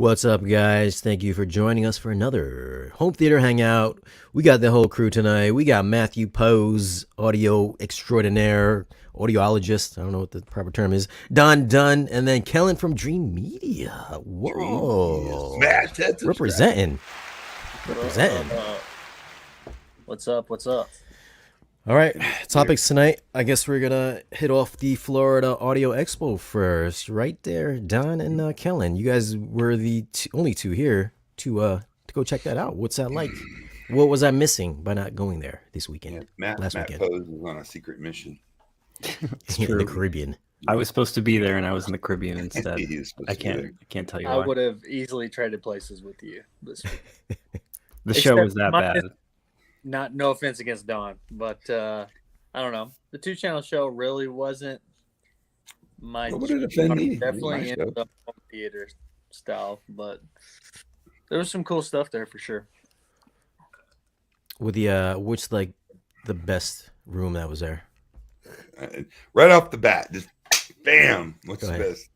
What's up, guys? Thank you for joining us for another home theater hangout. We got the whole crew tonight. We got Matthew Poes, audio extraordinaire, audiologist. I don't know what the proper term is. Dunn, and then Kellen from Dream Media. Whoa. Representing. What's up? All right, topics tonight. I guess we're gonna hit off the Florida Audio Expo first. Right there, Don and Kellen. You guys were the only two here to go check that out. What's that like? What was I missing by not going there this weekend? Matt weekend. Poes was on a secret mission. In the Caribbean. I was supposed to be there, and I was in the Caribbean instead. I can't tell you why. I would have easily traded places with you this week. The show was that bad. No offense against Don, but I don't know. The 2-channel show really wasn't my. What would it offend me? Definitely in the home theater style, but there was some cool stuff there for sure. With the which like the best room that was there? Right off the bat, just bam. What's the best?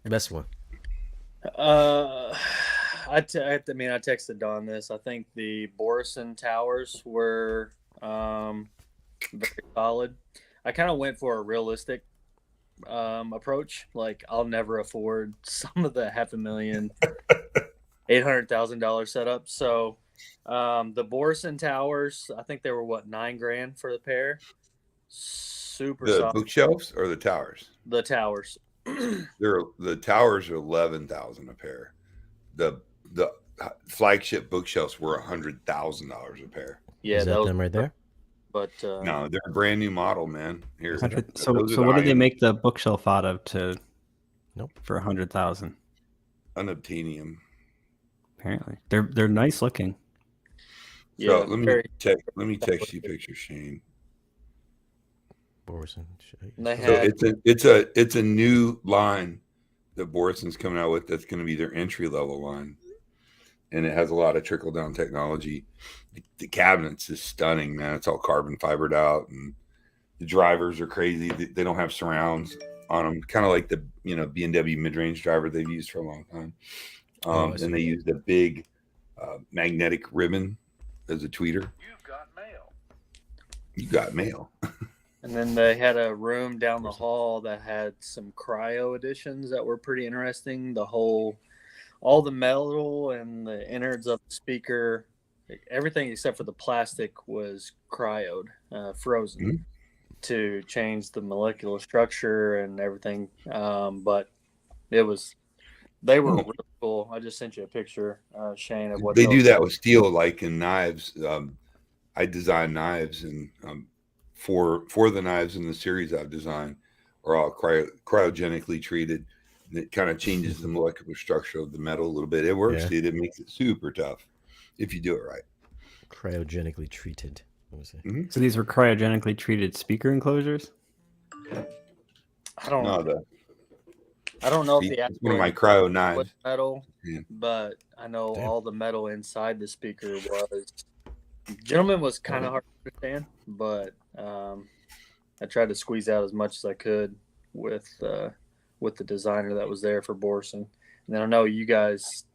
Best one. I texted Don this. I think the Borison Towers were very solid. I kind of went for a realistic approach. Like, I'll never afford some of the $500,000, $800,000 setups. So the Borison Towers, I think they were $9,000 for the pair. Super the solid. Bookshelves or the towers? The towers. The towers are $11,000 a pair. The flagship bookshelves were $100,000 a pair. Yeah, is that them right there? But no, they're a brand new model, man. Here, so what did they make the bookshelf out of for $100,000? Unobtainium. Apparently, they're nice looking. Yeah, so let me text you pictures, Shane. Borison. So it's a new line that Borison's coming out with that's going to be their entry level line, and it has a lot of trickle down technology. The cabinets is stunning, man. It's all carbon fibered out, and the drivers are crazy. They don't have surrounds on them, kind of like the B&W mid range driver they've used for a long time. And they used a big magnetic ribbon as a tweeter. You got mail. And then they had a room down the hall that had some cryo additions that were pretty interesting. All the metal and the innards of the speaker, everything except for the plastic was cryoed, frozen, to change the molecular structure and everything. But they were really cool. I just sent you a picture, Shane, of what they do that with steel, like in knives. I design knives, and for the knives in the series I've designed are all cryogenically treated. And it kind of changes the molecular structure of the metal a little bit. It works, dude. It makes it super tough if you do it right. Cryogenically treated. So these were cryogenically treated speaker enclosures? I don't know if the it's one of my cryo knives was metal, but I know all the metal inside the speaker was. Gentleman was kind of hard to understand, but I tried to squeeze out as much as I could with the designer that was there for Borison. And then I know you guys,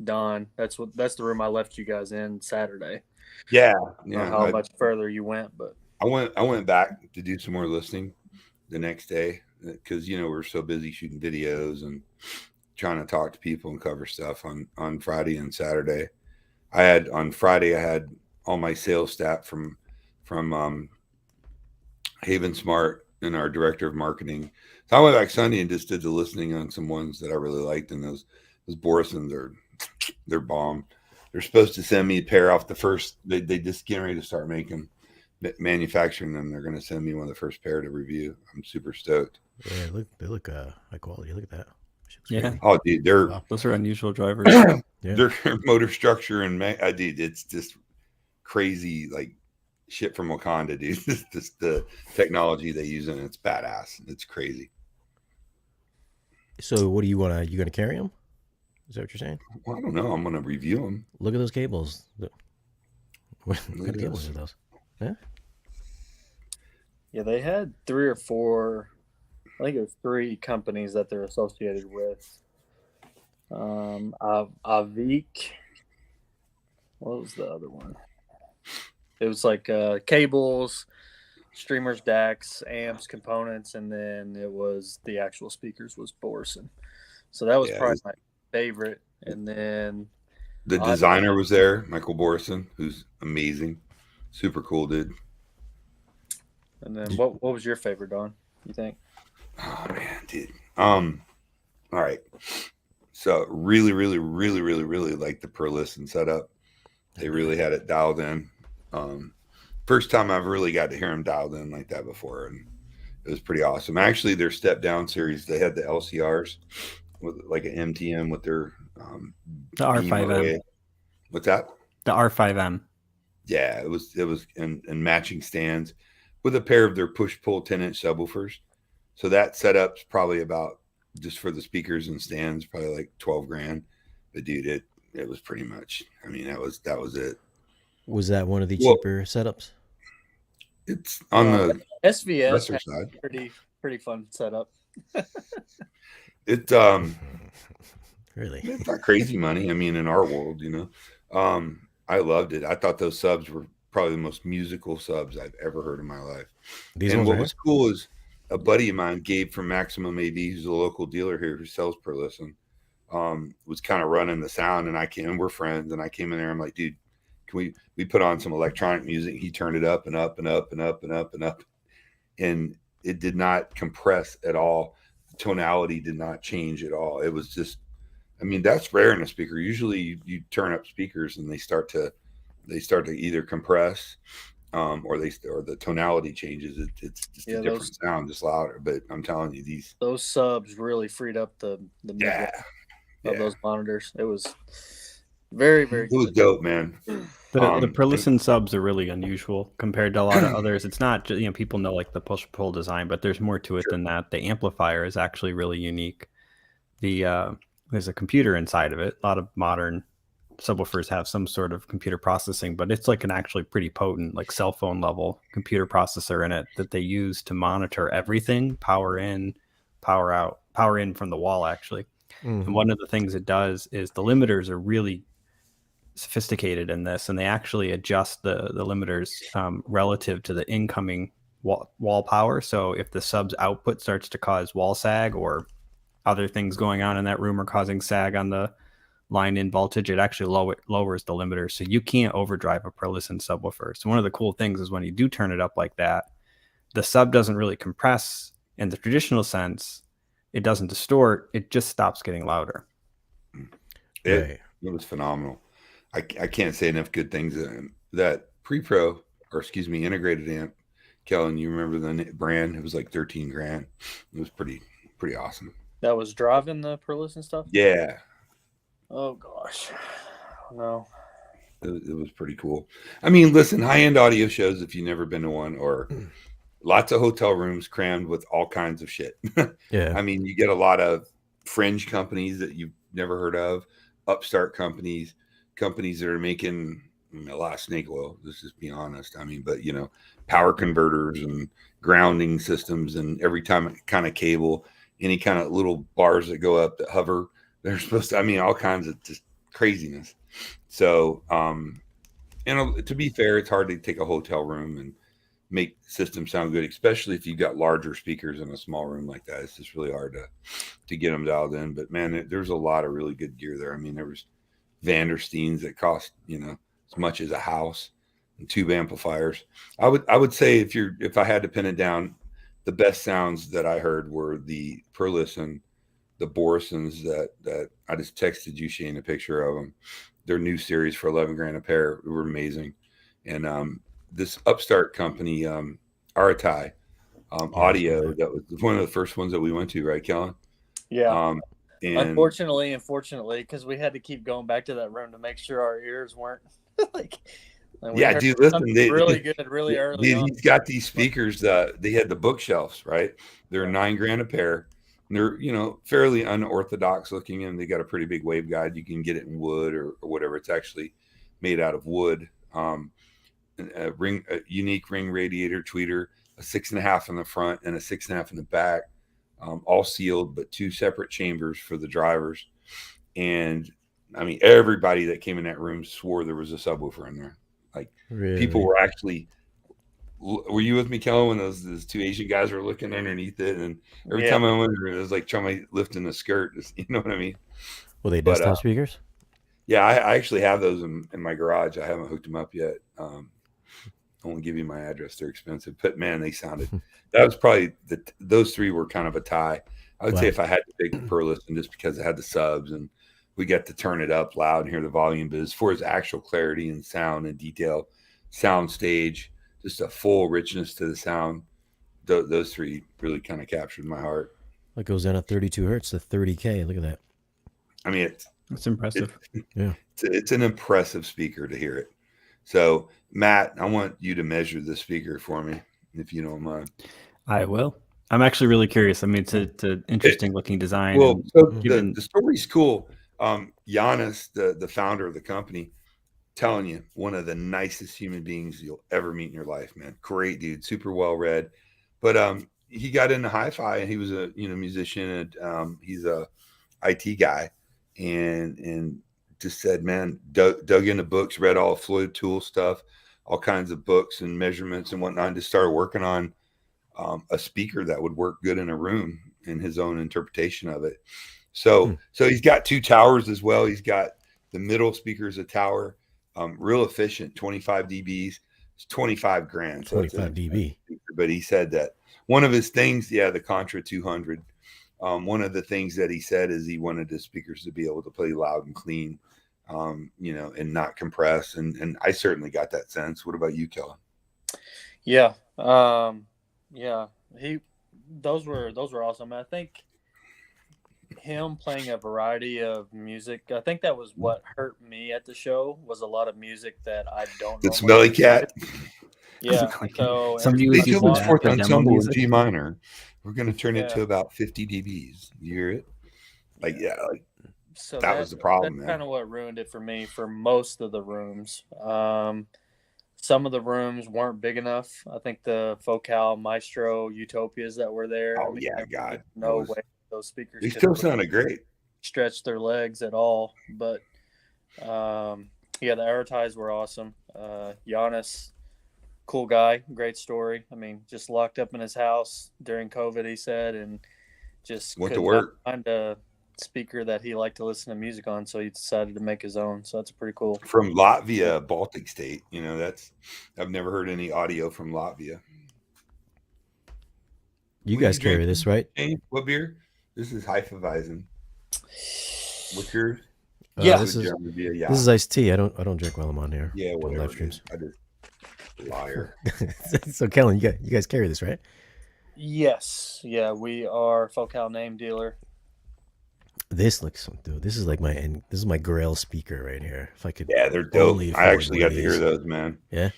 Don, that's the room I left you guys in Saturday. Yeah. How much further you went, but I went back to do some more listening the next day because we're so busy shooting videos and trying to talk to people and cover stuff on Friday and Saturday. On Friday I had all my sales staff from Haven Smart and our director of marketing. So I went back Sunday and just did the listening on some ones that I really liked, and those Borisons they're bomb. They're supposed to send me a pair off the first. They just getting ready to start manufacturing them. They're going to send me one of the first pair to review. I'm super stoked. Yeah, they look high quality. Look at that. Yeah. Oh, dude, those are unusual drivers. Their motor structure and dude, it's just crazy, like shit from Wakanda, dude. Just the technology they use in it's badass. It's crazy. So what do you want to? You going to carry them? Is that what you're saying? Well, I don't know. I'm going to review them. Look at those cables. What kind of cables are those? Yeah. Yeah, they had 3 or 4. I think it was 3 companies that they're associated with. Avik. What was the other one? It was like cables, streamers, DACs, amps, components, and then it was the actual speakers was Borson. So that was probably my favorite. And then the designer was there, Michael Borson, who's amazing, super cool dude. And then what was your favorite, Don? You think? Oh man, dude. All right. So really like the Perlisten setup. They really had it dialed in. First time I've really got to hear them dialed in like that before, and it was pretty awesome. Actually, their step down series, they had the LCRs with like an MTM with their the R5M. What's that? The R5M. Yeah, it was and matching stands with a pair of their push-pull 10-inch subwoofers. So that setup's probably about, just for the speakers and stands, probably like $12,000. But dude, it was pretty much, I mean, that was it. Was that one of the cheaper setups? It's on the SVS side. Pretty fun setup. It really, it's not crazy money. I mean, in our world, I loved it. I thought those subs were probably the most musical subs I've ever heard in my life. And what was cool is a buddy of mine, Gabe from Maximum AV, who's a local dealer here who sells Perlisten, was kind of running the sound, and we're friends, and I came in there. I'm like, dude, can we put on some electronic music? He turned it up and up and up and up and up and up, and it did not compress at all. The tonality did not change at all. It was just, I mean, that's rare in a speaker. Usually you turn up speakers and they start to either compress, or the tonality changes. It's just a different sound, just louder. But I'm telling you, those subs really freed up the of those monitors. It was very it was dope, man. The Perlisten subs are really unusual compared to a lot of others. It's not just, people know like the push-pull design, but there's more to it than that. The amplifier is actually really unique. There's a computer inside of it. A lot of modern subwoofers have some sort of computer processing, but it's like an actually pretty potent, like cell phone level computer processor in it that they use to monitor everything, power in, power out, power in from the wall actually. And one of the things it does is the limiters are really sophisticated in this, and they actually adjust the limiters relative to the incoming wall power. So if the sub's output starts to cause wall sag, or other things going on in that room are causing sag on the line in voltage, it actually lowers the limiter. So you can't overdrive a Perlisten subwoofer. So one of the cool things is when you do turn it up like that, the sub doesn't really compress in the traditional sense. It doesn't distort. It just stops getting louder. It was phenomenal. I can't say enough good things. That pre-pro, or excuse me, integrated amp, Kellen, you remember the brand? It was like $13,000. It was pretty awesome. That was driving the Perlisten stuff? Yeah. Oh gosh. No. It was pretty cool. I mean, listen, high-end audio shows, if you've never been to one, or lots of hotel rooms crammed with all kinds of shit. Yeah. I mean, you get a lot of fringe companies that you've never heard of, upstart companies that are making a lot of snake oil. Let's just be honest. I mean, but power converters and grounding systems, and every time kind of cable, any kind of little bars that go up that hover, they're supposed to, I mean, all kinds of just craziness. So, to be fair, it's hard to take a hotel room and make systems sound good, especially if you've got larger speakers in a small room like that. It's just really hard to get them dialed in. But man, there's a lot of really good gear there. I mean, there was Vandersteens that cost as much as a house, and tube amplifiers. I would say if I had to pin it down, the best sounds that I heard were the Perlisten, the Borisons that I just texted you, Shane, a picture of them. Their new series for $11,000 a pair were amazing. And this upstart company, Aratai Audio, that was one of the first ones that we went to, right, Kellen? Yeah. And unfortunately, because we had to keep going back to that room to make sure our ears weren't yeah, dude, listen, they really good, really early. He's got these speakers. They had the bookshelves, right? They're $9,000 a pair. And they're fairly unorthodox looking, and they got a pretty big waveguide. You can get it in wood or whatever. It's actually made out of wood. A unique ring radiator tweeter, a 6.5 in the front and a 6.5 in the back, all sealed, but two separate chambers for the drivers. and I mean, everybody that came in that room swore there was a subwoofer in there. Like Really? people were actually. Were you with me, Kellen, when those two Asian guys were looking underneath it? And every time I went there, it was like trying to lift in the skirt. You know what I mean? Well, they desktop speakers? Yeah, I actually have those in my garage. I haven't hooked them up yet. I won't give you my address. They're expensive. But, man, they sounded – that was probably – those three were kind of a tie. I would say if I had to pick Perlisten just because it had the subs and we got to turn it up loud and hear the volume. But as far as actual clarity and sound and detail, sound stage – just a full richness to the sound. Those three really kind of captured my heart. It goes down at 32 hertz to 30K. Look at that. I mean, it's impressive. It's an impressive speaker to hear it. So, Matt, I want you to measure the speaker for me, if you don't mind. I will. I'm actually really curious. I mean, it's an interesting looking design. Well, so the story's cool. Giannis, the founder of the company, telling you, one of the nicest human beings you'll ever meet in your life, man. Great dude, super well read. But he got into hi-fi and he was a musician and he's a IT guy and just said, man, dug into books, read all Floyd Tool stuff, all kinds of books and measurements and whatnot, and just started working on a speaker that would work good in a room in his own interpretation of it. So he's got two towers as well. He's got the middle speaker is a tower. Real efficient, 25 dBs. It's 25 grand. So 25 dB. But he said that one of his things, the Contra 200, one of the things that he said is he wanted the speakers to be able to play loud and clean, and not compress. And I certainly got that sense. What about you, Kellen? Yeah. Those were awesome. I think him playing a variety of music, I think that was what hurt me at the show, was a lot of music that I don't know. The Smelly Cat. Yeah. So Beethoven's Fourth Ensemble in G minor. We're going to turn it to about 50 dBs. You hear it? So that was the problem. That's kind of what ruined it for me for most of the rooms. Some of the rooms weren't big enough. I think the Focal Maestro Utopias that were there. Oh, God. No way. Those speakers, they still sounded great. Stretch their legs at all, but the Aeroties were awesome. Giannis, cool guy, great story. I mean, just locked up in his house during COVID, he said, and just went to work. Find a speaker that he liked to listen to music on, so he decided to make his own. So that's pretty cool. From Latvia, Baltic state, I've never heard any audio from Latvia. You guys carry this, right? What beer? This is Hefeweizen. What's yours? This is iced tea. I don't drink while I'm on here. Yeah, whatever. Live streams. I just liar. So, Kellen, you guys carry this, right? Yes. Yeah, we are Focal name dealer. This looks, dude. This is my Grail speaker right here. If I could. Yeah, they're dope. I actually got to hear those, man. Yeah.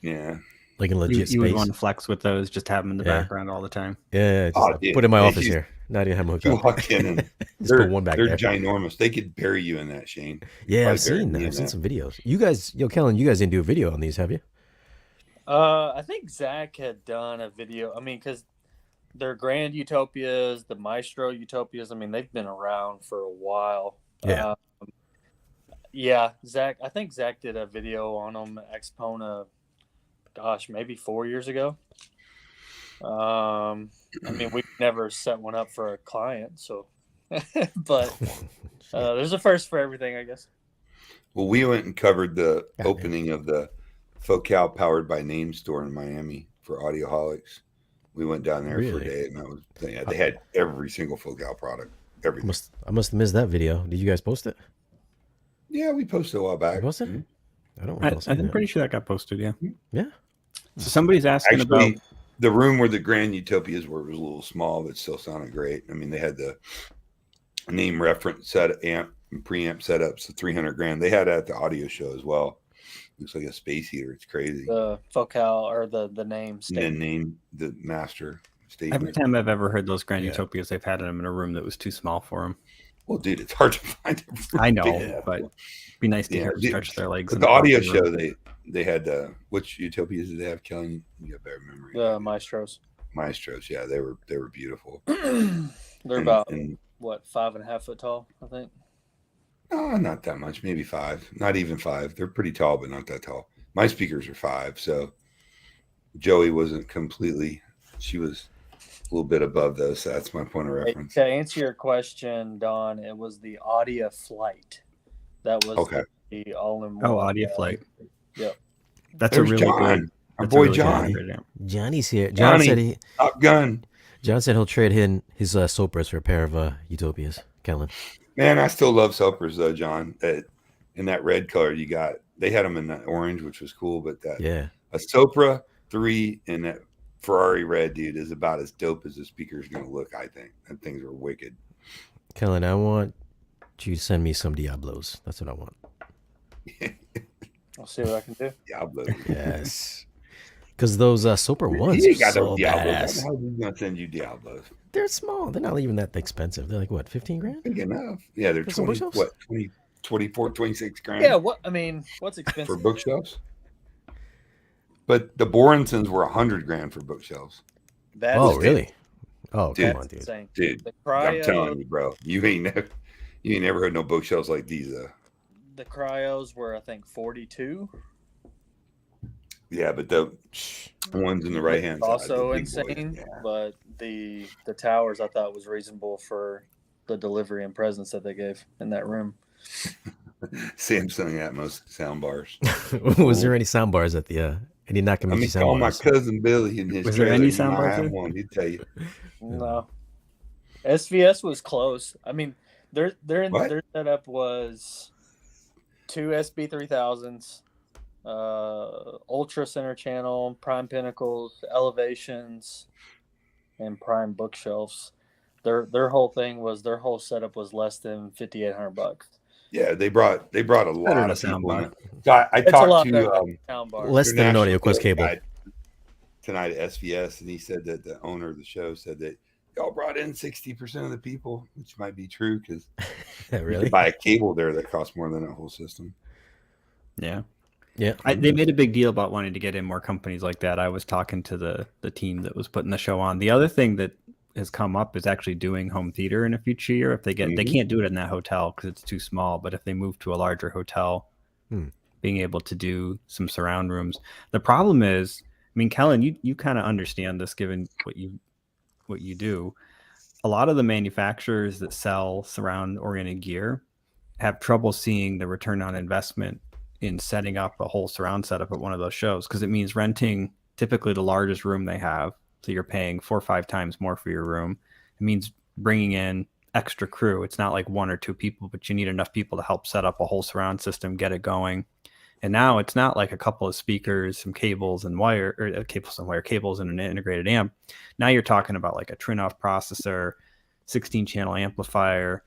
Yeah. Like in legit you would space. want to flex with those, just have them in the background all the time. Yeah, put in my office here. Not even have them hooked up. Walk in and put one back they're there. Ginormous. They could bury you in that, Shane. Yeah, I've seen that. I've seen some videos. You guys, Kellen, you guys didn't do a video on these, have you? I think Zach had done a video. I mean, because they're Grand Utopias, the Maestro Utopias. I mean, they've been around for a while. Yeah. Zach. I think Zach did a video on them at Expo. Gosh, maybe 4 years ago. I mean, we've never set one up for a client, so. But there's a first for everything, I guess. Well, we went and covered the opening of the Focal powered by Naim store in Miami for Audioholics. We went down there for a day, and that was they had every single Focal product. Everything. I must have missed that video. Did you guys post it? Yeah, we posted a while back. Posted? Mm-hmm. I don't. I'm pretty sure that got posted. Yeah. Yeah. So somebody's asking about the room where the Grand Utopias were was a little small, but still sounded great. I mean, they had the Naim reference set amp and preamp setups, the 300 grand. They had it at the audio show as well. Looks like a space heater. It's crazy. The Focal or the name. The name, the master statement. Every time I've ever heard those Grand Utopias, they've had them in a room that was too small for them. Well, dude, it's hard to find. I know, but it'd be nice to hear them stretch their legs. But the audio show, they had which Utopias did they have, Kelly? You got better memory. The Maestros. Maestros, yeah, they were beautiful. They're about 5.5 foot tall, I think. No, not that much. Maybe 5. Not even 5. They're pretty tall, but not that tall. My speakers are 5, so Joey wasn't completely. She was a little bit above those. So that's my point of reference. To answer your question, Don, it was the Audio Flight. That was Okay. the all-in-one. Oh, Audio Flight. Yep. That's There's a really John. good. Our That's a boy really John. good amp. Johnny's here. John Johnny, said Top Gun. John said he'll trade in his Sopras for a pair of Utopias. Kellen. Man, I still love Sopras though, John. In that red color you got. They had them in that orange, which was cool, but that a Sopra 3 in that Ferrari red, dude, is about as dope as the speaker is going to look, I think. And things are wicked. Kellen, I want you to send me some Diablos. That's what I want. I'll see what I can do. Diablo. Yes. Because those Sopra ones He are ain't got so no Diablos. badass. How is he going to send you Diablos? They're small. They're not even that expensive. They're like, what, 15 grand? Big enough. Yeah, they're For some 20, bookshelves? what, 20, 24, 26 grand. Yeah, what's expensive? For bookshelves? But the Borensons were 100 grand for bookshelves. That's Really? Oh, Dude. come on, dude. insane. Dude, The I'm cryo, telling you, bro. You ain't never heard no bookshelves like these, though. the cryos were, I think, 42. Yeah, but the ones in the right hand side, Also the big boys, insane, yeah. but the towers I thought was reasonable for the delivery and presence that they gave in that room. Samsung Atmos soundbars. Was there any sound bars at the any Nakamichi Let me sound call my bars? cousin Billy in his Was there trailer. any He sound might bars have there? one. He'd tell you. No, SVS was close. I mean, their What? setup was 2 SB3000s, Ultra Center Channel, Prime Pinnacles, Elevations, and Prime Bookshelves. Their whole setup was less than $5,800. Yeah, they brought a Better lot than of a people. soundbar. In. So I It's a talked lot to better than soundbar. Less than an audio international quest cable. guy tonight at SVS, and he said that the owner of the show said that y'all brought in 60% of the people, which might be true because you Really? could buy a cable there that costs more than that whole system. Yeah. Yeah. They made a big deal about wanting to get in more companies like that. I was talking to the team that was putting the show on. The other thing that has come up is actually doing home theater in a future year. If they Mm-hmm. can't do it in that hotel because it's too small, but if they move to a larger hotel, being able to do some surround rooms. The problem is, I mean, Kellen, you kind of understand this given what you do. A lot of the manufacturers that sell surround oriented gear have trouble seeing the return on investment in setting up a whole surround setup at one of those shows, because it means renting typically the largest room they have. So you're paying 4 or 5 times more for your room. It means bringing in extra crew. It's not like 1 or 2 people, but you need enough people to help set up a whole surround system, get it going. And now it's not like a couple of speakers, some cables and cables and an integrated amp. Now you're talking about like a Trinoff processor, 16-channel amplifier,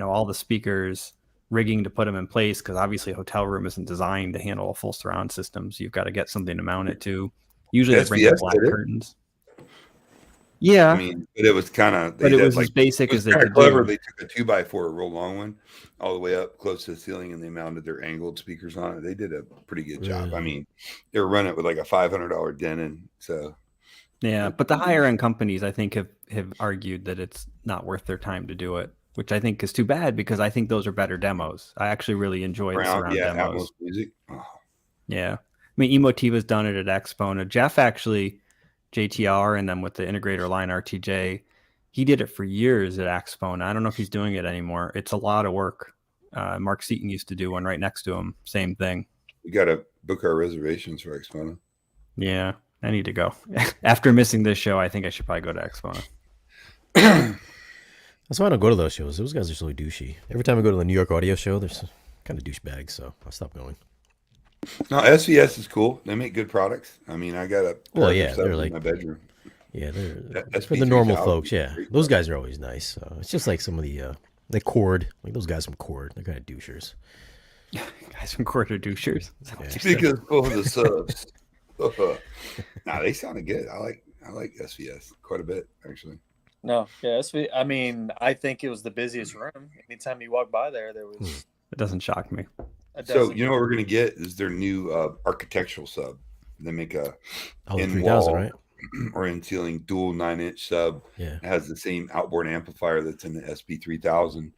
all the speakers, rigging to put them in place, because obviously a hotel room isn't designed to handle a full surround system. So you've got to get something to mount it to. Usually they bring in SBS black did it. curtains. Yeah. I mean, but it was kind of. But it was as basic as they could clever. do. They took a 2x4, a real long one, all the way up close to the ceiling, and they mounted their angled speakers on it. They did a pretty good job. I mean, they were running it with like a $500 Denon. So yeah, but the higher end companies, I think, have argued that it's not worth their time to do it, which I think is too bad, because I think those are better demos. I actually really enjoy the surround demos. Atmos music. Oh. Yeah. I mean, Emotiva's done it at Expo. Now, Jeff actually, JTR, and then with the Integrator line RTJ, he did it for years at Expo. And I don't know if he's doing it anymore. It's a lot of work. Mark Seaton used to do one right next to him. Same thing. We got to book our reservations for Expo. Yeah, I need to go. After missing this show, I think I should probably go to Expo. That's why I don't go to those shows. Those guys are so douchey. Every time I go to the New York audio show, there's kind of douchebags, so I stopped going. No, SVS is cool. They make good products. I mean, I got a they're like in my bedroom. Yeah, they're SP for the normal 3000 folks. Yeah, great those guys are always nice. It's just like some of the Chord, like those guys from Chord. They're kind of douchers. Guys from Quarter douchers. Speakers for the subs. Nah, they sounded good. I like SVS quite a bit, actually. No, yeah, I mean, I think it was the busiest room. Anytime you walk by there was. It doesn't shock me. So you know what we're gonna get is their new architectural sub. They make a in 3000, wall right? or in ceiling dual 9-inch sub. Yeah, It has the same outboard amplifier that's in the SB3000,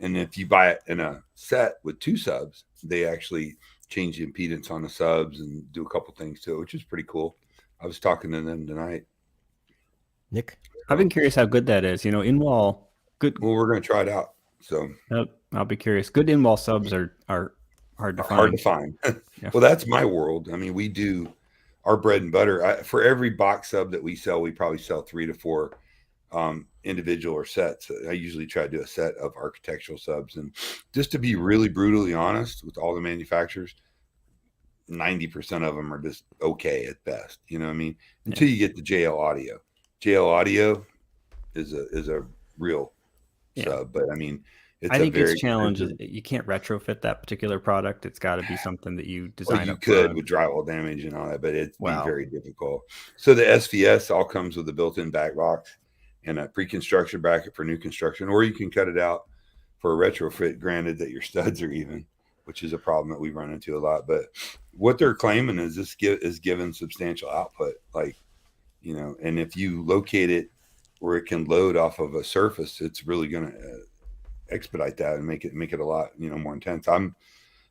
And if you buy it in a set with 2 subs, they actually change the impedance on the subs and do a couple things to it, which is pretty cool. I was talking to them tonight. Nick, I've been curious how good that is. You know, in-wall good. Well, we're going to try it out. So I'll be curious. Good in-wall subs are hard to find. Hard to find. Yeah. Well, that's my world. I mean, we do our bread and butter. For every box sub that we sell, we probably sell 3 to 4 individual or sets. I usually try to do a set of architectural subs. And just to be really brutally honest with all the manufacturers, 90% of them are just okay at best. You know what I mean? Until you get the JL Audio. JL Audio is a real sub, but I mean, I think its challenge is you can't retrofit that particular product. It's got to be something that you design. Well, you could with drywall damage and all that, but it's very difficult. So the SVS all comes with a built-in back box and a pre-construction bracket for new construction, or you can cut it out for a retrofit, granted that your studs are even, which is a problem that we run into a lot. But what they're claiming is this is given substantial output, like, you know, and if you locate it where it can load off of a surface, it's really going to expedite that and make it a lot, you know, more intense. I'm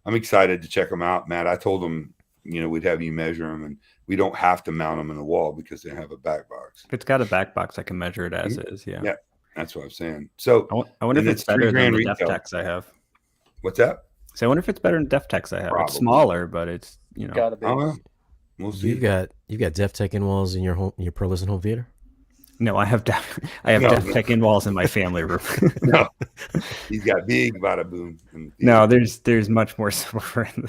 excited to check them out, Matt. I told them, you know, we'd have you measure them, and we don't have to mount them in the wall because they have a back box. If it's got a back box, I can measure it as is. Yeah, that's what I'm saying. So I wonder if it's better than the Deftex I have. What's that? So I wonder if it's better than Deftex I have. Probably. It's smaller, but it's, you know, gotta be. We'll see. you've got Deftech in walls in your Perlisten home theater. No, I have Deftech in walls in my family room. No, he's got big bada boom. No, there's much more subwoofer in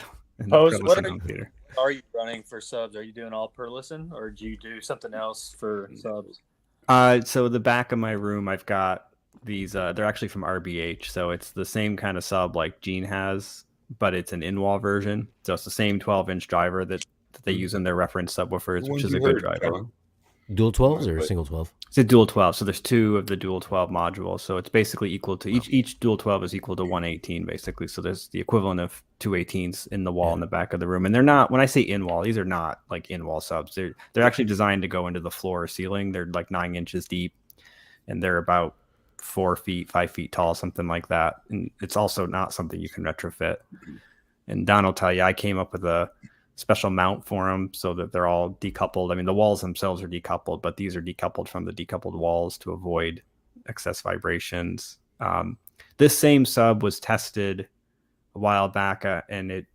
the What home theater. are you running for subs? Are you doing all Perlisten, or do you do something else for subs? So the back of my room, I've got these. They're actually from RBH, so it's the same kind of sub like Gene has, but it's an in-wall version. So it's the same 12-inch driver that they use in their reference subwoofers, which is a good driver. Dual 12s or single 12? It's a dual 12. So there's 2 of the dual 12 modules. So it's basically equal to each dual 12 is equal to 118 basically. So there's the equivalent of 2 18s in the wall in the back of the room. And they're not, when I say in wall, these are not like in wall subs. They're actually designed to go into the floor or ceiling. They're like 9 inches deep, and they're about 4 feet, 5 feet tall, something like that. And it's also not something you can retrofit. And Don will tell you, I came up with a special mount for them so that they're all decoupled. I mean, the walls themselves are decoupled, but these are decoupled from the decoupled walls to avoid excess vibrations. This same sub was tested a while back, and it,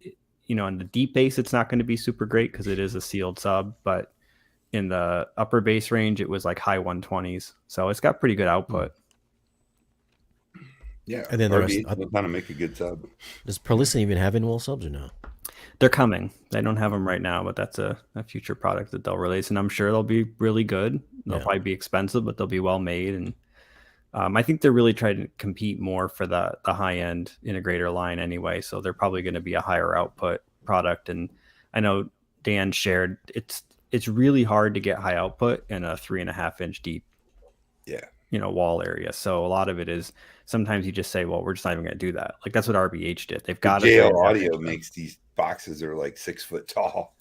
you know, in the deep bass, it's not going to be super great because it is a sealed sub, but in the upper bass range, it was like high 120s. So it's got pretty good output. Yeah, and then the rest kind of make a good sub. Does Perlisten even have in-wall subs or no? They're coming. They don't have them right now, but that's a future product that they'll release, and I'm sure they'll be really good. They'll probably be expensive, but they'll be well made. And I think they're really trying to compete more for the high-end integrator line anyway, so they're probably going to be a higher output product. And I know Dan shared it's really hard to get high output in a 3.5-inch deep wall area. So a lot of it is sometimes you just say, well, we're just not even going to do that. Like that's what RBH did. They've got JL Audio makes these boxes that are like 6 foot tall.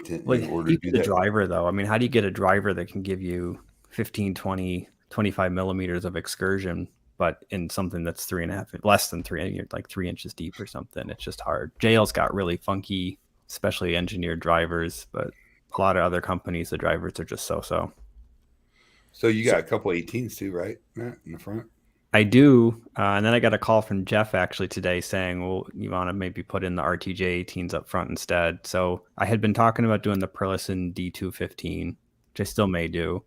The driver though, I mean, how do you get a driver that can give you 15, 20, 25 millimeters of excursion, but in something that's 3.5, less than 3, like 3 inches deep or something? It's just hard. JL's got really funky, specially engineered drivers, but a lot of other companies, the drivers are just so. So you got a couple 18s too, right, Matt, in the front? I do. And then I got a call from Jeff actually today saying, well, you want to maybe put in the RTJ 18s up front instead. So I had been talking about doing the Perlisten D215, which I still may do.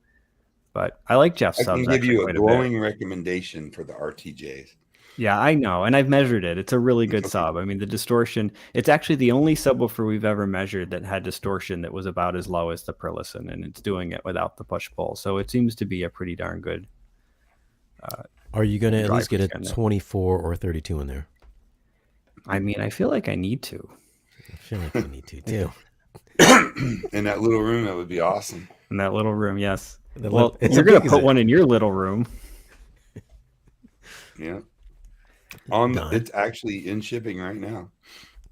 But I like Jeff's subs. I can give you a glowing recommendation for the RTJs. Yeah, I know. And I've measured it. It's a really good sub. I mean, the distortion, it's actually the only subwoofer we've ever measured that had distortion that was about as low as the Perlisten, and it's doing it without the push-pull. So it seems to be a pretty darn good Are you going to at least get a 24 or 32 in there? I mean, I feel like I need to. I feel like I need to, too. In that little room, that would be awesome. In that little room, yes. Well, you're going to put one in your little room. Yeah. It's actually in shipping right now.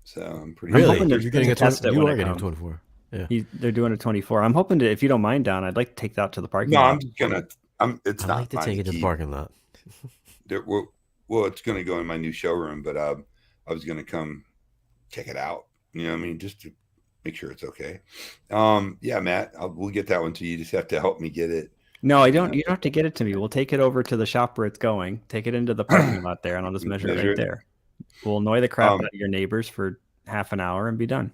So I'm pretty really? Hoping You're getting a 24. You are getting a 24. Yeah. They're doing a 24. I'm hoping to, if you don't mind, Don, I'd like to take that to the parking lot. No, I'm just gonna. It's I'd not. like to take it to the parking lot. well, it's going to go in my new showroom, but I was going to come check it out. You know what I mean? Just to make sure it's okay. Yeah, Matt, we'll get that one to you. You just have to help me get it. No, I don't. You don't have to get it to me. We'll take it over to the shop where it's going. Take it into the parking lot there, and I'll just measure it right there. We'll annoy the crap out of your neighbors for half an hour and be done.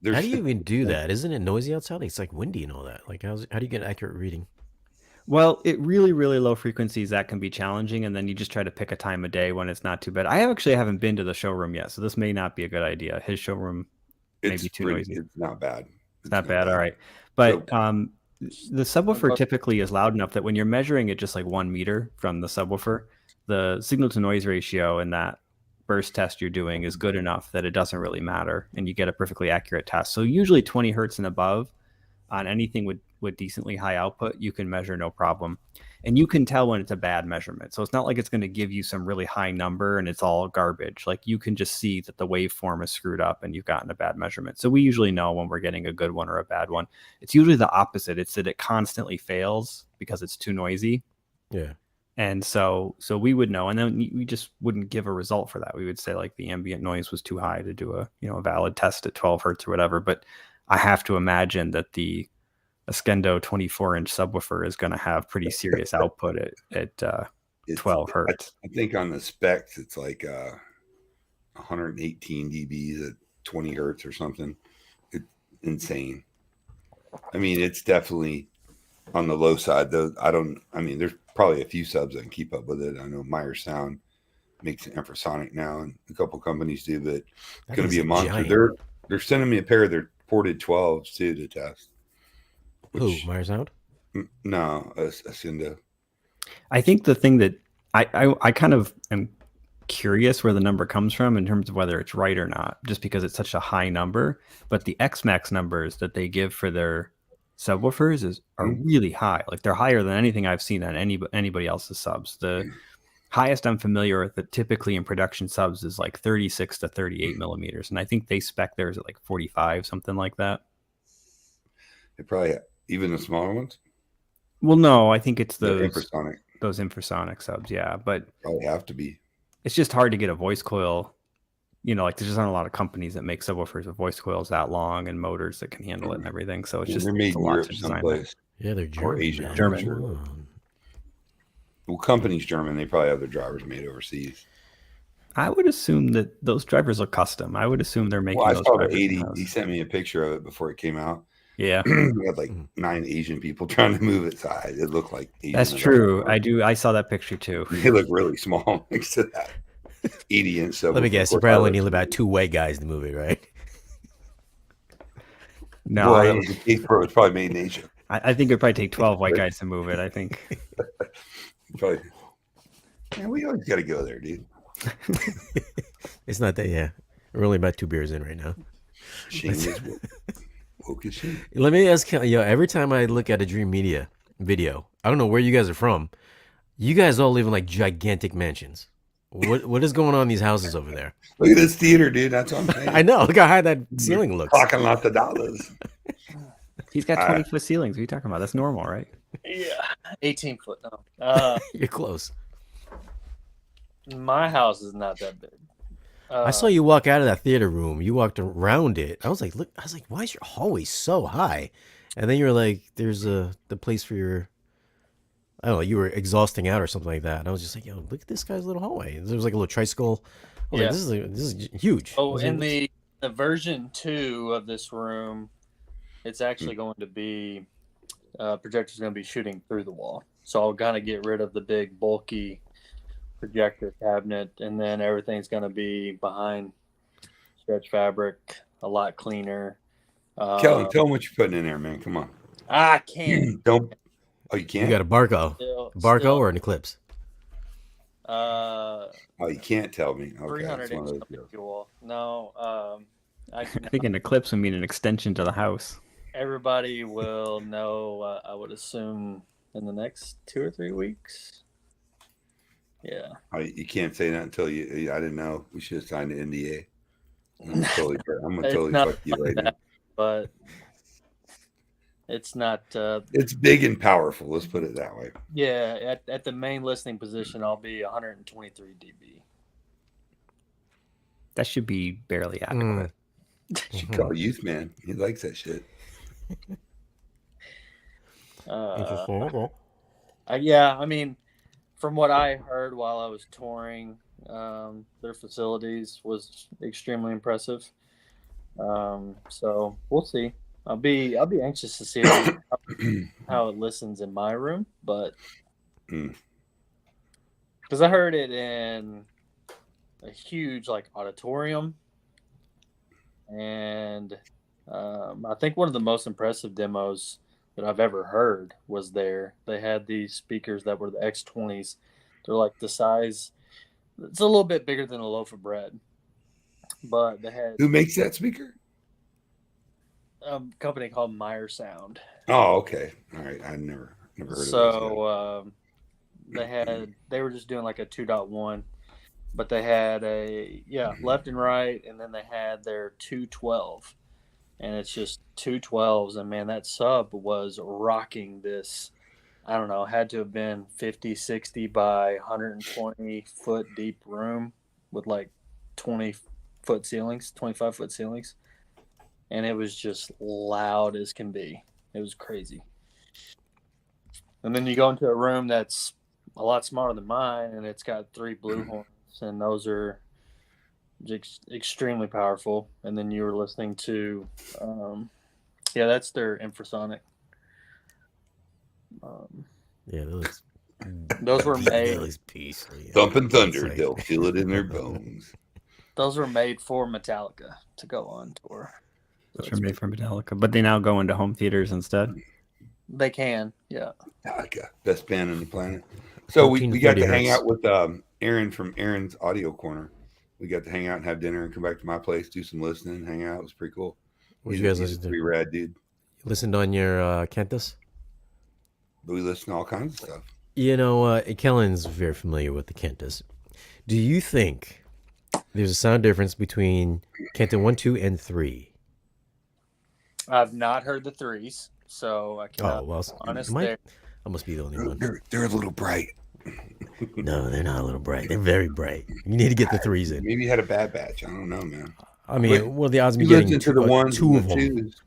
How do you even do that? Isn't it noisy outside? It's like windy and all that. Like, how do you get an accurate reading? Well, it really, really low frequencies, that can be challenging, and then you just try to pick a time of day when it's not too bad. I actually haven't been to the showroom yet, so this may not be a good idea. His showroom may be too noisy. It's not bad. It's not bad. All right. But the subwoofer typically is loud enough that when you're measuring it just like 1 meter from the subwoofer, the signal to noise ratio in that burst test you're doing is good enough that it doesn't really matter, and you get a perfectly accurate test. So usually 20 hertz and above on anything with decently high output, you can measure no problem. And you can tell when it's a bad measurement. So it's not like it's going to give you some really high number and it's all garbage. Like, you can just see that the waveform is screwed up and you've gotten a bad measurement. So we usually know when we're getting a good one or a bad one. It's usually the opposite. It's that it constantly fails because it's too noisy. Yeah. And so we would know, and then we just wouldn't give a result for that. We would say like the ambient noise was too high to do a valid test at 12 hertz or whatever. But I have to imagine that the Skendo 24-inch subwoofer is going to have pretty serious output at 12 hertz. I think on the specs it's like 118 dBs at 20 hertz or something. It's insane. I mean, it's definitely on the low side, though. There's probably a few subs that can keep up with it. I know Meyer Sound makes an infrasonic now, and a couple companies do, but it's going to be a monster. Giant. They're sending me a pair of their ported 12s too to test. Who, Meyer Sound? No, a Skendo. I think the thing that I kind of am curious where the number comes from in terms of whether it's right or not, just because it's such a high number. But the Xmax numbers that they give for their subwoofers are really high. Like, they're higher than anything I've seen on anybody else's subs. The highest I'm familiar with that typically in production subs is like 36 to 38 millimeters. And I think they spec theirs at like 45, something like that. They probably even the smaller ones. Well, no, I think it's those infrasonic subs. Yeah. But probably have to be. It's just hard to get a voice coil. Like, there's just not a lot of companies that make subwoofers with voice coils that long and motors that can handle it and everything. So it's just they're made a in lot Europe to design. someplace. Yeah, they're German. Or Asian. German. Sure. Well, company's German. They probably have their drivers made overseas. I would assume that those drivers are custom. I would assume they're making. Well, I those saw the drivers 80. in-house. He sent me a picture of it before it came out. Yeah, we had like 9 Asian people trying to move it side. It looked like Asian. That's true. I saw that picture too. They look really small next to that 80-inch subwoofer. Let me guess. You probably need about 2 white guys to move it, right? No, well, that was the case for it. Was probably made in Asia. I think it'd probably take 12 white guys to move it. I think. Probably. Yeah, we always got to go there, dude. It's not that. Yeah, we're only about 2 beers in right now. Shameless woke as shit. Let me ask you. Every time I look at a Dream Media video, I don't know where you guys are from. You guys all live in like gigantic mansions. What is going on in these houses over there? Look at this theater, dude. That's what I'm saying. I know. Look how high that ceiling looks. Talking lots of dollars. He's got 20-foot ceilings. What are you talking about? That's normal, right? Yeah, 18-foot. No, You're close. my house is not that big. I saw you walk out of that theater room. You walked around it. I was like, look. I was like, why is your hallway so high? And then you were like, there's the place for your. I don't know. You were exhausting out or something like that. And I was just like, yo, look at this guy's little hallway. There was like a little tricycle. I was like, this is huge. Oh, in the version 2 of this room, it's actually going to be projector's going to be shooting through the wall. So I'll kind of get rid of the big bulky projector cabinet, and then everything's going to be behind stretch fabric, a lot cleaner. Kellen, tell him what you're putting in there, man. Come on. I can't. Don't. Oh, you can't? You got a Barco. Barco or an Eclipse? Oh, you can't tell me. Okay, 300-inch wall. No. I think an Eclipse would mean an extension to the house. Everybody will know, I would assume, in the next 2 or 3 weeks. Yeah. You can't say that until you. I didn't know. We should have signed an NDA. I'm gonna totally fuck you right now. But It's not. It's big and powerful. Let's put it that way. Yeah, at the main listening position, I'll be 123 dB. That should be barely adequate. Should call Youth Man. He likes that shit. Interesting. Okay. Yeah, I mean, from what I heard while I was touring, their facilities was extremely impressive. So we'll see. I'll be anxious to see how it listens in my room, but because I heard it in a huge like auditorium, and I think one of the most impressive demos that I've ever heard was there. They had these speakers that were the X20s. They're like the size. It's a little bit bigger than a loaf of bread, but they had Who makes that speaker? a company called Meyer Sound. Oh, okay. All right. I never heard of it. So they were just doing like a 2.1, but they had a left and right, and then they had their 212, and it's just 212s, and man, that sub was rocking this. I don't know, had to have been 50, 60 by 120 foot deep room with like 20-foot ceilings, 25-foot ceilings. And it was just loud as can be. It was crazy. And then you go into a room that's a lot smaller than mine, and it's got 3 blue horns, and those are extremely powerful. And then you were listening to, that's their infrasonic. Those were made. Thumping thunder, they'll feel it in their bones. Those were made for Metallica to go on tour. Those were made for Metallica, but they now go into home theaters instead. They can, yeah. Metallica, best band on the planet. So we got to hang out with Aaron from Aaron's Audio Corner. We got to hang out and have dinner and come back to my place, do some listening, hang out. It was pretty cool. What you guys listen to? Pretty rad, dude. You listened on your Kentus? We listen to all kinds of stuff. You know, Kellen's very familiar with the Kentus. Do you think there's a sound difference between Kenta 1, 2, and 3? I've not heard the 3s, so I cannot honest there. I must be the only one. They're a little bright. No, they're not a little bright. They're very bright. You need to get the 3s in. Maybe you had a bad batch. I don't know, man. I mean, what are the odds of me getting two of them? Twos.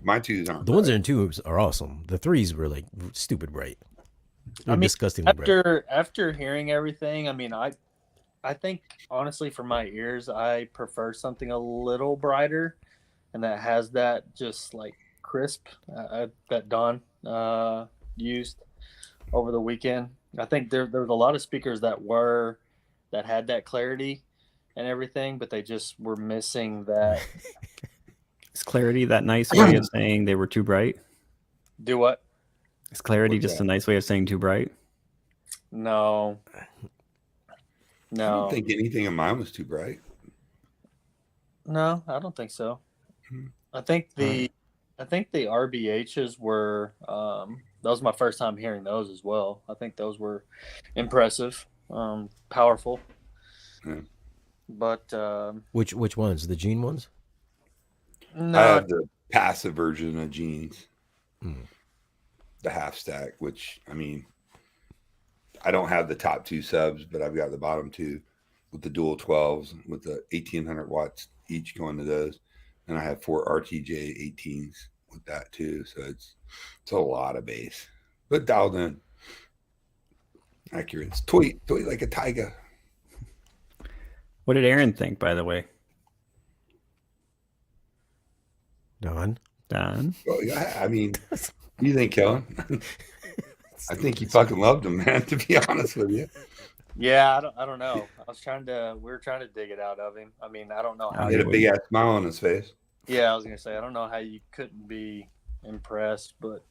My 2s aren't. The ones that are in 2s are awesome. The 3s were like stupid bright. They're disgustingly bright. After hearing everything, I mean, I think honestly for my ears, I prefer something a little brighter, and that has that just like crisp that Don used over the weekend. I think there was a lot of speakers that had that clarity and everything, but they just were missing that. Is clarity that nice way of saying they were too bright? Do what? Is clarity just a nice way of saying too bright? No. I don't think anything of mine was too bright. No, I don't think so. I think the RBHs were that was my first time hearing those as well. I think those were impressive, powerful. Yeah. But which ones? The Gene ones? No, I have the passive version of Gene's. The half stack, which I mean, I don't have the top 2 subs, but I've got the bottom 2 with the dual 12s with the 1800 watts each going to those. And I have 4 RTJ 18s with that too. So it's a lot of bass, but dialed in. Accurate. It's toy like a tiger. What did Aaron think, by the way? Don? Well, yeah, I mean, what do you think, Kellen? I think you fucking loved him, man, to be honest with you. Yeah, I don't know. We were trying to dig it out of him. I mean, I don't know how he had a big ass smile on his face. Yeah, I was gonna say I don't know how you couldn't be impressed, but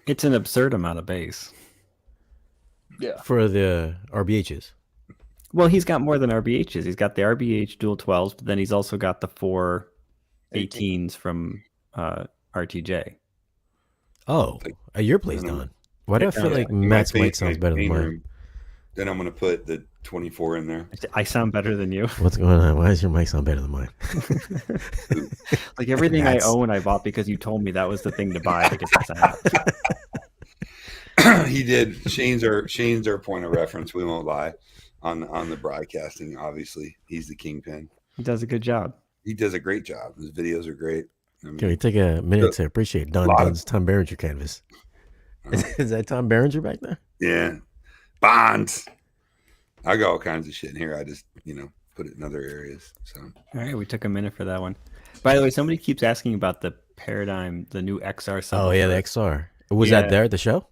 it's an absurd amount of bass. Yeah. For the RBHs. Well, he's got more than RBHs. He's got the RBH dual 12s, but then he's also got the 4 18s from RTJ. Oh, at your place, Don. Why do I feel like Matt's mic sounds better than mine? Then I'm going to put the 24 in there. I sound better than you. What's going on? Why does your mic sound better than mine? Like everything I own, I bought because you told me that was the thing to buy to get the sound. He did. Shane's our point of reference. We won't lie on the broadcasting. Obviously, he's the kingpin. He does a good job. He does a great job. His videos are great. I mean, Can we take a minute to appreciate Dunn's Tom Berenger canvas? Is that Tom Berenger back there? Yeah. Bonds. I got all kinds of shit in here. I just, put it in other areas. So all right, we took a minute for that one. By the way, somebody keeps asking about the Paradigm, the new XR subwoofer. Oh yeah, the XR. Was that there at the show?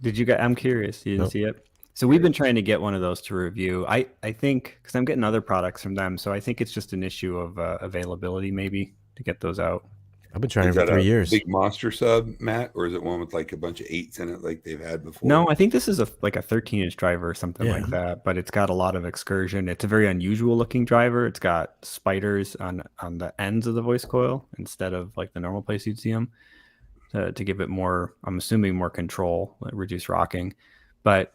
Did you guys? I'm curious. You didn't see it? So we've been trying to get one of those to review. I think because I'm getting other products from them, so I think it's just an issue of availability maybe to get those out. I've been trying for 3 years. Big monster sub, Matt, or is it one with like a bunch of 8s in it like they've had before? No, I think this is like a 13-inch driver or something like that, but it's got a lot of excursion. It's a very unusual looking driver. It's got spiders on the ends of the voice coil instead of like the normal place you'd see them to give it more, I'm assuming more control, reduce rocking. But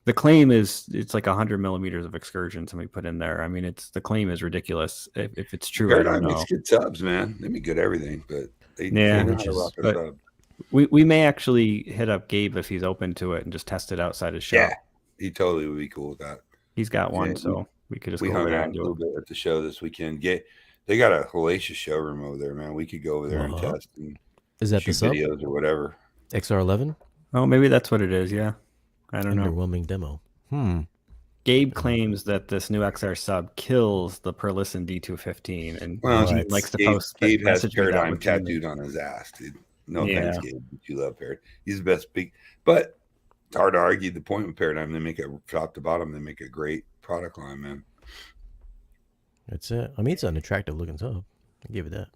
the claim is it's like 100 millimeters of excursion somebody put in there. I mean, the claim is ridiculous. If it's true, I don't know. Makes good subs, man. They make good everything, but they we may actually hit up Gabe if he's open to it and just test it outside his shop. Yeah, he totally would be cool with that. He's got one, so we could just go over there and do a little bit at the show this weekend. They got a hellacious showroom over there, man. We could go over there and test and is that the sub? Videos or whatever. XR11? Oh, maybe that's what it is. Yeah. I don't know. Underwhelming demo. Gabe claims that this new XR sub kills the Perlisten D215, and he likes to post. Gabe has Paradigm tattooed on his ass, dude. No offense, Gabe, but you love Paradigm. He's the best but it's hard to argue the point with Paradigm. They make it top to bottom. They make a great product line, man. That's it. I mean, it's an attractive looking sub. I give it that.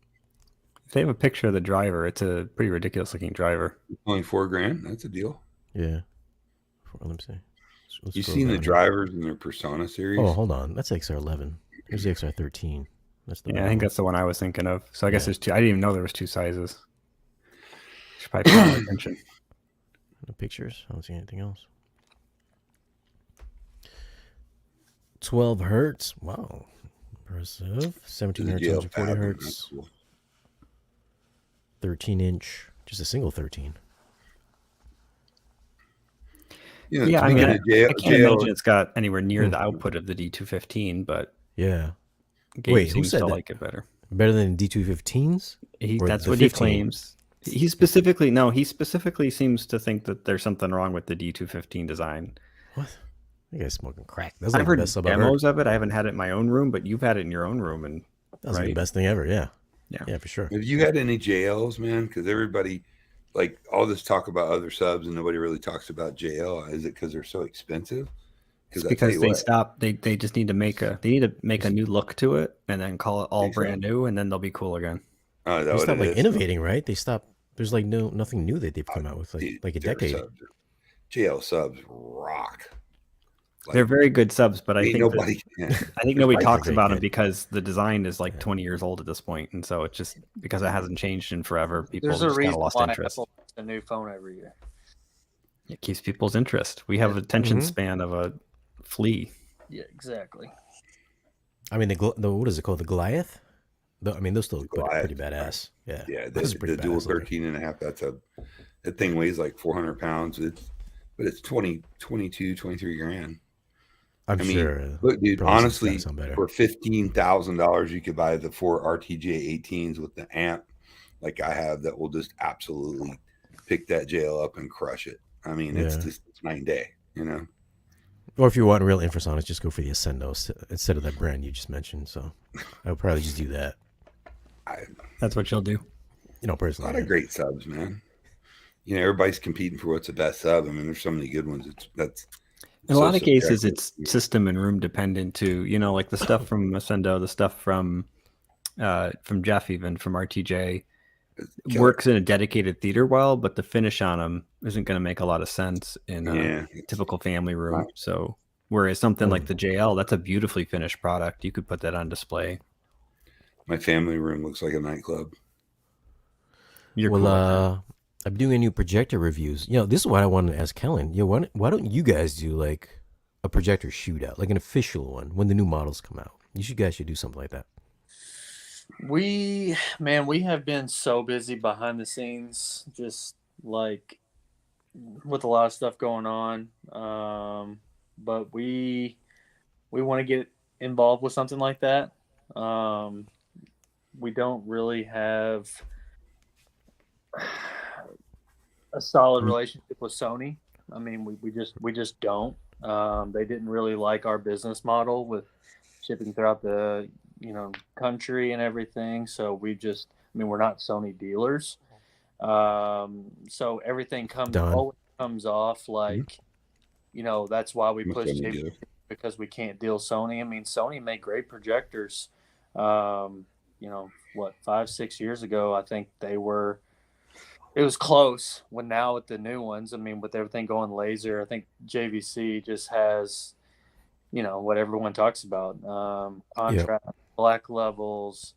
If they have a picture of the driver, it's a pretty ridiculous looking driver. Only $4,000. That's a deal. Yeah. Let me see. You've seen the drivers in their Persona series? Oh, hold on. That's XR11. Here's the XR13. That's the I think that's the one I was thinking of. So I guess there's two. I didn't even know there was two sizes. Should probably pay more attention. The pictures. I don't see anything else. 12 hertz. Wow. Impressive. 17 hertz, 140 hertz. Cool. 13-inch. Just a single 13. Yeah, I mean, I can't imagine it's got anywhere near the output of the D215, but yeah. Gabe seems to like it better. Better than D215s? That's what he claims. He specifically seems to think that there's something wrong with the D215 design. What? You guys smoking crack. That's like I've heard demos of it. I haven't had it in my own room, but you've had it in your own room, and that's the best thing ever. Yeah, for sure. Have you had any JLs, man? Because everybody. Like all this talk about other subs and nobody really talks about JL. Is it because they're so expensive? Because they stop. They just need to make a new look to it and then call it all brand new, and then they'll be cool again. Oh, they stop innovating, right? They stop. There's like nothing new that they've come out with like a decade. JL subs rock. They're very good subs, but I think nobody talks about them because the design is like 20 years old at this point, and so it's just because it hasn't changed in forever. People There's just a kind reason of lost why interest. Apple makes a new phone every year. It keeps people's interest. We have attention span of a flea. Yeah, exactly. I mean, the what is it called? The Goliath? Those still look pretty badass. Yeah, the dual 13.5. That thing weighs like 400 pounds. But it's 23 grand. I'm sure. Look, dude, honestly, for $15,000, you could buy the 4 RTJ 18s with the amp like I have that will just absolutely pick that JL up and crush it. I mean, it's night and day, Or if you want real infrasonics, just go for the Ascendo instead of that brand you just mentioned. So I would probably just do that. That's what you'll do. Personally. A lot of great subs, man. Everybody's competing for what's the best sub. I mean, there's so many good ones. In a lot of cases, it's system and room dependent too. Like the stuff from Ascendo, the stuff from Jeff, even from RTJ, works in a dedicated theater well, but the finish on them isn't going to make a lot of sense in a typical family room. Right. So, whereas something like the JL, that's a beautifully finished product. You could put that on display. My family room looks like a nightclub. I'm doing a new projector reviews. This is what I wanted to ask Kellen. Why don't you guys do like a projector shootout, like an official one, when the new models come out. You guys should do something like that. We have been so busy behind the scenes, just like with a lot of stuff going on. But we want to get involved with something like that. We don't really have a solid relationship with Sony. I mean, we just don't. They didn't really like our business model with shipping throughout the country and everything. So we're not Sony dealers. So everything always comes off like, that's why we push JVC, because we can't deal Sony. I mean, Sony made great projectors. 5-6 years ago, I think it was close. When now with the new ones, I mean, with everything going laser, I think JVC just has, what everyone talks about, contrast, black levels.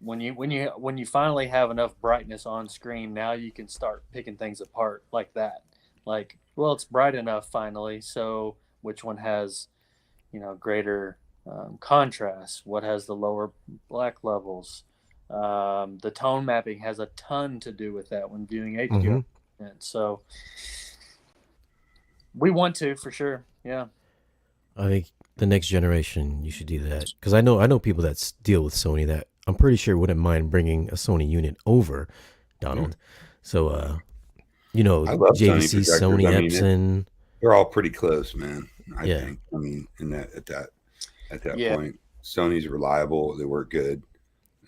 When you finally have enough brightness on screen, now you can start picking things apart like that. Like, well, it's bright enough finally. So which one has, greater contrast? What has the lower black levels? The tone mapping has a ton to do with that when viewing HDR. And so we want to, for sure. Yeah. I think the next generation, you should do that. Because I know people that deal with Sony that I'm pretty sure wouldn't mind bringing a Sony unit over, Donald. So, I love JVC, Sony, Epson. They're all pretty close, man. I think. I mean, at that point, Sony's reliable. They work good.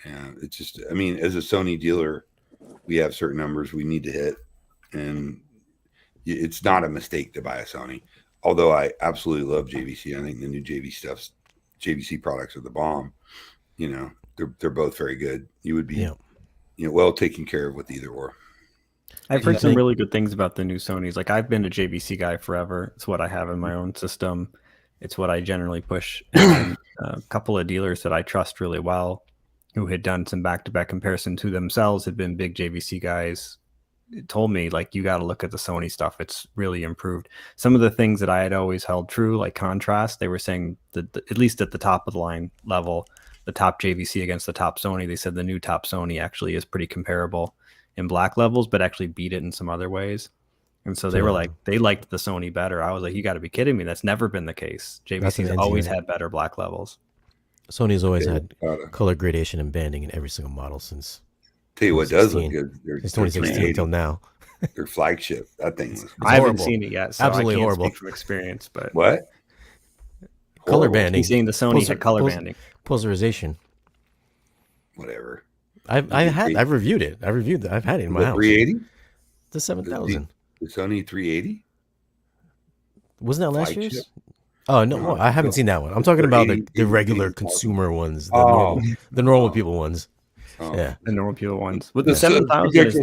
And it's just, I mean, as a Sony dealer, we have certain numbers we need to hit, and it's not a mistake to buy a Sony. Although I absolutely love JVC. I think the new JVC products are the bomb. They're both very good. You would be, well taken care of with either or. I've heard some really good things about the new Sonys. Like, I've been a JVC guy forever. It's what I have in my own system. It's what I generally push. And a couple of dealers that I trust really well, who had done some back-to-back comparison to themselves, had been big JVC guys, told me, like, you got to look at the Sony stuff. It's really improved. Some of the things that I had always held true, like contrast, they were saying that at least at the top of the line level, the top JVC against the top Sony, they said the new top Sony actually is pretty comparable in black levels, but actually beat it in some other ways. And so they were like, they liked the Sony better. I was like, you got to be kidding me. That's never been the case. JVC's always had better black levels. Sony's always had color gradation and banding in every single model since. Tell you what does look good. Since 2016 until now. Their flagship. That thing was I haven't seen it yet, so absolutely I can't horrible speak from experience. But what? Color banding. He's saying the Sony had color banding. Polarization. Whatever. I've reviewed it. I've had it in my house. 380? The 7000. The Sony 380? Wasn't that last year's? Oh no, I haven't seen that one. I'm talking about the regular consumer ones, the normal people ones. Yeah, the normal people ones. With the 7000 is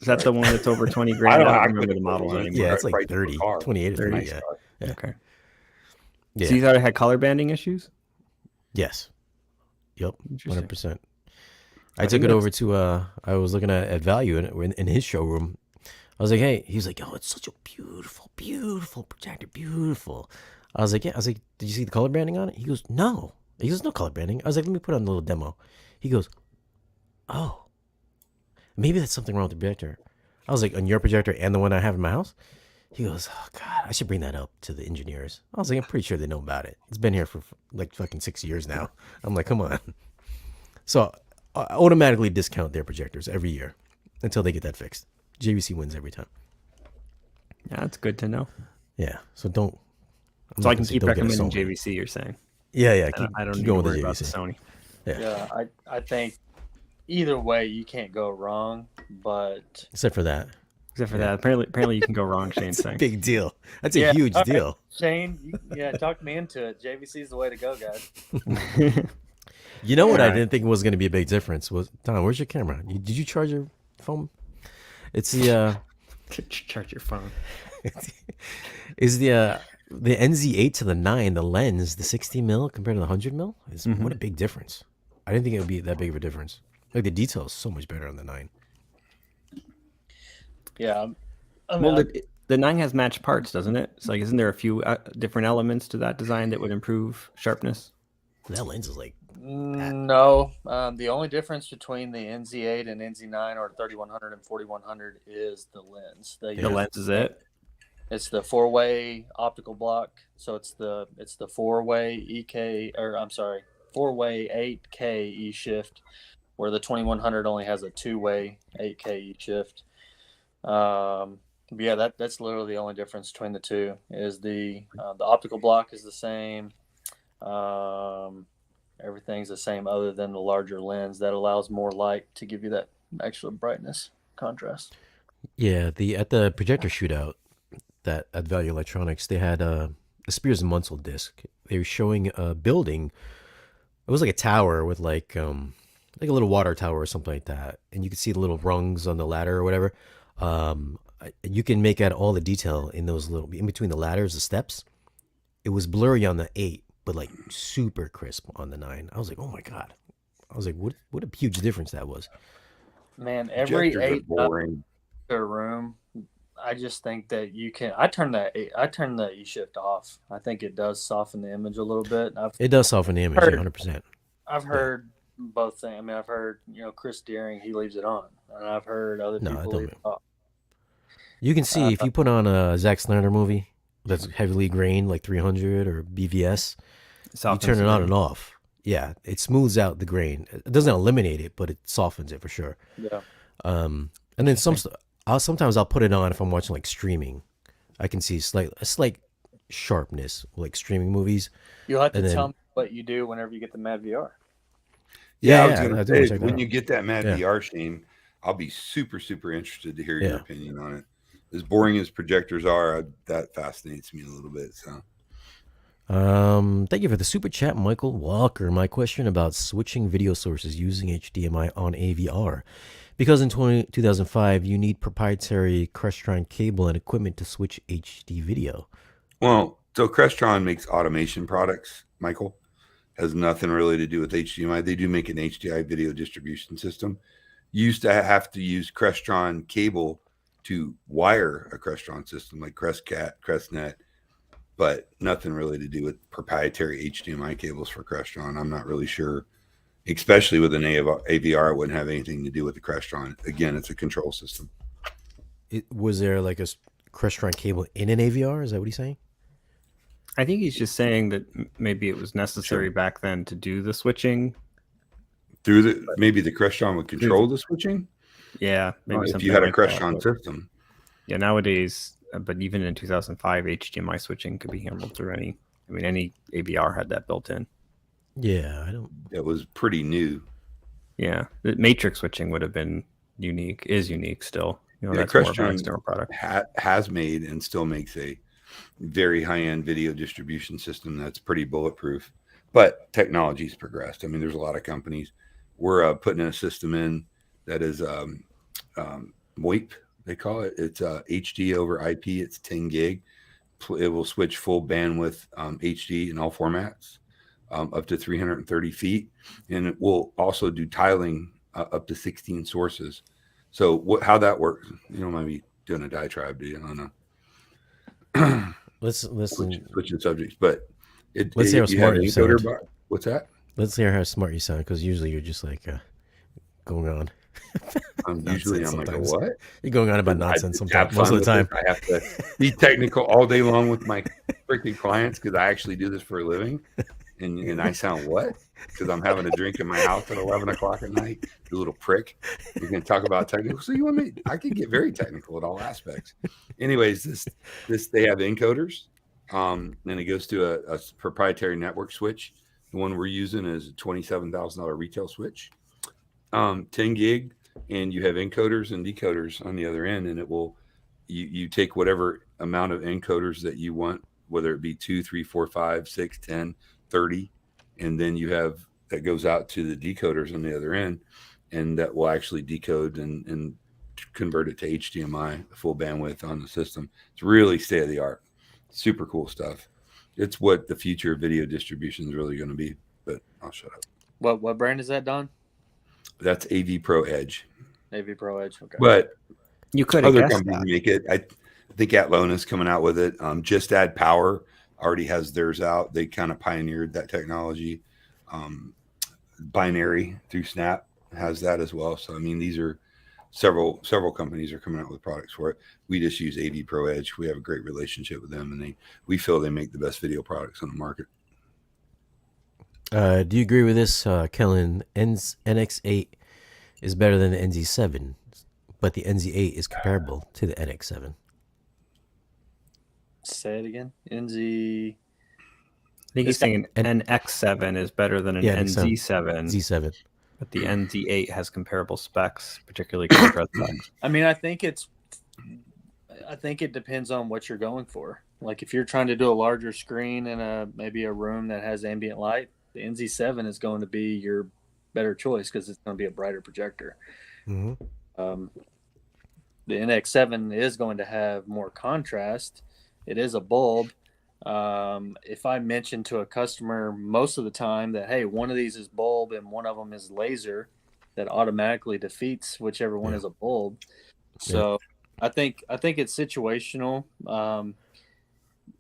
that the one that's over 20 grand? I don't remember the models anymore. Yeah, it's like 30, 28 or 30. Yeah. Okay. Yeah. So you thought it had color banding issues? Yes. Yep. 100%. I took it over to I was looking at Value in his showroom. I was like, hey, he's like, oh, it's such a beautiful, beautiful projector, beautiful. I was like, yeah. I was like, did you see the color banding on it? He goes, no. He goes, no color banding. I was like, let me put on a little demo. He goes, oh, maybe that's something wrong with the projector. I was like, on your projector and the one I have in my house? He goes, oh, God, I should bring that up to the engineers. I was like, I'm pretty sure they know about it. It's been here for like fucking 6 years now. I'm like, come on. So I automatically discount their projectors every year until they get that fixed. JVC wins every time. Yeah, that's good to know. Yeah, so don't. So I can keep recommending JVC, you're saying? Yeah. I don't need to worry about the Sony. Yeah, I think either way you can't go wrong, but except for that. Apparently you can go wrong. Shane's saying. Big deal. That's a huge deal. Shane, talk me into it. JVC is the way to go, guys. You know what? I didn't think was going to be a big difference was Don. Where's your camera? Did you charge your phone? It's the charge your phone. Is the NZ8 to the 9, the lens, the 60 mil compared to the 100 mil? What a big difference. I didn't think it would be that big of a difference. Like the detail is so much better on the 9. Yeah. The 9 has matched parts, doesn't it? It's like, isn't there a few different elements to that design that would improve sharpness? That lens is like No. The only difference between the NZ8 and NZ9 or 3100 and 4100 is the lens. The lens is it. It's the 4-way optical block, so it's the 4-way 4-way 8K E shift, where the 2100 only has a 2-way 8K E shift. Yeah, that's literally the only difference between the two. Is the optical block is the same. Everything's the same other than the larger lens that allows more light to give you that extra brightness contrast. Yeah, at the projector shootout that at Value Electronics, they had a Spears and Munsell disc. They were showing a building. It was like a tower with like a little water tower or something like that, and you could see the little rungs on the ladder or whatever. You can make out all the detail in those little in between the ladders, the steps. It was blurry on the 8, but like super crisp on the 9. I was like, oh my god! I was like, what a huge difference that was. Man, every Projectors are 8 boring. a room, I just think that you can. I turn the E shift off. I think it does soften the image a little bit. It does soften the image, 100%. I've heard both things. I mean, I've heard Chris Deering, he leaves it on, and I've heard other people leave it off. You can see if you put on a Zack Snyder movie that's heavily grained, like 300 or BVS, you turn it on and off. Yeah, it smooths out the grain. It doesn't eliminate it, but it softens it for sure. Yeah. And then sometimes I'll put it on if I'm watching like streaming. I can see a slight sharpness like streaming movies. You'll have to tell me what you do whenever you get the Mad VR. Yeah, I was going to say, when you get that Mad VR, Shane, I'll be super, super interested to hear your opinion on it. As boring as projectors are, that fascinates me a little bit. So, thank you for the super chat, Michael Walker. My question about switching video sources using HDMI on AVR. Because in 2005, you need proprietary Crestron cable and equipment to switch HD video. Well, so Crestron makes automation products, Michael. Has nothing really to do with HDMI. They do make an HDI video distribution system. You used to have to use Crestron cable to wire a Crestron system like Crestcat, Crestnet, but nothing really to do with proprietary HDMI cables for Crestron. I'm not really sure. Especially with an AVR, it wouldn't have anything to do with the Crestron. Again, it's a control system. Was there like a Crestron cable in an AVR? Is that what he's saying? I think he's just saying that maybe it was necessary back then to do the switching. Maybe the Crestron would control the switching? Yeah. Maybe if you had a Crestron system. Yeah, nowadays, but even in 2005, HDMI switching could be handled through any AVR had that built in. Yeah, it was pretty new. Yeah, the matrix switching would have been unique. Is unique still. That's more of an external product. Has made and still makes a very high-end video distribution system that's pretty bulletproof. But technology's progressed. I mean, there's a lot of companies. We're putting a system in that is WAP. They call it. It's HD over IP. It's 10 gig. It will switch full bandwidth HD in all formats. Up to 330 feet, and it will also do tiling up to 16 sources. So how that works, you don't mind me doing a diatribe, do you? I don't know. Let's switching subjects, but let's hear how smart you sound. What's that? Let's hear how smart you sound, because usually you're just like going on. I'm like, what? You're going on about nonsense sometimes. Most of the time, I have to be technical all day long with my freaking clients because I actually do this for a living. And I sound what? Because I'm having a drink in my house at 11 o'clock at night. You little prick. We're going to talk about technical. So you want me? I can get very technical at all aspects. Anyways, this they have encoders. Then it goes to a proprietary network switch. The one we're using is a $27,000 retail switch. 10 gig, and you have encoders and decoders on the other end, and it will you take whatever amount of encoders that you want, whether it be 2, 3, 4, 5, 6, 10, 30, and then you have that goes out to the decoders on the other end, and that will actually decode and convert it to HDMI, full bandwidth on the system. It's really state of the art, super cool stuff. It's what the future of video distribution is really going to be. But I'll shut up. What brand is that, Don? That's AV Pro Edge. AV Pro Edge. Okay. But you could other companies make it. I think Atlona's coming out with it. Just Add Power already has theirs out. They kind of pioneered that technology. Binary through Snap has that as well. So I mean, these are several companies are coming out with products for it. We just use AV Pro Edge. We have a great relationship with them, and we feel they make the best video products on the market. Do you agree with this, Kellen? NX8 is better than the NZ7, but the NZ8 is comparable to the NX7. Say it again. NZ. I think he's saying an NX7 is better than an NZ7. Z7. But the NZ8 has comparable specs, particularly contrast specs. I mean, I think it depends on what you're going for. Like if you're trying to do a larger screen in maybe a room that has ambient light, the NZ7 is going to be your better choice because it's going to be a brighter projector. Mm-hmm. The NX7 is going to have more contrast. It is a bulb. If I mention to a customer most of the time that, hey, one of these is bulb and one of them is laser, that automatically defeats whichever one is a bulb. So I think it's situational.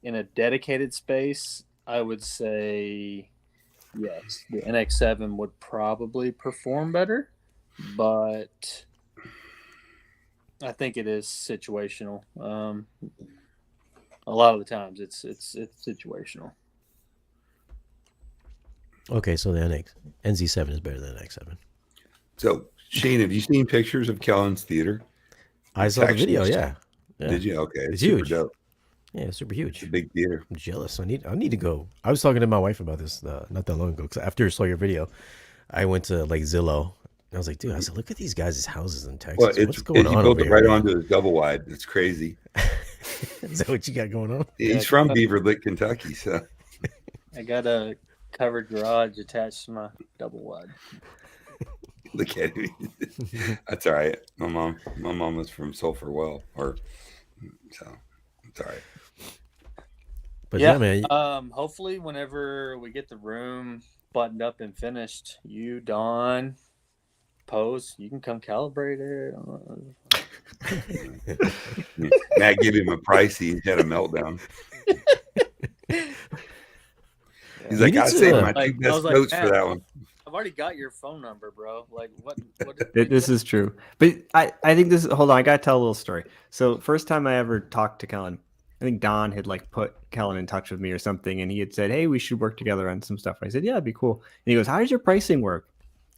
In a dedicated space, I would say yes, the NX7 would probably perform better, but I think it is situational. A lot of the times it's situational. Okay, so the NZ7 is better than the NX7. So Shane, have you seen pictures of Kellen's theater? I saw the video. Yeah. Did you? Okay, it's super huge. Dope. Yeah, it's super huge. It's a big theater. I'm jealous. I need to go. I was talking to my wife about this not that long ago because after I saw your video, I went to like Zillow. I was like, dude, I said, look at these guys' houses in Texas. Well, What's going on? He built it right onto his double wide. It's crazy. Is that what you got going on? He's from Beaver Lick, Kentucky. So I got a covered garage attached to my double wide. Look at me. That's all right. My mom was from Sulphur Well, so it's all right. But yeah, man. Hopefully, whenever we get the room buttoned up and finished, you, Don, Poes, you can come calibrate it. Matt gave him a price. He had a meltdown. He's like, I saved my two best notes for that one. I've already got your phone number, bro. Like, what This is true. But I think this is, hold on, I got to tell a little story. So first time I ever talked to Kellen, I think Don had like put Kellen in touch with me or something. And he had said, hey, we should work together on some stuff. I said, yeah, it'd be cool. And he goes, how does your pricing work?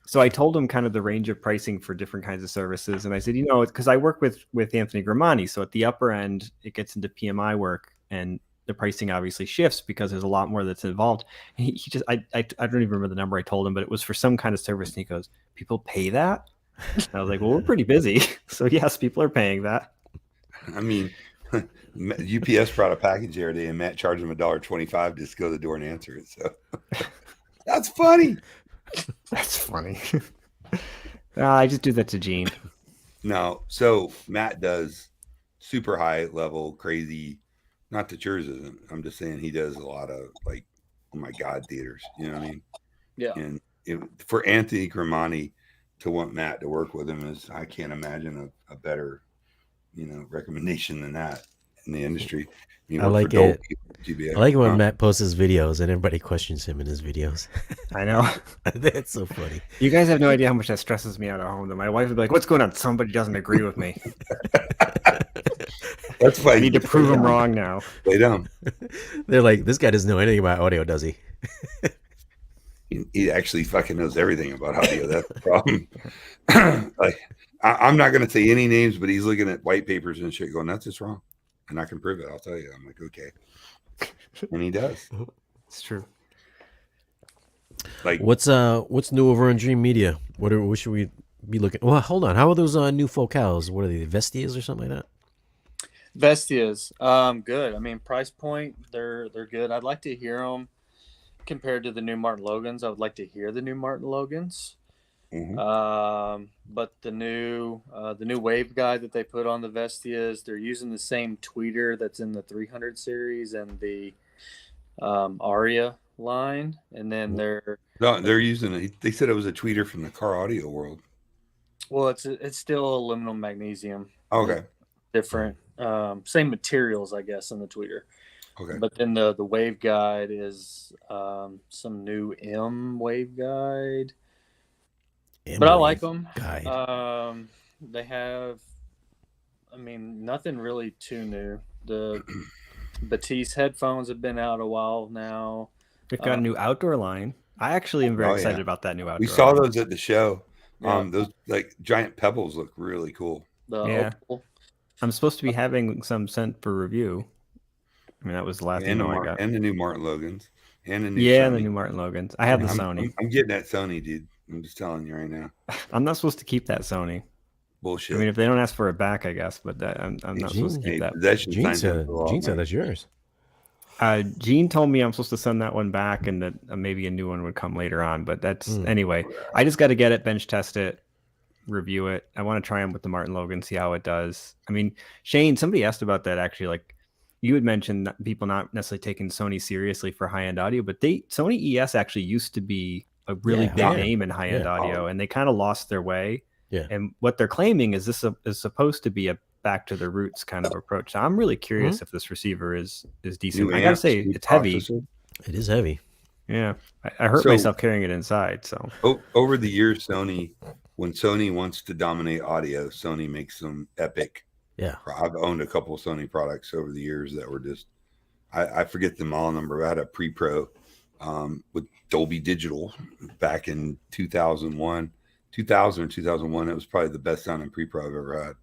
So I told him kind of the range of pricing for different kinds of services. And I said, because I work with Anthony Gramani. So at the upper end, it gets into PMI work and the pricing obviously shifts because there's a lot more that's involved. And he just, I don't even remember the number I told him, but it was for some kind of service. And he goes, people pay that? And I was like, well, we're pretty busy. So yes, people are paying that. I mean, UPS brought a package the other day and Matt charged him $1.25 just to go to the door and answer it. So that's funny. That's funny. I just do that to Gene. No, so Matt does super high level, crazy. Not that yours isn't. I'm just saying he does a lot of like, oh my God, theaters. You know what I mean? Yeah. And for Anthony Gramani to want Matt to work with him is, I can't imagine a better, recommendation than that in the industry. I like it. I like it when Matt posts his videos and everybody questions him in his videos. I know. That's so funny. You guys have no idea how much that stresses me out at home. Though my wife would be like, what's going on? Somebody doesn't agree with me. That's why I need to prove them wrong now. Lay down. They're like, this guy doesn't know anything about audio, does he? He actually fucking knows everything about audio. That's the problem. Like, I'm not going to say any names, but he's looking at white papers and shit going, that's just wrong. And I can prove it. I'll tell you. I'm like, okay. And he does. It's true. Like, what's new over on Dream Media? What should we be looking? Well, hold on. How are those new focals? What are they? Vestias or something like that? Vestias, good. I mean, price point, they're good. I'd like to hear them compared to the new Martin Logans. I would like to hear the new Martin Logans. mm-hmm. But the new wave guide that they put on the Vestias, they're using the same tweeter that's in the 300 series and the Aria line, and then they're using it. They said it was a tweeter from the car audio world. Well, it's still aluminum magnesium. Okay, different. same materials, I guess, in the tweeter. Okay. But then the waveguide is some new M waveguide. But I like them. They have, I mean, nothing really too new. The Batiste headphones have been out a while now. They've got a new outdoor line. I actually am very excited about that new outdoor We saw line. those at the show. Yeah. Those like giant pebbles look really cool. Opal. I'm supposed to be having some sent for review. I mean, that was the last email I got. And the new Martin Logans. And the new Sony. The new Martin Logans. I have the Sony. I'm getting that Sony, dude. I'm just telling you right now. I'm not supposed to keep that Sony. Bullshit. I mean, if they don't ask for it back, I guess, but I'm not supposed to keep that. Gene said that's yours. Gene told me I'm supposed to send that one back and that maybe a new one would come later on. But that's anyway. I just got to get it, bench test it, review it. I want to try them with the Martin Logan, see how it does. I mean, Shane, somebody asked about that actually. Like you had mentioned people not necessarily taking Sony seriously for high end audio, but Sony ES actually used to be a really big name in high end audio, and they kind of lost their way. Yeah. And what they're claiming is this is supposed to be a back to the roots kind of approach. So I'm really curious if this receiver is decent. I gotta say it's heavy. It is heavy. Yeah. I hurt myself carrying it inside. So over the years, when Sony wants to dominate audio, Sony makes some epic. Yeah. I've owned a couple of Sony products over the years that were just I forget the model number. I had a pre-pro with Dolby Digital back in 2000 or 2001. It was probably the best sounding pre-pro I've ever had.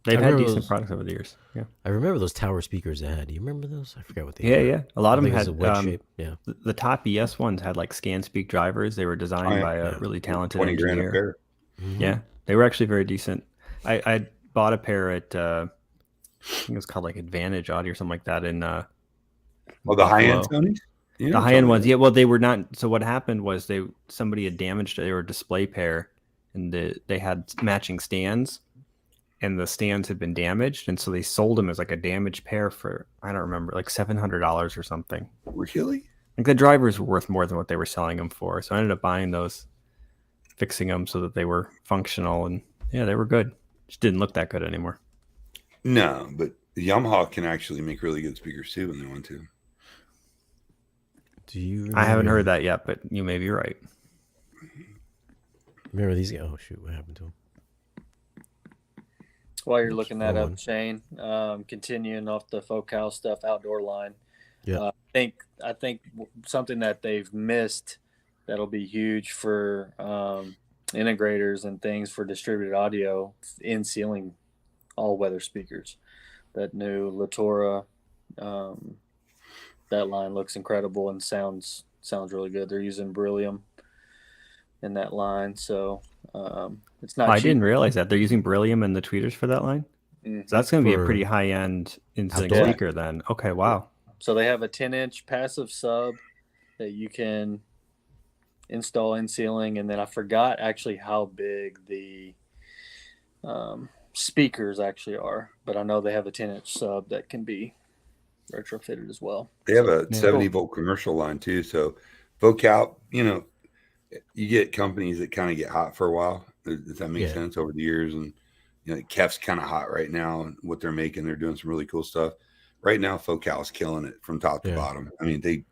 They've had decent products over the years. Yeah, I remember those tower speakers they had. Do you remember those? I forgot what they were. Yeah. A lot of them had wedge shape. Yeah. The top ES ones had like ScanSpeak drivers. They were designed by a really talented engineer. $20,000 a pair. Yeah, they were actually very decent. I bought a pair at I think it was called like Advantage Audio or something like that in the high end Sonys? Yeah, the high end ones. Yeah, well they were not. So what happened was somebody had damaged it. They were a display pair and they had matching stands and the stands had been damaged, and so they sold them as like a damaged pair for, I don't remember, like $700 or something. Really? Like the drivers were worth more than what they were selling them for. So I ended up buying those, fixing them so that they were functional, and yeah, they were good. Just didn't look that good anymore. No, but Yamaha can actually make really good speakers too when they want to. Do you? I haven't heard that yet, but you may be right. Remember these guys? Oh shoot, what happened to them? While you're looking that up, Shane, continuing off the Focal stuff, outdoor line. Yeah, I think something that they've missed that'll be huge for integrators and things for distributed audio in ceiling all-weather speakers. That new Latora, that line looks incredible and sounds really good. They're using beryllium in that line, so it's not. I didn't realize that they're using beryllium in the tweeters for that line. Mm-hmm. So that's going to be a pretty high-end in-ceiling speaker then. Okay, wow. So they have a 10-inch passive sub that you can install in ceiling, and then I forgot actually how big the speakers actually are, but I know they have a 10-inch sub that can be retrofitted as well. They have a 70-volt commercial line too. So Vocal, you get companies that kind of get hot for a while. Does that make sense over the years? And Kef's kind of hot right now, and what they're making, they're doing some really cool stuff. Right now, Focal is killing it from top to bottom. I mean,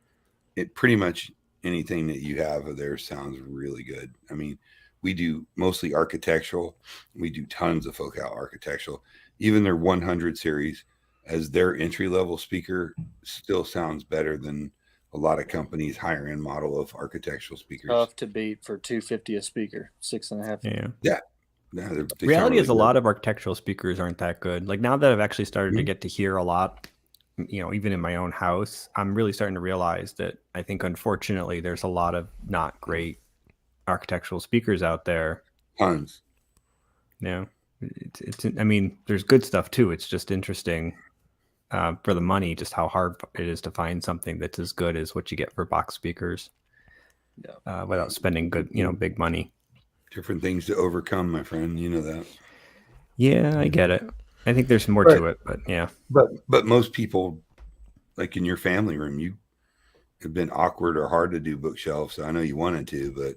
it pretty much anything that you have of theirs sounds really good. I mean, we do mostly architectural. We do tons of Focal architectural. Even their 100 series as their entry-level speaker still sounds better than a lot of companies' higher-end model of architectural speakers. Tough to beat for $250 a speaker, 6.5. Yeah. Reality is a lot of architectural speakers aren't that good. Like now that I've actually started to get to hear a lot, even in my own house, I'm really starting to realize that I think, unfortunately, there's a lot of not great architectural speakers out there. Tons. Yeah. I mean, there's good stuff too. It's just interesting for the money, just how hard it is to find something that's as good as what you get for box speakers without spending big money. Different things to overcome, my friend. You know that. Yeah, I get it. I think there's more to it, but yeah. But most people, like in your family room, you have been awkward or hard to do bookshelves. So I know you wanted to, but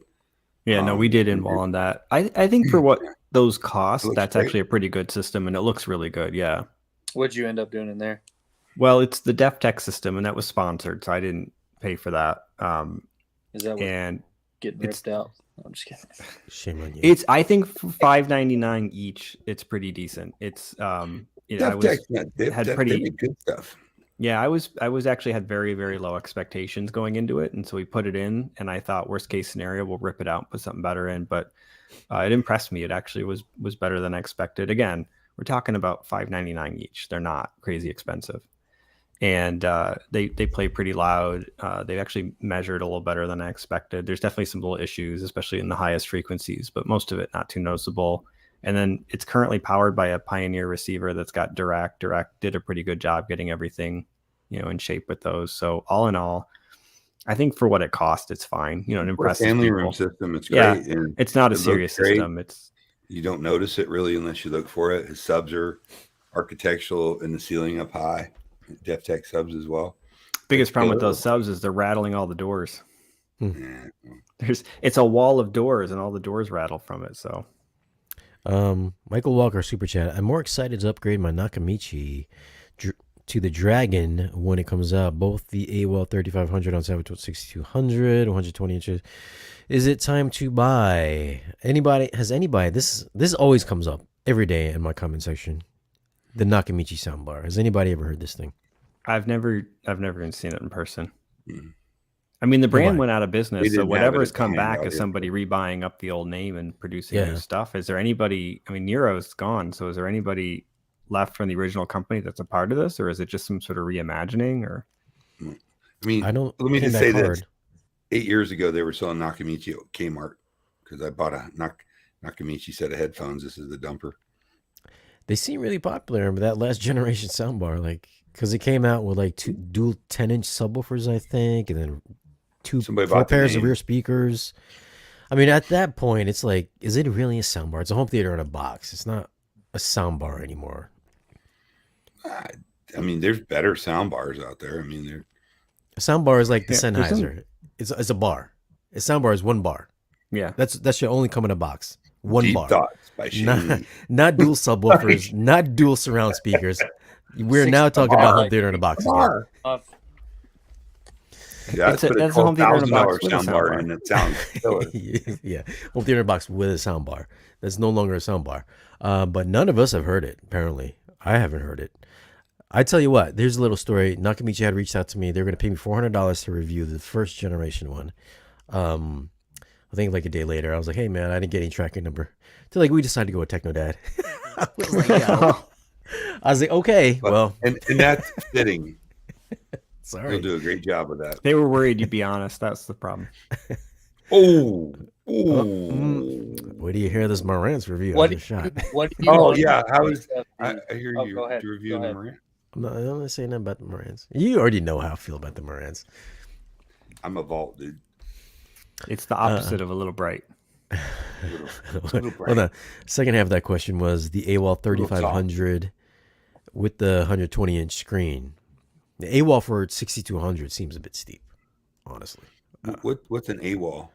yeah, no, we did involve on that. I think for what those costs, looks that's great. actually a pretty good system, and it looks really good. Yeah. What'd you end up doing in there? Well, it's the DefTech system, and that was sponsored, so I didn't pay for that. Is that what And getting ripped out? I'm just kidding. Shame on you. it's, I think, for $5.99 each, it's pretty decent. It's you know, They make good stuff. Yeah, I was actually had very, very low expectations going into it, and so we put it in, and I thought worst case scenario we'll rip it out and put something better in, but it impressed me. It actually was better than I expected. Again, we're talking about $5.99 each. They're not crazy expensive, and they play pretty loud. They actually measured a little better than I expected. There's definitely some little issues, especially in the highest frequencies, but most of it not too noticeable. And then it's currently powered by a Pioneer receiver that's got Direct. Direct did a pretty good job getting everything, in shape with those. So all in all, I think for what it cost, it's fine. It impresses family people. room system. It's Yeah, great. And it's not a it serious looks great. system. You don't notice it really unless you look for it. His subs are architectural and the ceiling up high. DefTech subs as well. Biggest problem with those subs is they're rattling all the doors. Yeah. It's a wall of doors, and all the doors rattle from it. So. Michael Walker super chat. I'm more excited to upgrade my Nakamichi to the Dragon when it comes out. Both the AWOL 3500 on 6200, 120 inches. Is it time to buy? Has anybody? This always comes up every day in my comment section. The Nakamichi soundbar. Has anybody ever heard this thing? I've never even seen it in person. Mm. I mean, the brand went out of business, so whatever has come back Hangout, is somebody rebuying up the old name and producing new stuff. Is there anybody? I mean, Nero's gone, so is there anybody left from the original company that's a part of this, or is it just some sort of reimagining? Or I mean, I don't. Let me just say this: 8 years ago, they were selling Nakamichi at Kmart because I bought a Nakamichi set of headphones. This is the dumper. They seem really popular, but that last generation soundbar, because it came out with two dual 10-inch subwoofers, I think, and then four pairs of rear speakers. I mean, at that point, it's like, is it really a soundbar? It's a home theater in a box. It's not a soundbar anymore. I mean, there's better soundbars out there. I mean, a soundbar is like the Sennheiser. It's a bar. A soundbar is one bar. Yeah, that should only come in a box. One Deep bar. Thoughts by Shane. Not dual subwoofers, not dual surround speakers. We're now talking about home theater in a box again. Yeah, that's a home theater in a box with soundbar, and it sounds killer. Yeah, home theater in a box with a soundbar. That's no longer a soundbar. But none of us have heard it. Apparently, I haven't heard it. I tell you what. There's a little story. Nakamichi had reached out to me. They're going to pay me $400 to review the first generation one. I think a day later, I was like, "Hey man, I didn't get any tracking number." So we decided to go with Techno Dad. I was like, yeah. I was like, okay, well, and that's fitting. Sorry, you'll do a great job with that. They were worried you'd be honest. That's the problem. Where do you hear this Marantz review? What yeah, I hear you review the Marantz. I'm not going to say nothing about the Marantz. You already know how I feel about the Marantz. I'm a vault dude. It's the opposite of a little bright. Little bright. Well, the second half of that question was the AWOL 3500 with the 120-inch screen. The AWOL for 6200 seems a bit steep, honestly. What's an AWOL?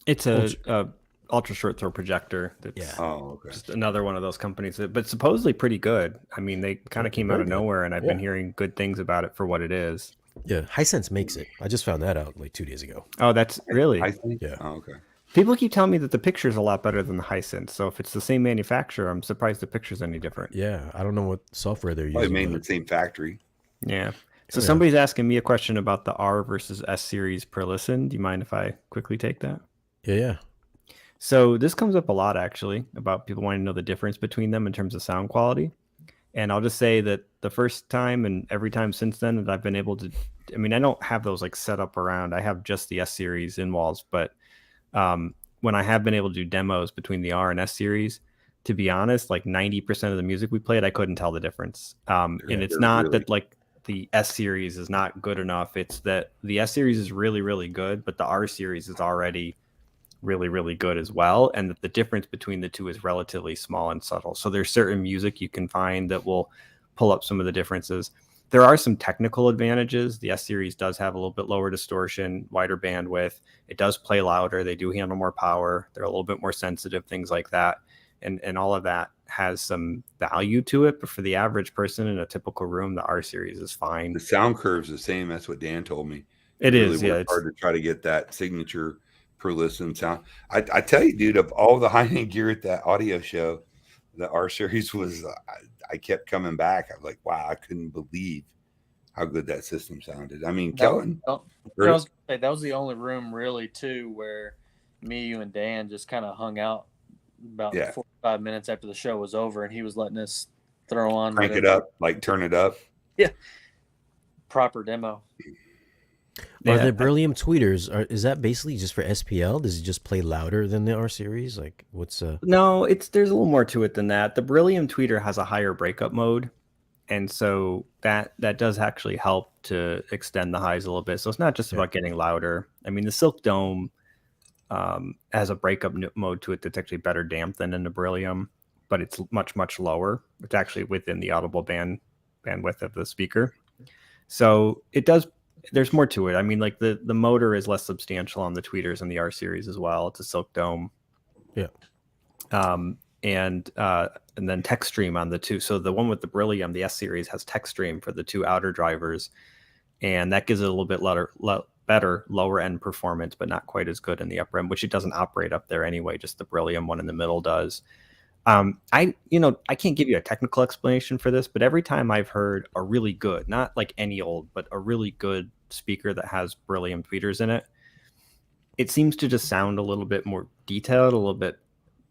It's a ultra short throw projector. That's just another one of those companies, but supposedly pretty good. I mean, they kind of came out of nowhere, and I've been hearing good things about it for what it is. Yeah, Hisense makes it. I just found that out 2 days ago. Oh, that's really? Yeah. Oh, okay. People keep telling me that the picture's a lot better than the Hisense. So if it's the same manufacturer, I'm surprised the picture's any different. Yeah, I don't know what software they're Probably using. made in the same factory. Yeah. So somebody's asking me a question about the R versus S series Perlisten. Do you mind if I quickly take that? Yeah. So this comes up a lot, actually, about people wanting to know the difference between them in terms of sound quality. And I'll just say that the first time and every time since then that I've been able to, I mean, I don't have those set up around. I have just the S series in walls, but when I have been able to do demos between the R and S series, to be honest, 90% of the music we played, I couldn't tell the difference. And it's not really... that the S series is not good enough. It's that the S series is really, really good, but the R series is already really, really good as well. And that the difference between the two is relatively small and subtle. So there's certain music you can find that will pull up some of the differences. There are some technical advantages. The S series does have a little bit lower distortion, wider bandwidth. It does play louder. They do handle more power. They're a little bit more sensitive, things like that. and all of that has some value to it. But for the average person in a typical room, the R series is fine. The sound curve's the same. That's what Dan told me. It really is, yeah. It's hard to try to get that signature Perlisten sound. I tell you, dude, of all the high-end gear at that audio show, the R series was. I kept coming back. I was like, wow, I couldn't believe how good that system sounded. I mean, Kellen. I was gonna say, that was the only room really too where me, you, and Dan just kind of hung out about 45 minutes after the show was over, and he was letting us throw on crank it up, like turn it up. Yeah, proper demo. Are the beryllium tweeters? Is that basically just for SPL? Does it just play louder than the R series? Like, what's No, there's a little more to it than that. The beryllium tweeter has a higher breakup mode, and so that does actually help to extend the highs a little bit. So it's not just about getting louder. I mean, the Silk Dome has a breakup mode to it that's actually better damped than in the beryllium, but it's much lower. It's actually within the audible bandwidth of the speaker. So it does. There's more to it. I mean, like the motor is less substantial on the tweeters and the R series as well. It's a Silk Dome. Yeah. And then Tech Stream on the two. So the one with the beryllium, the S series, has Tech Stream for the two outer drivers, and that gives it a little bit better lower end performance, but not quite as good in the upper end, which it doesn't operate up there anyway. Just the beryllium one in the middle does. I can't give you a technical explanation for this, but every time I've heard a really good, not like any old, but a really good speaker that has beryllium tweeters in it, it seems to just sound a little bit more detailed, a little bit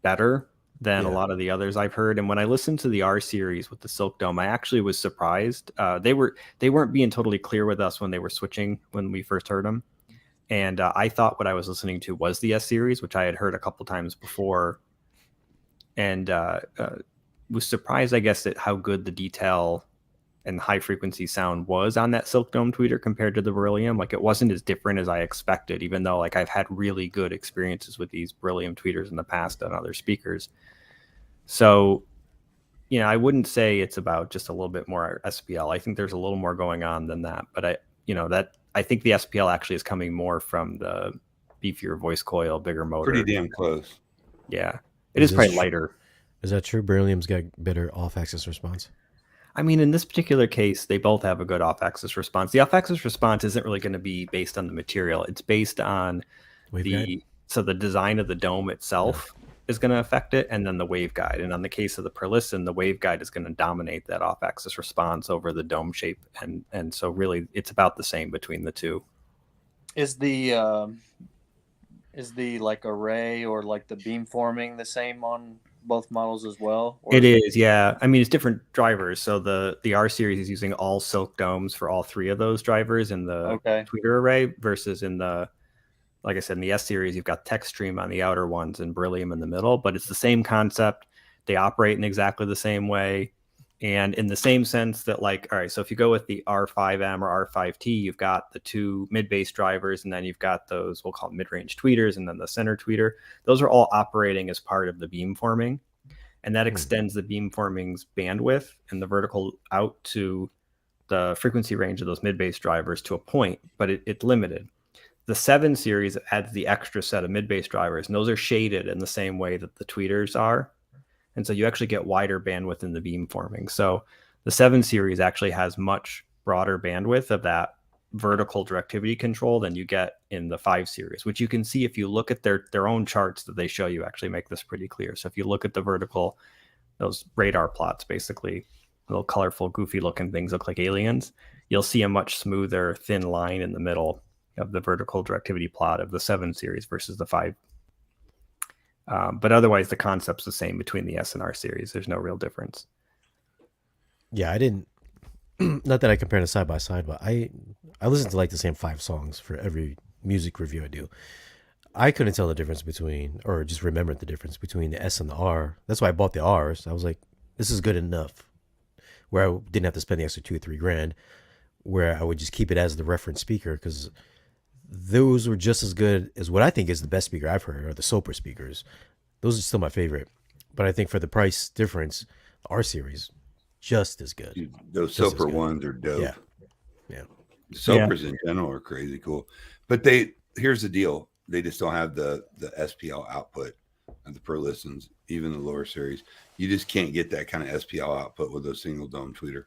better than a lot of the others I've heard. And when I listened to the R series with the Silk Dome, I actually was surprised. They weren't being totally clear with us when they were switching when we first heard them. And I thought what I was listening to was the S series, which I had heard a couple times before. And was surprised, I guess, at how good the detail and high frequency sound was on that Silk Dome tweeter compared to the beryllium. Like, it wasn't as different as I expected, even though like I've had really good experiences with these beryllium tweeters in the past on other speakers. So, I wouldn't say it's about just a little bit more SPL. I think there's a little more going on than that. But I think the SPL actually is coming more from the beefier voice coil, bigger motor. Pretty damn close. Yeah. It is probably lighter. Is that true? Beryllium's got better off-axis response? I mean, in this particular case, they both have a good off-axis response. The off-axis response isn't really going to be based on the material. It's based on the design of the dome itself is going to affect it, and then the waveguide. And on the case of the Perlisten, the waveguide is going to dominate that off-axis response over the dome shape. And so really, it's about the same between the two. Is the like array or like the beamforming the same on both models as well? Or it is, yeah. I mean, it's different drivers. So the R series is using all Silk Domes for all three of those drivers in the tweeter array, versus in the, like I said, in the S series, you've got Tech Stream on the outer ones and beryllium in the middle, but it's the same concept. They operate in exactly the same way. And in the same sense that, like, all right, so if you go with the R5M or R5T, you've got the two mid-bass drivers, and then you've got those, we'll call them mid-range tweeters, and then the center tweeter. Those are all operating as part of the beamforming, and that extends the beamforming's bandwidth and the vertical out to the frequency range of those mid-bass drivers to a point, but it's limited. The 7 series adds the extra set of mid-bass drivers, and those are shaded in the same way that the tweeters are. And so you actually get wider bandwidth in the beamforming. So the 7 series actually has much broader bandwidth of that vertical directivity control than you get in the 5 series, which you can see if you look at their own charts that they show you actually make this pretty clear. So if you look at the vertical, those radar plots, basically little colorful, goofy looking things look like aliens, you'll see a much smoother, thin line in the middle of the vertical directivity plot of the 7 series versus the 5. But otherwise, the concept's the same between the S and R series. There's no real difference. Yeah, I didn't. Not that I compare them side by side, but I listen to like the same 5 songs for every music review I do. I couldn't tell the difference between, or just remembered the difference between the S and the R. That's why I bought the R's. I was like, this is good enough, where I didn't have to spend the extra $2 or $3 grand, where I would just keep it as the reference speaker, because those were just as good as what I think is the best speaker I've heard, are the Soper speakers. Those are still my favorite. But I think for the price difference, the R series, just as good. Dude, those Soper ones are dope. Yeah. Sopers in general are crazy cool. But here's the deal. They just don't have the SPL output of the Perlistens, even the lower series. You just can't get that kind of SPL output with a single dome tweeter.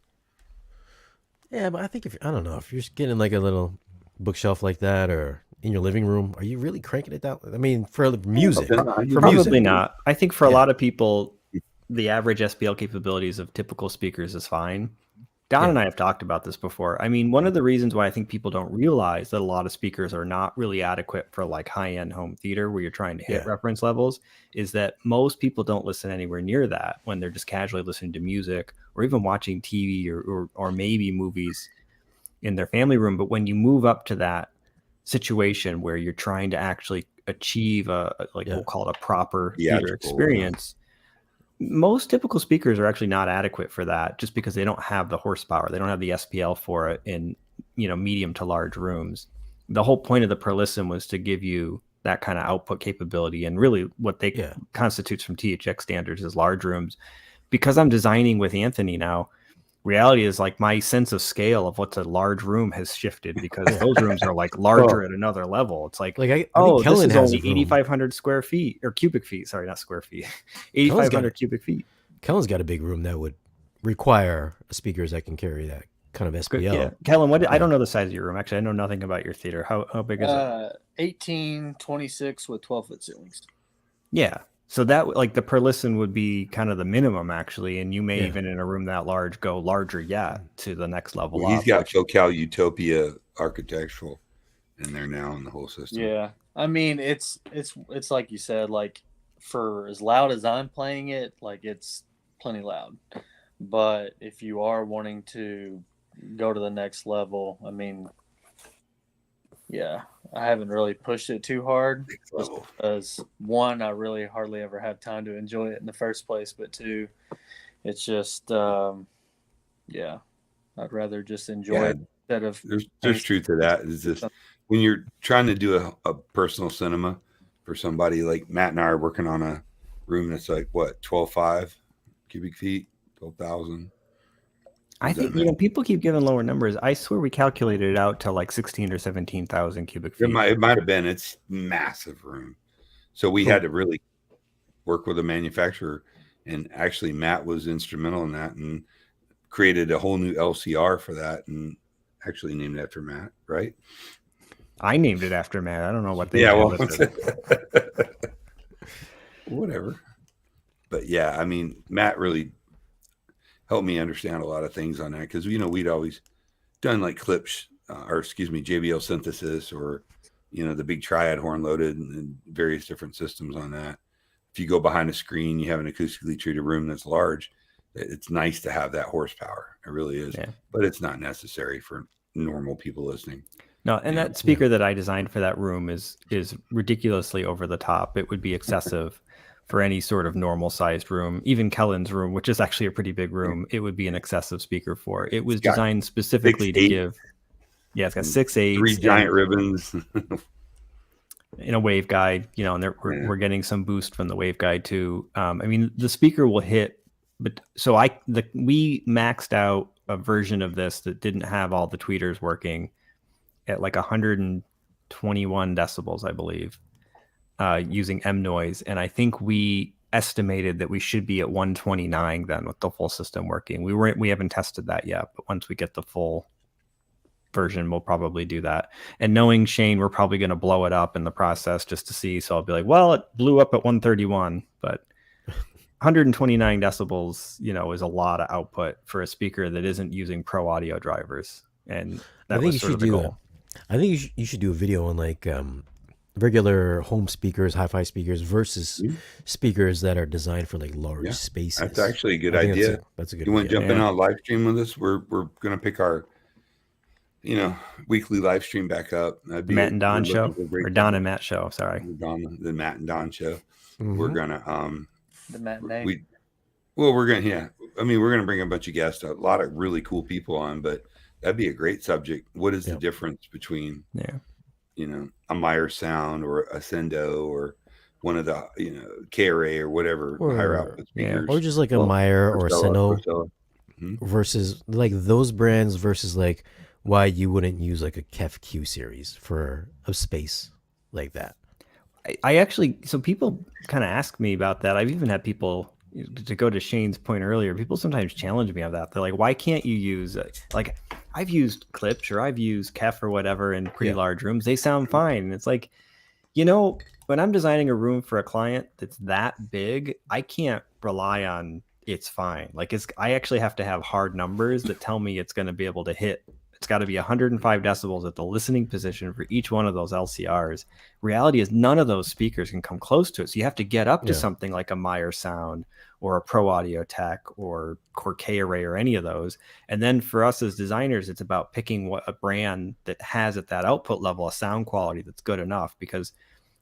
Yeah, but I think I don't know, if you're just getting like a little bookshelf like that or in your living room, are you really cranking it down? I mean, for music, Probably not. I think for a Yeah. lot of people, the average SPL capabilities of typical speakers is fine. Don and I have talked about this before. I mean, one of the reasons why I think people don't realize that a lot of speakers are not really adequate for like high-end home theater where you're trying to hit reference levels is that most people don't listen anywhere near that when they're just casually listening to music or even watching TV or maybe movies in their family room. But when you move up to that situation where you're trying to actually achieve we'll call it a proper theater experience, most typical speakers are actually not adequate for that just because they don't have the horsepower. They don't have the SPL for it in, medium to large rooms. The whole point of the Perlisten was to give you that kind of output capability, and really what they constitutes from THX standards is large rooms. Because I'm designing with Anthony now, reality is like my sense of scale of what's a large room has shifted because those rooms are like larger at another level. It's like I think this is only 8,500 square feet or cubic feet. Sorry, not square feet. 8,500 cubic feet. Kellen's got a big room that would require speakers that can carry that kind of SPL. Yeah. Kellen, I don't know the size of your room. Actually, I know nothing about your theater. How big is it? 1826 with 12-foot ceilings. Yeah. So that like the Perlisten would be kind of the minimum actually, and you may even in a room that large go larger yet to the next level. Well, he's got SoCal Utopia architectural in there now in the whole system. Yeah, I mean it's like you said, like for as loud as I'm playing it, like it's plenty loud. But if you are wanting to go to the next level, I mean, yeah, I haven't really pushed it too hard because one, I really hardly ever have time to enjoy it in the first place, but two, it's just I'd rather just enjoy it instead of. There's truth to that. Is this when you're trying to do a personal cinema for somebody like Matt and I are working on a room that's like what 12.5 cubic feet, 12,000. I think people keep giving lower numbers. I swear we calculated it out to like 16 or 17,000 cubic feet. It might have been. It's massive room. So we had to really work with a manufacturer, and actually Matt was instrumental in that and created a whole new LCR for that, and actually named it after Matt, right? I named it after Matt. I don't know what they did. Whatever. But yeah, I mean, Matt really helped me understand a lot of things on that because we'd always done like clips JBL synthesis or the big triad horn loaded and various different systems on that. If you go behind a screen, you have an acoustically treated room that's large. It's nice to have that horsepower. It really is, but it's not necessary for normal people listening. No, and that speaker that I designed for that room is ridiculously over the top. It would be excessive for any sort of normal sized room. Even Kellen's room, which is actually a pretty big room, it would be an excessive speaker for. It was designed specifically to give. Yeah, it's got 6 8s, 3 giant ribbons. In a waveguide, and we're getting some boost from the waveguide too. I mean, the speaker will hit, but so we maxed out a version of this that didn't have all the tweeters working at like 121 decibels, I believe, using M noise, and I think we estimated that we should be at 129 then with the full system working. We haven't tested that yet, but once we get the full version, we'll probably do that. And knowing Shane, we're probably going to blow it up in the process just to see. So I'll be like, well, it blew up at 131, but 129 decibels, is a lot of output for a speaker that isn't using pro audio drivers. And that was sort of the goal. I think you should do a video on like regular home speakers, hi-fi speakers versus speakers that are designed for like large spaces. That's actually a good idea. That's a good. You want to jump in on a live stream with us? We're going to pick our weekly live stream back up. Matt and Don show, or Don and Matt show. Sorry, the Matt and Don show. We're gonna the Matt and Naim. We're gonna we're gonna bring a bunch of guests, a lot of really cool people on, but that'd be a great subject. What is the difference between a Meyer sound or a Sendo or one of the KRA or whatever higher output speakers, or just like a Meyer or a Sendo versus like those brands versus like why you wouldn't use like a KEF Q series for a space like that. I actually, so people kind of ask me about that. I've even had people, to go to Shane's point earlier, people sometimes challenge me on that. They're like, why can't you use, like, I've used clips or I've used Kef or whatever in pretty large rooms. They sound fine. And it's like, when I'm designing a room for a client that's that big, I can't rely on it's fine. Like, I actually have to have hard numbers that tell me it's going to be able to hit. It's got to be 105 decibels at the listening position for each one of those LCRs. Reality is none of those speakers can come close to it. So you have to get up to something like a Meyer Sound or a Pro Audio Tech or Corkay Array or any of those. And then for us as designers, it's about picking what a brand that has at that output level a sound quality that's good enough, because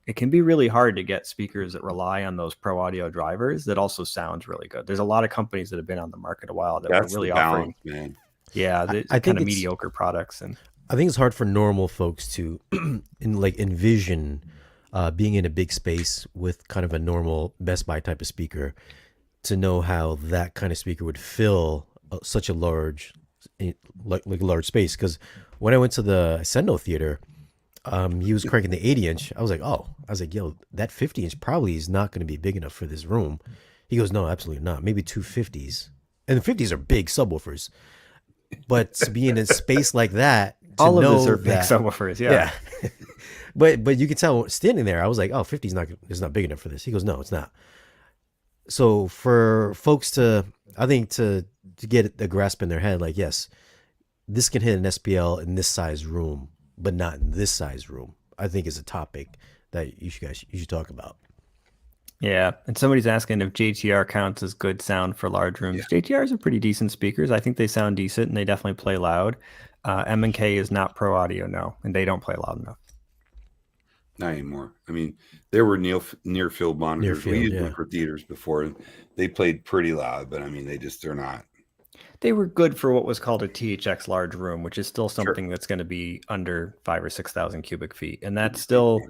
it can be really hard to get speakers that rely on those Pro Audio drivers that also sounds really good. There's a lot of companies that have been on the market a while that are really offering, man. Yeah, I kind of mediocre products. And I think it's hard for normal folks to envision being in a big space with kind of a normal Best Buy type of speaker, to know how that kind of speaker would fill such a large space. Because when I went to the Ascendo Theater, he was cranking the 80-inch. I was like, yo, that 50-inch probably is not going to be big enough for this room. He goes, no, absolutely not. Maybe two 50s. And the 50s are big subwoofers. But to be in a space like that, all of those are big subwoofers, yeah. But you can tell standing there, I was like, oh, 50 is not big enough for this. He goes, no, it's not. So for folks to get a grasp in their head, like, yes, this can hit an SPL in this size room, but not in this size room, I think is a topic that you should talk about. Yeah, and somebody's asking if JTR counts as good sound for large rooms. Yeah. JTRs are pretty decent speakers. I think they sound decent, and they definitely play loud. M&K is not Pro Audio, no, and they don't play loud enough. Not anymore. I mean, there were near field monitors. We used them for theaters before, and they played pretty loud, but I mean, they're not. They were good for what was called a THX large room, which is still something that's going to be under 5,000 or 6,000 cubic feet. And that's still,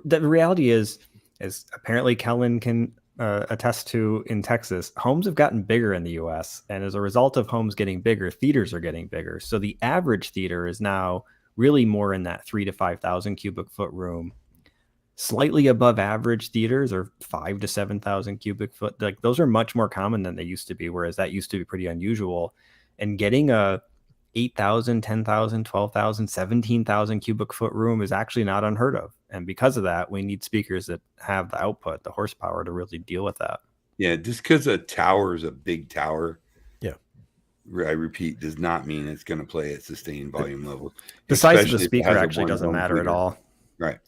the reality is, as apparently Kellen can attest to in Texas, homes have gotten bigger in the US. And as a result of homes getting bigger, theaters are getting bigger. So the average theater is now really more in that 3,000 to 5,000 cubic foot room. Slightly above average theaters are 5,000 to 7,000 cubic foot. Like, those are much more common than they used to be, whereas that used to be pretty unusual. And getting a 8,000, 10,000, 12,000, 17,000 cubic foot room is actually not unheard of. And because of that, we need speakers that have the output, the horsepower to really deal with that. Yeah, just because a tower is a big tower, I repeat, does not mean it's going to play at sustained volume levels. The size of the speaker actually doesn't matter at all. Right.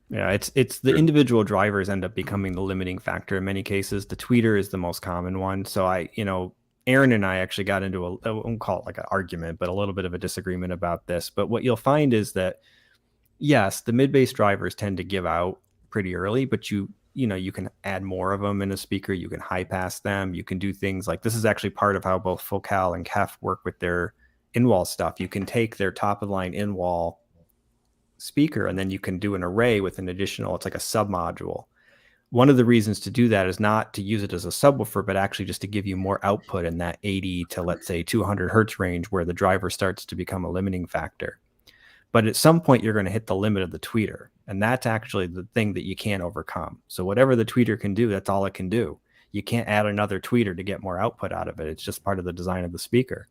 Yeah, it's the individual drivers end up becoming the limiting factor in many cases. The tweeter is the most common one. So Aaron and I actually got into I won't call it like an argument, but a little bit of a disagreement about this. But what you'll find is that, yes, the mid-bass drivers tend to give out pretty early, but you can add more of them in a speaker. You can high pass them. You can do things like, this is actually part of how both Focal and Kef work with their in-wall stuff. You can take their top of the line in-wall speaker, and then you can do an array with an additional, it's like a sub module. One of the reasons to do that is not to use it as a subwoofer, but actually just to give you more output in that 80 to, let's say, 200 hertz range, where the driver starts to become a limiting factor. But at some point, you're going to hit the limit of the tweeter, and that's actually the thing that you can't overcome. So whatever the tweeter can do, that's all it can do. You can't add another tweeter to get more output out of it. It's just part of the design of the speaker.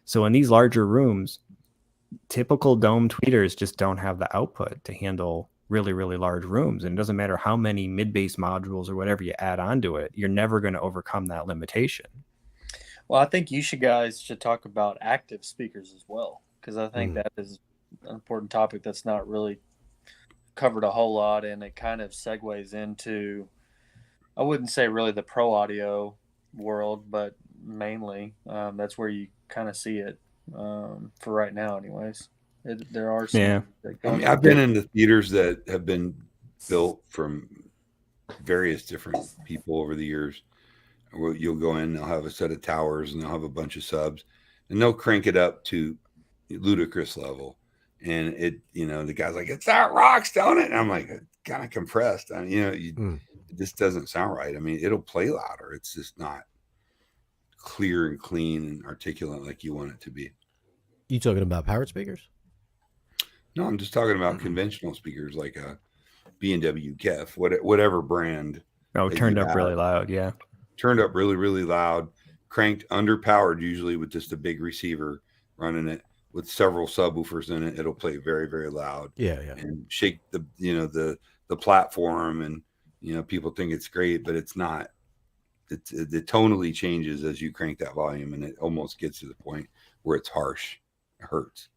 So in these larger rooms, typical dome tweeters just don't have the output to handle really, really large rooms. And it doesn't matter how many mid-bass modules or whatever you add onto it, you're never going to overcome that limitation. Well, I think you guys should talk about active speakers as well, because I think that is an important topic that's not really covered a whole lot, and it kind of segues into, I wouldn't say really the pro audio world, but mainly that's where you kind of see it. For right now anyways, there are some I've been in the theaters that have been built from various different people over the years. You'll go in, they'll have a set of towers, and they'll have a bunch of subs, and they'll crank it up to ludicrous level, and the guy's like, it's that rocks, don't it? And I'm like, kind of compressed. I mean, it just doesn't sound right. I mean, it'll play louder, it's just not clear and clean and articulate like you want it to be. You talking about powered speakers? No, I'm just talking about conventional speakers like B&W, Kef, whatever brand. Oh, that turned you up have. really loud. Yeah. Turned up really, really loud, cranked underpowered, usually with just a big receiver running it with several subwoofers in it. It'll play very, very loud. Yeah. And shake the platform, and people think it's great, but it's not. It tonally changes as you crank that volume, and it almost gets to the point where it's harsh. It hurts.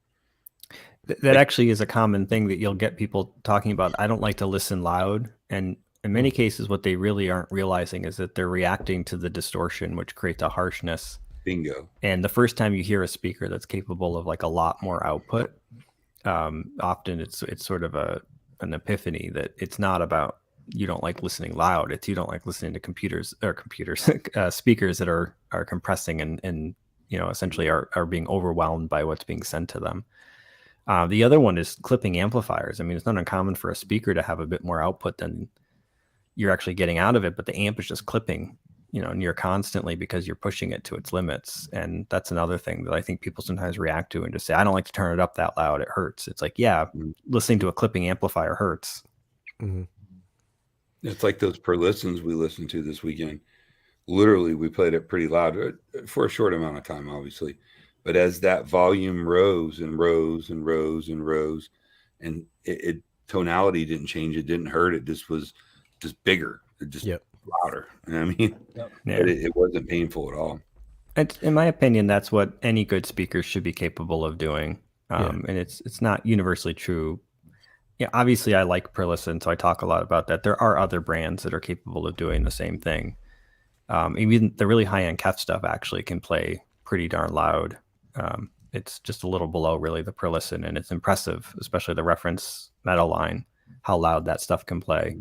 That actually is a common thing that you'll get people talking about. I don't like to listen loud. And in many cases, what they really aren't realizing is that they're reacting to the distortion, which creates a harshness. Bingo. And the first time you hear a speaker that's capable of like a lot more output, often it's sort of an epiphany that it's not about you don't like listening loud. It's you don't like listening to speakers that are compressing and essentially are being overwhelmed by what's being sent to them. The other one is clipping amplifiers. I mean, it's not uncommon for a speaker to have a bit more output than you're actually getting out of it, but the amp is just clipping, near constantly because you're pushing it to its limits. And that's another thing that I think people sometimes react to and just say, I don't like to turn it up that loud. It hurts. It's like, yeah, listening to a clipping amplifier hurts. Mm-hmm. It's like those Perlistens we listened to this weekend. Literally, we played it pretty loud for a short amount of time, obviously. But as that volume rose and rose and rose and rose, and it tonality didn't change, it didn't hurt. It just was just bigger, it just louder. I mean, it wasn't painful at all. And in my opinion, that's what any good speaker should be capable of doing. And it's not universally true. Yeah, obviously, I like Perlisten, so I talk a lot about that. There are other brands that are capable of doing the same thing. Even the really high-end Kef stuff actually can play pretty darn loud. It's just a little below really the Perlisten, and it's impressive, especially the reference metal line, how loud that stuff can play.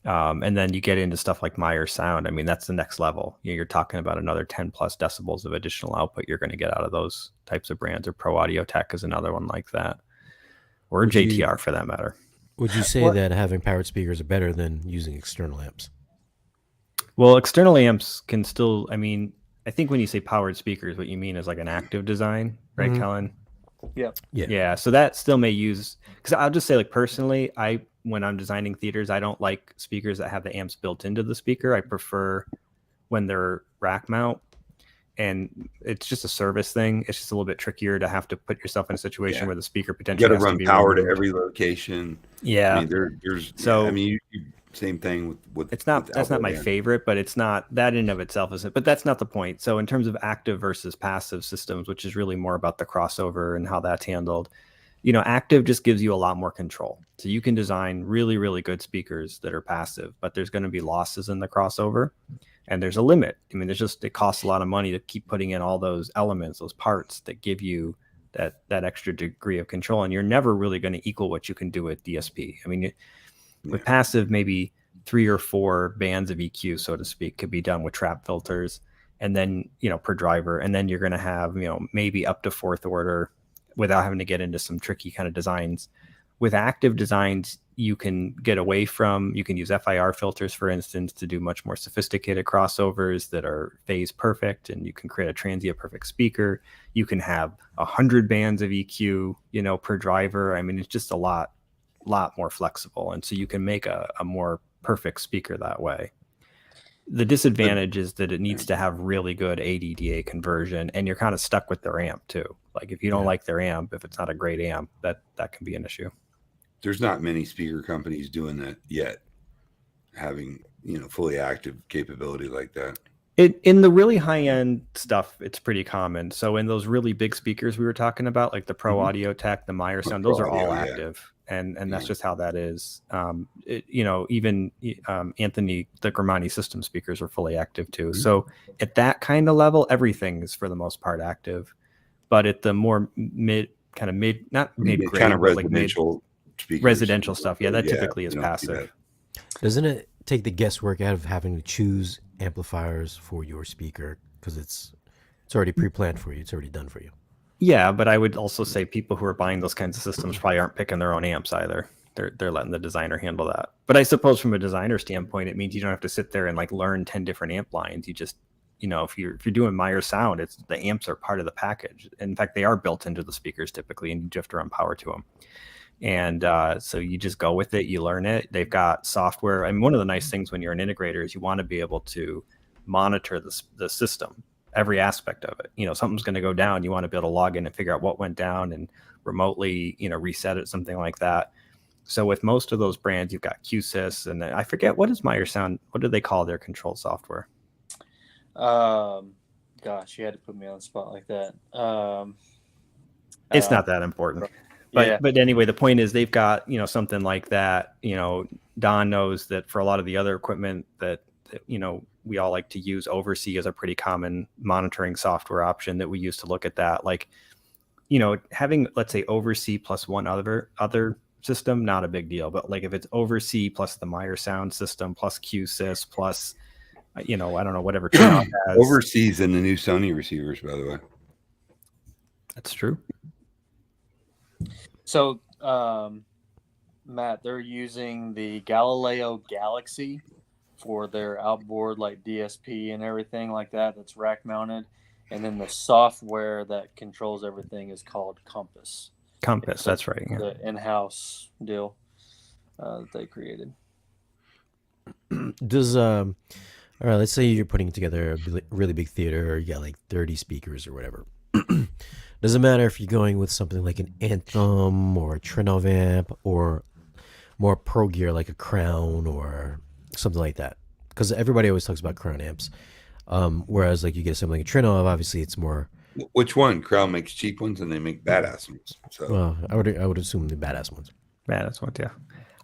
And then you get into stuff like Meyer sound. I mean, that's the next level. You're talking about another 10 plus decibels of additional output you're going to get out of those types of brands, or Pro Audio Tech is another one like that, or JTR for that matter. Would you say that having powered speakers are better than using external amps? Well, external amps can still, I mean, I think when you say powered speakers, what you mean is like an active design, right, Kellen? Yeah. So that still may use, because I'll just say, like, personally, when I'm designing theaters, I don't like speakers that have the amps built into the speaker. I prefer when they're rack mount, and it's just a service thing. It's just a little bit trickier to have to put yourself in a situation where the speaker potentially you got to run power removed. to every location. Yeah. I mean, there's so I mean, same thing with it's not, that's not my favorite, but it's not, that in of itself isn't, but that's not the point. So in terms of active versus passive systems, which is really more about the crossover and how that's handled, active just gives you a lot more control. So you can design really, really good speakers that are passive, but there's going to be losses in the crossover, and there's a limit. I mean, it costs a lot of money to keep putting in all those elements, those parts that give you that extra degree of control. And you're never really going to equal what you can do with DSP. I mean, with passive, maybe 3 or 4 bands of EQ, so to speak, could be done with trap filters, and then, per driver. And then you're going to have, maybe up to 4th order without having to get into some tricky kind of designs. With active designs, you can get away from, you can use FIR filters, for instance, to do much more sophisticated crossovers that are phase perfect, and you can create a transient perfect speaker. You can have 100 bands of EQ, per driver. I mean, it's just a lot more flexible. And so you can make a more perfect speaker that way. The disadvantage is that it needs to have really good ADDA conversion, and you're kind of stuck with their amp too. Like, if you don't like their amp, if it's not a great amp, that can be an issue. There's not many speaker companies doing that yet, having fully active capability like that. In the really high end stuff, it's pretty common. So in those really big speakers we were talking about, like the Pro Audio Tech, the Meyer sound, those are all active. And that's just how that is. Even Anthony, the Grimani system speakers are fully active too. So at that kind of level, everything is for the most part active. But at the more not mid-grade, kind of residential speakers, residential stuff, that typically is passive. Doesn't it take the guesswork out of having to choose amplifiers for your speaker, because it's already pre-planned for you, it's already done for you? Yeah, but I would also say people who are buying those kinds of systems probably aren't picking their own amps either. They're letting the designer handle that. But I suppose from a designer standpoint, it means you don't have to sit there and like learn 10 different amp lines. You just, if you're doing Meyer sound, it's the amps are part of the package. In fact, they are built into the speakers typically, and you have to run power to them. And so you just go with it, you learn it. They've got software. I mean, one of the nice things when you're an integrator is you want to be able to monitor the system, every aspect of it. You know, something's going to go down, you want to be able to log in and figure out what went down and remotely, you know, reset it, something like that. So with most of those brands, you've got QSys, and I forget, what is Meyer Sound, what do they call their control software? Gosh, you had to put me on the spot like that. It's not that important. But anyway, the point is they've got, you know, something like that. You know, Don knows that for a lot of the other equipment that you know, we all like to use, Oversee is a pretty common monitoring software option that we use to look at that. Like, you know, having, let's say, Oversee plus one other system, not a big deal. But like if it's Oversee plus the Meyer Sound system plus QSys plus, you know, I don't know, whatever channel has. Overseas in the new Sony receivers, by the way. That's true. So, Matt, they're using the Galileo Galaxy for their outboard, like DSP and everything like that. That's rack mounted, and then the software that controls everything is called Compass. Compass, that's right. Yeah. The in-house deal that they created. Does all right, let's say you're putting together a really big theater, or you got like 30 speakers or whatever. Doesn't matter if you're going with something like an Anthem or a Trinov amp or more pro gear like a Crown or something like that, because everybody always talks about Crown amps. Whereas like you get something like a Trinov, obviously it's more. Which one? Crown makes cheap ones and they make badass ones. So I would assume the badass ones. Badass ones, yeah.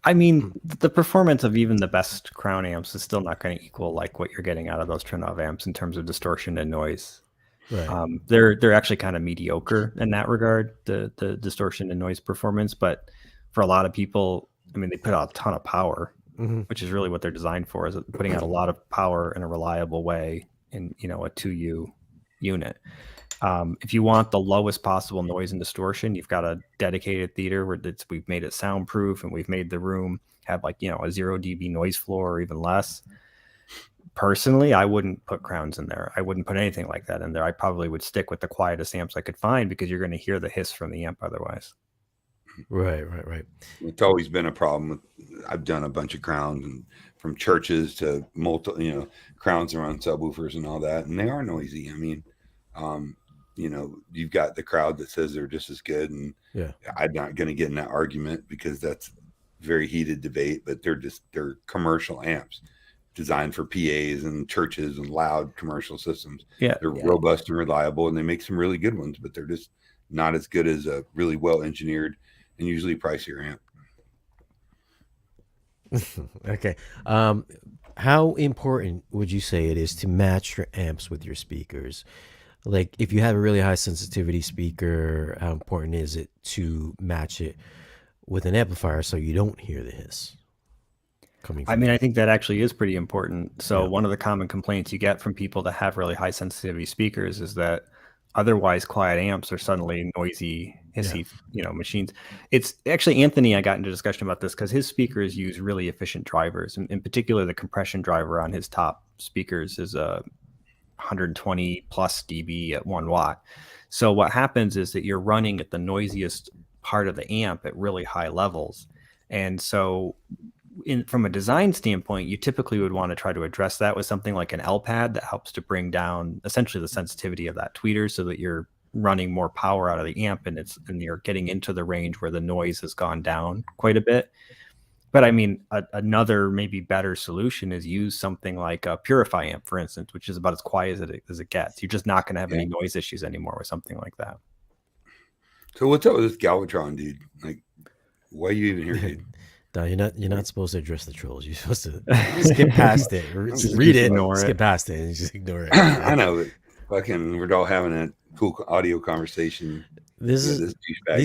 I mean, the performance of even the best Crown amps is still not going to equal like what you're getting out of those Trinov amps in terms of distortion and noise. Right. They're actually kind of mediocre in that regard, the distortion and noise performance. But for a lot of people, I mean, they put out a ton of power, which is really what they're designed for, is putting out a lot of power in a reliable way in, you know, a 2U unit. If you want the lowest possible noise and distortion, you've got a dedicated theater where we've made it soundproof and we've made the room have like, you know, a 0 dB noise floor or even less. Personally, I wouldn't put Crowns in there. I wouldn't put anything like that in there. I probably would stick with the quietest amps I could find, because you're going to hear the hiss from the amp otherwise. Right. It's always been a problem. I've done a bunch of Crowns, and from churches to Crowns around subwoofers and all that, and they are noisy. I mean, you know, you've got the crowd that says they're just as good, and yeah, I'm not going to get in that argument because that's very heated debate. But they're commercial amps designed for PAs and churches and loud commercial systems. Yeah, they're robust and reliable, and they make some really good ones, but they're just not as good as a really well engineered and usually pricier amp. Okay. How important would you say it is to match your amps with your speakers? Like if you have a really high sensitivity speaker, how important is it to match it with an amplifier so you don't hear the hiss coming from I think that actually is pretty important. So one of the common complaints you get from people that have really high sensitivity speakers is that otherwise quiet amps are suddenly noisy, hissy, you know, machines. It's actually Anthony, I got into discussion about this because his speakers use really efficient drivers. And in particular, the compression driver on his top speakers is a 120 plus dB at 1 watt. So what happens is that you're running at the noisiest part of the amp at really high levels. And so from a design standpoint, you typically would want to try to address that with something like an L pad that helps to bring down essentially the sensitivity of that tweeter, so that you're running more power out of the amp and you're getting into the range where the noise has gone down quite a bit. But I mean, another maybe better solution is use something like a Purify amp, for instance, which is about as quiet as it gets. You're just not going to have any noise issues anymore with something like that. So what's up with this Galvatron, dude? Like, why are you even here, dude? No, you're not supposed to address the trolls. You're supposed to skip past it, read it, skip past it, and just ignore it. I know, but fucking, we're all having a cool audio conversation. These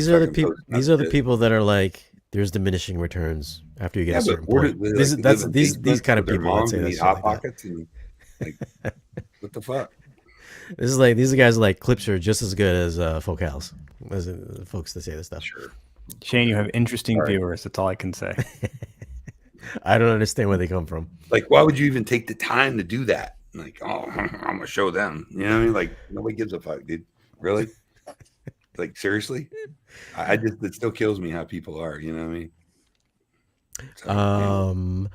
are the people that are like, there's diminishing returns after you get a certain point. These kind of people that say that. Hot pockets and like, what the fuck? These are guys like clips are just as good as focals, as folks that say this stuff. Sure. Shane, you have interesting viewers. That's all I can say. I don't understand where they come from. Like, why would you even take the time to do that? Like, oh, I'm gonna show them. You know what I mean? Like, nobody gives a fuck, dude. Really? Like seriously, I just it still kills me how people are. You know what I mean? So, anyway.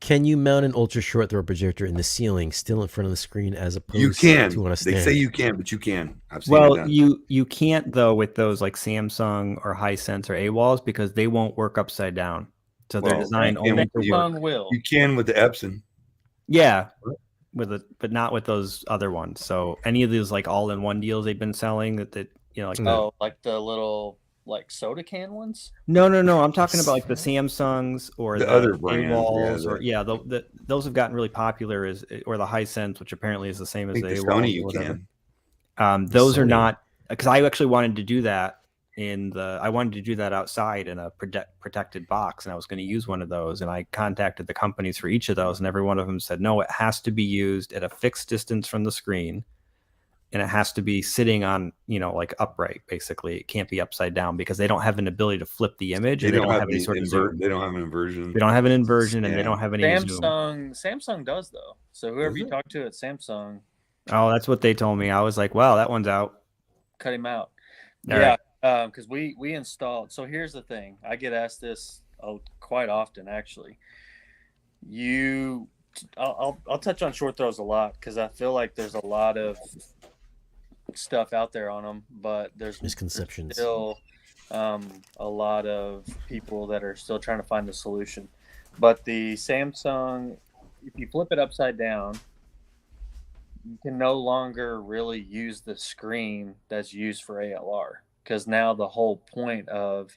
Can you mount an ultra short throw projector in the ceiling, still in front of the screen, as You opposed can. to on a They stand? say you can, but you can. I've seen it Well, done. you can't though with those like Samsung or Hisense or AWOLs because they won't work upside down. So they're Well, designed you only can- to you- work. Samsung will. You can with the Epson. Yeah, but not with those other ones. So any of these like all-in-one deals they've been selling that you know like Oh, like the little like soda can ones? no, I'm talking about like the Samsungs or The the other brands, AWOLs yeah, or those have gotten really popular or the Hisense, which apparently is the same I as think the the AWOLs Sony or you whatever. can. Those are Sony. not because I actually wanted to do that I wanted to do that outside in a protected box, and I was going to use one of those, and I contacted the companies for each of those, and every one of them said, no, it has to be used at a fixed distance from the screen, and it has to be sitting on, like upright, basically. It can't be upside down because they don't have an ability to flip the image, and they don't have any sort of zoom. They don't have an inversion. They don't have an inversion, and they Yeah. don't have any zoom. Samsung does though. So whoever Does you it? talk to at Samsung, Oh, that's what they told me. I was like, well, that one's out. cut him out. All Yeah, right. because we installed. So here's the thing. I get asked this quite often, actually. I'll touch on short throws a lot because I feel like there's a lot of stuff out there on them, but there's Misconceptions. still a lot of people that are still trying to find the solution. But the Samsung, if you flip it upside down, you can no longer really use the screen that's used for ALR, because now the whole point of,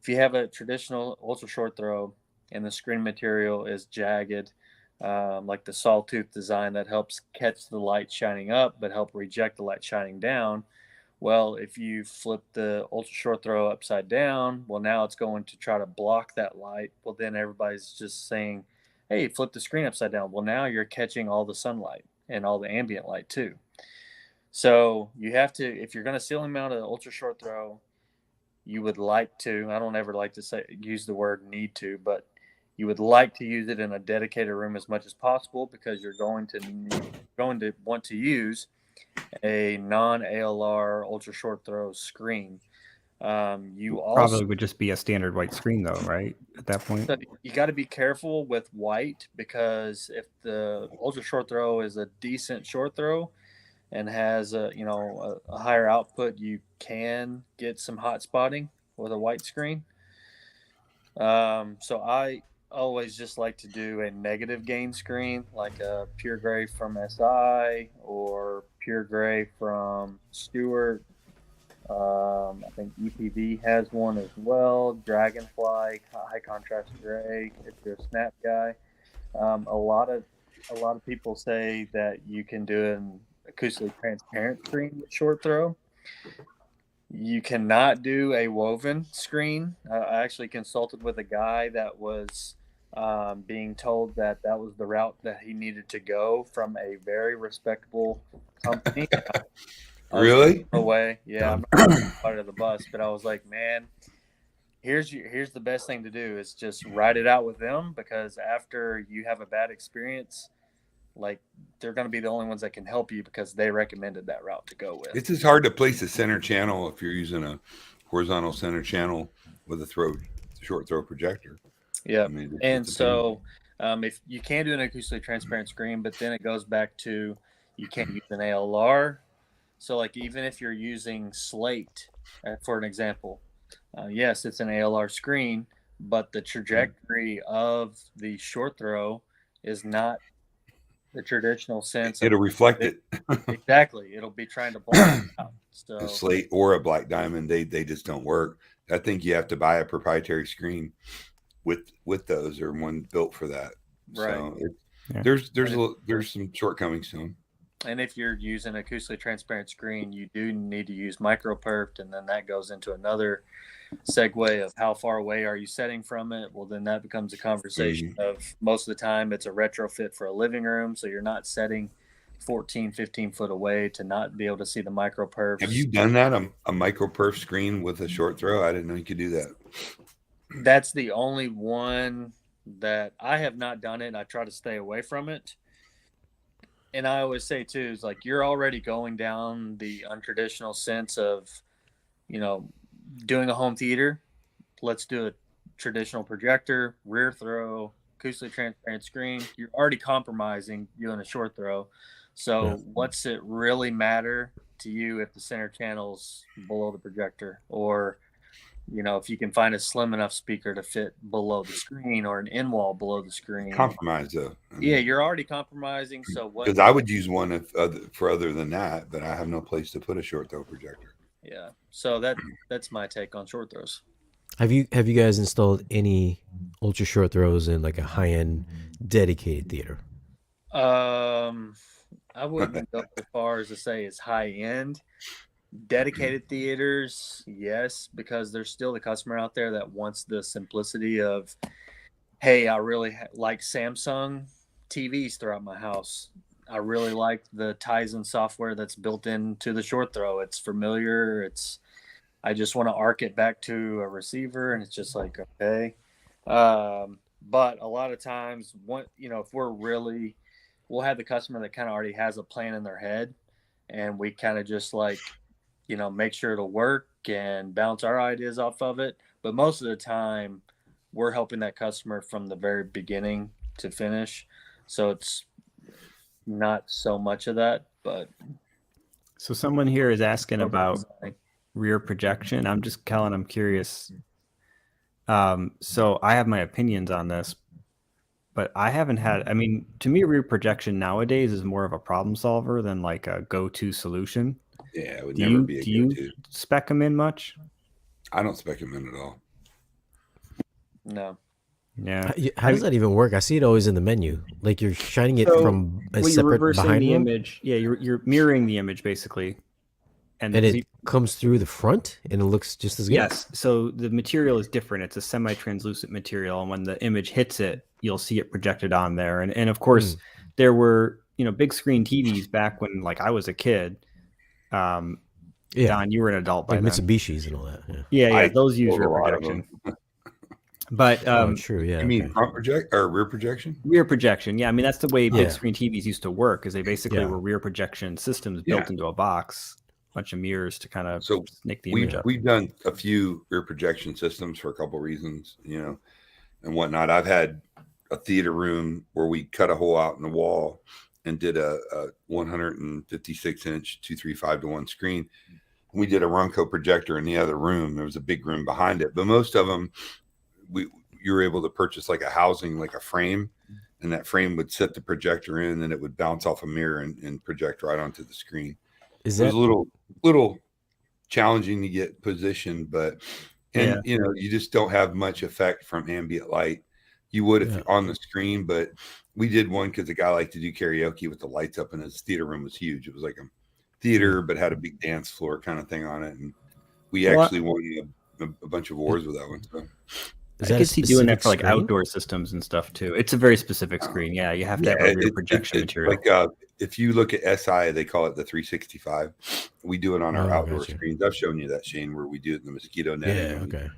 if you have a traditional ultra short throw and the screen material is jagged, like the sawtooth design that helps catch the light shining up but help reject the light shining down. Well, if you flip the ultra short throw upside down, well, now it's going to try to block that light. Well, then everybody's just saying, hey, flip the screen upside down. Well, now you're catching all the sunlight and all the ambient light too. So you have to, if you're going to ceiling mount an ultra short throw, you would like to, I don't ever like to use the word need to, but you would like to use it in a dedicated room as much as possible, because you're going to want to use a non-ALR ultra short throw screen. You also Probably would just be a standard white screen though, right? At that point. So you got to be careful with white, because if the ultra short throw is a decent short throw and has a higher output, you can get some hot spotting with a white screen. So I always just like to do a negative gain screen, like a pure gray from SI or pure gray from Stewart. I think EPV has one as well. Dragonfly, high contrast gray. If you're a snap guy, a lot of people say that you can do an acoustically transparent screen with short throw. You cannot do a woven screen. I actually consulted with a guy that was being told that was the route that he needed to go from a very respectable company. Really? No way. Yeah, I'm not part of the bus, but I was like, man, here's the best thing to do is just write it out with them, because after you have a bad experience, like, they're going to be the only ones that can help you because they recommended that route to go with. It's just hard to place a center channel if you're using a horizontal center channel with a short throw projector. Yeah. I mean, And so if you can do an acoustically transparent screen, but then it goes back to, you can't use an ALR. So like, even if you're using slate, for an example, yes, it's an ALR screen, but the trajectory of the short throw is not the traditional sense. It'll reflect it. Exactly. It'll be trying to block it out. So A slate or a black diamond, they just don't work. I think you have to buy a proprietary screen with those, or one built for that. Right. So Yeah. there's some shortcomings to them. And if you're using an acoustically transparent screen, you do need to use microperfed, and then that goes into another segue of how far away are you setting from it. Well, then that becomes a conversation of, most of the time it's a retrofit for a living room, so you're not setting 14, 15 foot away to not be able to see the microperfs. Have you done that, a microperf screen with a short throw? I didn't know you could do that. That's the only one that I have not done it. I try to stay away from it. And I always say too, is like, you're already going down the untraditional sense of, doing a home theater, let's do a traditional projector, rear throw, acoustically transparent screen. You're already compromising doing a short throw. So what's it really matter to you if the center channel's below the projector, or if you can find a slim enough speaker to fit below the screen or an in wall below the screen? Compromise though. Yeah, you're already compromising. So what? Because I would use one for other than that, but I have no place to put a short throw projector. Yeah. So that's my take on short throws. Have you guys installed any ultra short throws in like a high end dedicated theater? I wouldn't go as far as to say it's high end. Dedicated theaters, yes, because there's still the customer out there that wants the simplicity of, hey, I really like Samsung TVs throughout my house. I really like the Tizen software that's built into the short throw. It's familiar. I just want to arc it back to a receiver, and it's just like, okay. But a lot of times, if we'll have the customer that kind of already has a plan in their head, and we kind of just like, make sure it'll work and bounce our ideas off of it. But most of the time, we're helping that customer from the very beginning to finish. So it's not so much of that, but. So someone here is asking about rear projection. I'm curious. So I have my opinions on this, but I haven't had, to me, rear projection nowadays is more of a problem solver than like a go-to solution. Yeah, it would never be a go-to. Do you spec them in much? I don't spec them in at all. No. Yeah. How does that even work? I see it always in the menu. Like you're shining it from a separate behind the one? image. Yeah, you're mirroring the image basically. And it comes through the front and it looks just as good? Yes. So the material is different. It's a semi-translucent material. And when the image hits it, you'll see it projected on there. And of course, there were, big screen TVs back when like I was a kid. Don, you were an adult by like then. Mitsubishis and all that. Yeah, those use rear projection. But true, yeah. You mean front project or rear projection? Rear projection, yeah. That's the way big screen TVs used to work, because they basically were rear projection systems built into a box, a bunch of mirrors to kind of snake the image up. We've done a few rear projection systems for a couple reasons, and whatnot. I've had a theater room where we cut a hole out in the wall and did a 156-inch 235-to-1 screen. We did a Runco projector in the other room. There was a big room behind it, but most of them, you were able to purchase like a housing, like a frame, and that frame would set the projector in, and it would bounce off a mirror and project right onto the screen. It was a little challenging to get positioned, but you just don't have much effect from ambient light. You would if on the screen, but we did one because the guy liked to do karaoke with the lights up, and his theater room was huge. It was like a theater, but had a big dance floor kind of thing on it, and we actually won a bunch of awards with that one. So. I could see doing that for like outdoor systems and stuff too. It's a very specific screen. Yeah, you have to have a rear projection material. Like if you look at SI, they call it the 365. We do it on our outdoor screens. I've shown you that, Shane, where we do it in the mosquito net. Yeah, okay.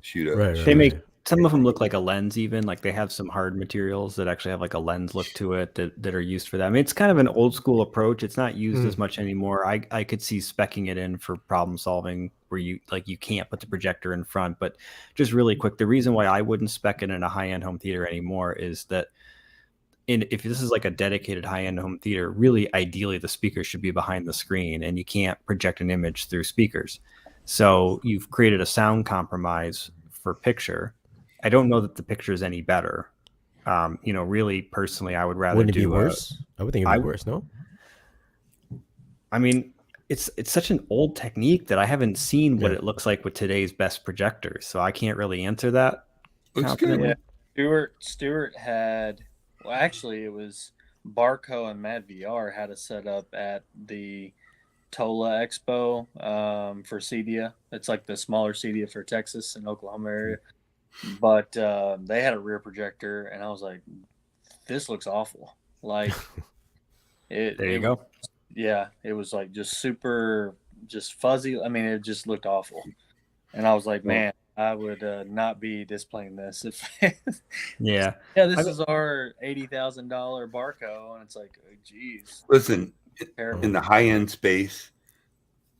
Shoot up. Right, they make some of them look like a lens, even like they have some hard materials that actually have like a lens look to it that are used for that. It's kind of an old school approach. It's not used as much anymore. I could see speccing it in for problem solving where you can't put the projector in front. But just really quick, the reason why I wouldn't spec it in a high-end home theater anymore is that if this is like a dedicated high-end home theater, really ideally the speakers should be behind the screen, and you can't project an image through speakers. So you've created a sound compromise for picture. I don't know that the picture is any better. Really, personally, I would rather Wouldn't it be worse? I would think it'd be worse, no? It's such an old technique that I haven't seen what it looks like with today's best projectors, so I can't really answer that. Looks good. Yeah. Stuart had, well, actually, it was Barco and Mad VR had a setup at the Tola Expo for CEDIA. It's like the smaller CEDIA for Texas and Oklahoma area. But they had a rear projector, and I was like, this looks awful. Like, there you go. Yeah, it was like just super, just fuzzy. It just looked awful. And I was like, man, I would not be displaying this. This is our $80,000 Barco, and it's like, oh, geez. Listen, in the high-end space,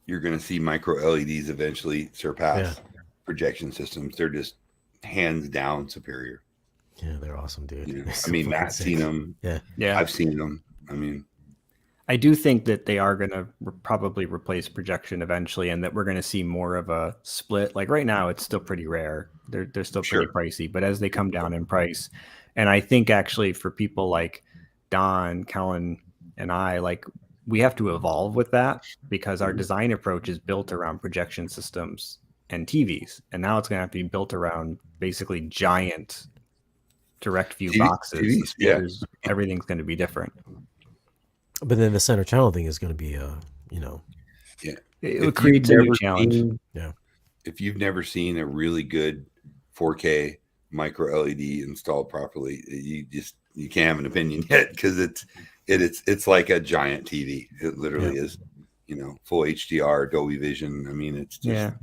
you're going to see micro LEDs eventually surpass projection systems. They're just hands down superior. Yeah, they're awesome, dude. You know? So I mean, fucking Matt's sick. seen them. Yeah. I've seen them. I mean, I do think that they are going to probably replace projection eventually, and that we're going to see more of a split. Like right now, it's still pretty rare. They're still pretty pricey, but as they come down in price, and I think actually for people like Don, Kellen, and I, like we have to evolve with that because our design approach is built around projection systems and TVs, and now it's going to have to be built around basically giant direct view boxes. TVs, the speakers, everything's going to be different. But then the center channel thing is going to be, It creates a new challenge. If you've never seen a really good 4K micro LED installed properly, you can't have an opinion yet because it's like a giant TV. It literally is, full HDR, Dolby Vision. I mean, it's just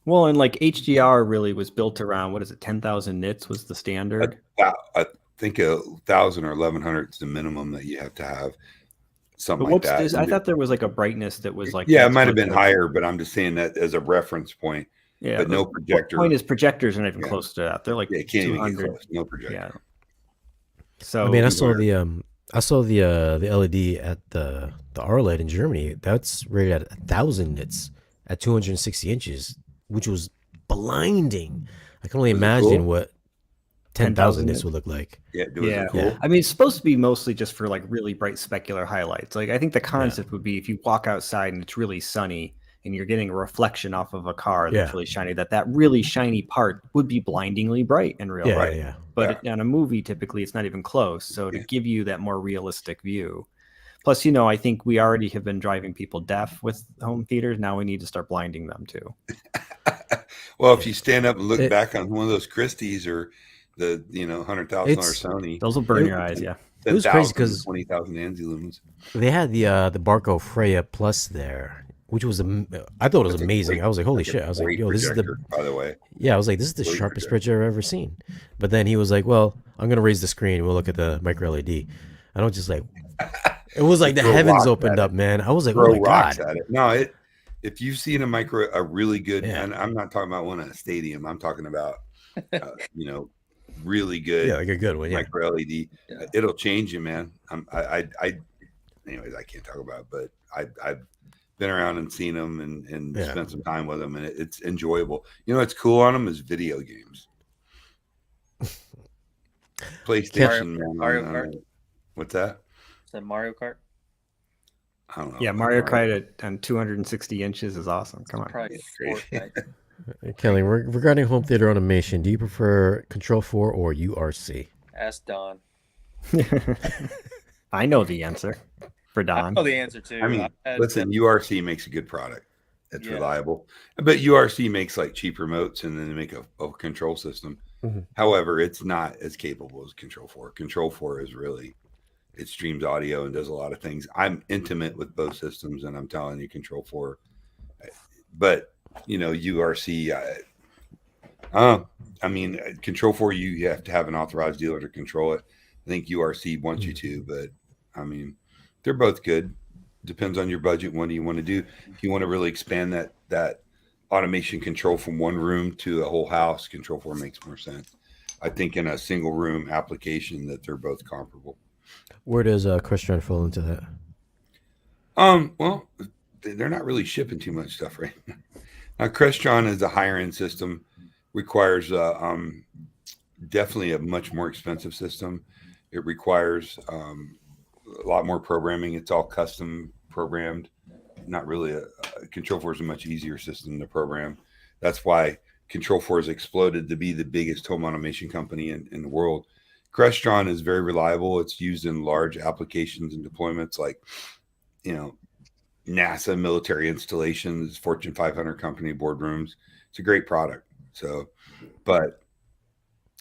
Well, and like HDR really was built around, what is it, 10,000 nits was the standard? I think 1,000 or 1,100 is the minimum that you have to have. Something like that. I thought there was like a brightness that was like... Yeah, it might have been higher, but I'm just saying that as a reference point. Yeah, but no projector. The point is projectors are not even close to that. They're like it can't even get close. No projector. Yeah. So I mean, I saw the LED at the RLED in Germany. That's rated at 1,000 nits at 260 inches, which was blinding. I can only imagine what 10,000 nits would look like. Yeah. Cool? I mean, it's supposed to be mostly just for like really bright specular highlights. Like I think the concept would be if you walk outside and it's really sunny and you're getting a reflection off of a car that's really shiny, that really shiny part would be blindingly bright in real life. But on a movie, typically it's not even close. So to give you that more realistic view. Plus, I think we already have been driving people deaf with home theaters. Now we need to start blinding them too. Well, if you stand up and look back on one of those Christie's or the $100,000 Sony, those will burn your eyes. Yeah, it was crazy because 20,000 ANSI lumens. They had the Barco Freya Plus there, which was I thought it was amazing. I was like, holy shit! I was like, yo, this is by the way. Yeah, I was like, this is the sharpest projector I've ever seen. But then he was like, well, I'm gonna raise the screen. We'll look at the micro LED. And I was just like, it was like the heavens opened up, man. I was like, oh my god! No, if you've seen a really good, and I'm not talking about one at a stadium. I'm talking about, really good, like a good one, micro LED. It'll change you, man. Anyways, I can't talk about it, but I've been around and seen them and spent some time with them, and it's enjoyable. What's cool on them is video games. PlayStation, Mario Kart. What's that? Is that Mario Kart? I don't know. Yeah, Mario Kart on 260 inches is awesome. Come on. Probably Kelly, regarding home theater automation, do you prefer Control 4 or URC? Ask Don. I know the answer for Don. I know the answer too. I mean, listen, URC makes a good product. It's reliable. But URC makes like cheap remotes and then they make a control system. Mm-hmm. However, it's not as capable as Control 4. Control 4 is it streams audio and does a lot of things. I'm intimate with both systems, and I'm telling you, Control 4. But URC. I mean, Control 4, you have to have an authorized dealer to control it. I think URC wants you to, but I mean, they're both good. Depends on your budget. What do you want to do? If you want to really expand that automation control from one room to a whole house, Control 4 makes more sense. I think in a single room application that they're both comparable. Where does Crestron fall into that? Well, they're not really shipping too much stuff right now. Now, Crestron is a higher end system, requires definitely a much more expensive system. It requires a lot more programming. It's all custom programmed. Not really Control 4 is a much easier system to program. That's why Control 4 has exploded to be the biggest home automation company in the world. Crestron is very reliable. It's used in large applications and deployments like, NASA military installations, Fortune 500 company boardrooms. It's a great product. So, but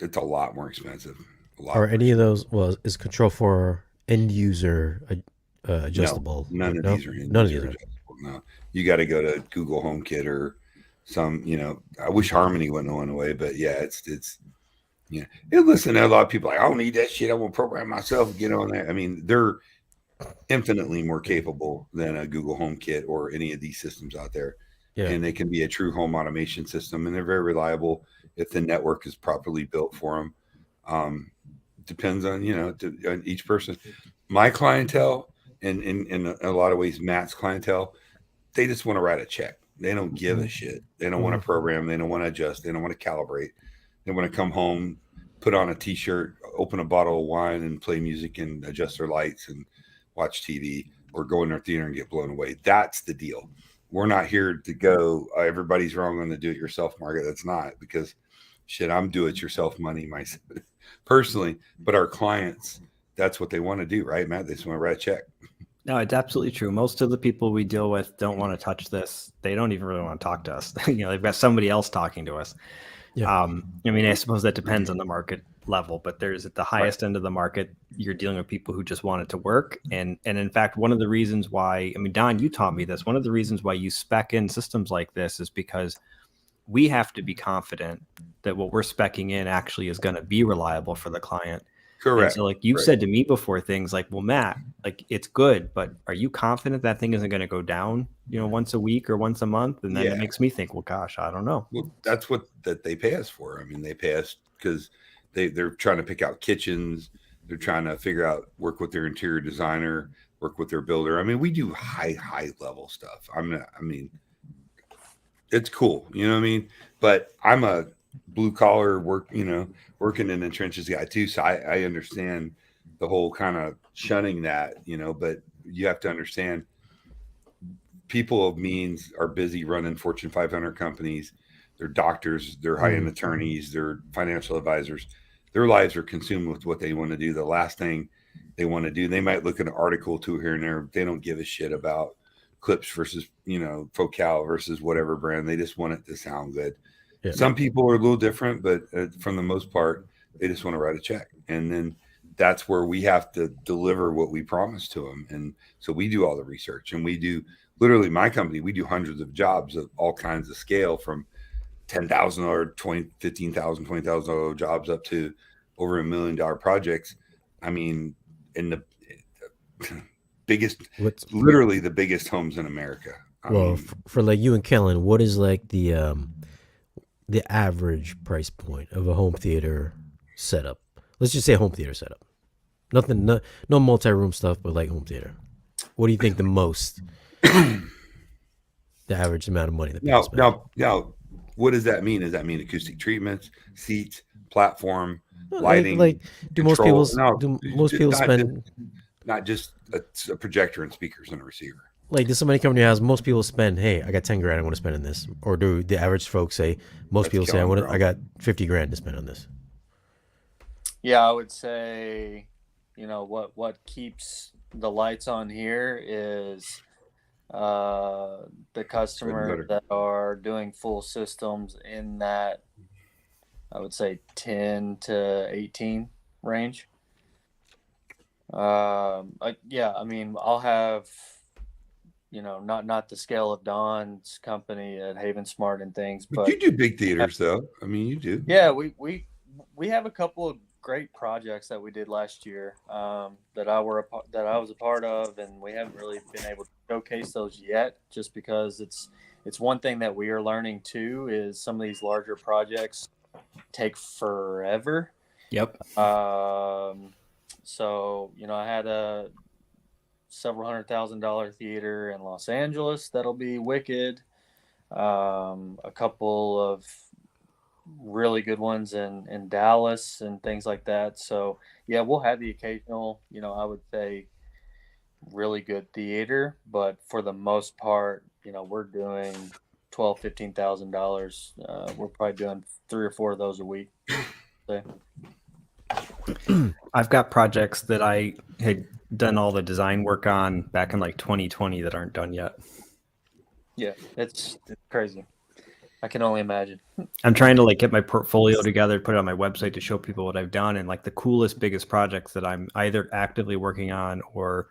it's a lot more expensive. Are any of those? Well, is Control 4 end user adjustable? No, none of these are adjustable. No, you got to go to Google HomeKit or some. I wish Harmony went away, but yeah, it's. Listen, a lot of people are like, I don't need that shit. I want to program myself and get on there. I mean, infinitely more capable than a Google HomeKit or any of these systems out there. Yeah. And they can be a true home automation system, and they're very reliable if the network is properly built for them. Depends on, on each person. My clientele, and in a lot of ways, Matt's clientele, they just want to write a check. They don't give a shit. They don't want to program. They don't want to adjust. They don't want to calibrate. They want to come home, put on a t-shirt, open a bottle of wine, and play music and adjust their lights and watch TV, or go in their theater and get blown away. That's the deal. We're not here to go, everybody's wrong on the do-it-yourself market. That's not, because shit, I'm do-it-yourself money myself personally, but our clients, that's what they want to do, right, Matt? They just want to write a check. No, it's absolutely true. Most of the people we deal with don't want to touch this. They don't even really want to talk to us. They've got somebody else talking to us. Yeah. I mean, I suppose that depends on the market level, but there's at the highest end of the market, you're dealing with people who just want it to work. And in fact, one of the reasons why, I mean, Don, you taught me this. One of the reasons why you spec in systems like this is because we have to be confident that what we're speccing in actually is going to be reliable for the client. Correct. And so like you've said to me before, things like, well, Matt, like it's good, but are you confident that thing isn't going to go down, once a week or once a month? And then it makes me think, well, gosh, I don't know. Well, that's what that they pay us for. I mean, they pay us because they're trying to pick out kitchens. They're trying to figure out, work with their interior designer, work with their builder. I mean, we do high level stuff. I mean, it's cool. You know what I mean? But I'm a blue collar working in the trenches guy too. So I understand the whole kind of shunning that, but you have to understand people of means are busy running Fortune 500 companies. They're doctors, they're high-end attorneys, they're financial advisors. Their lives are consumed with what they want to do. The last thing they want to do, they might look at an article too here and there. They don't give a shit about clips versus, Focal versus whatever brand. They just want it to sound good. Yeah. Some people are a little different, but from the most part, they just want to write a check. And then that's where we have to deliver what we promise to them. And so we do all the research, and we do, literally my company, we do hundreds of jobs of all kinds of scale, from $10,000, $15,000, $20,000 jobs up to over $1 million projects. I mean, in the biggest, literally the biggest homes in America. I mean, for like you and Kellen, what is like the average price point of a home theater setup? Let's just say home theater setup. Nothing, no multi-room stuff, but like home theater. What do you think the most, the average amount of money that people spend? Now, what does that mean? Does that mean acoustic treatments, seats, platform, lighting? Like do most people spend not just a projector and speakers and a receiver? Like, does somebody come to your house? Most people spend, hey, I got 10 grand I want to spend on this. Or do the average folks say, people say, I got 50 grand to spend on this? Yeah, I would say, what keeps the lights on here is the customer that are doing full systems in that, I would say 10 to 18 range. I mean, I'll have, not the scale of Don's company at Haven Smart and things, but you do big theaters though. I mean, you do. Yeah, we have a couple of great projects that we did last year that I was a part of, and we haven't really been able to showcase those yet, just because it's one thing that we are learning too, is some of these larger projects take forever. Yep. So, I had a several $100,000 theater in Los Angeles that'll be wicked. A couple of really good ones in Dallas and things like that. So, yeah, we'll have the occasional, I would say really good theater, but for the most part, we're doing $12,000, $15,000. We're probably doing 3 or 4 of those a week. So. I've got projects that I had done all the design work on back in like 2020 that aren't done yet. Yeah, it's crazy. I can only imagine. I'm trying to like get my portfolio together, put it on my website to show people what I've done, and like the coolest, biggest projects that I'm either actively working on or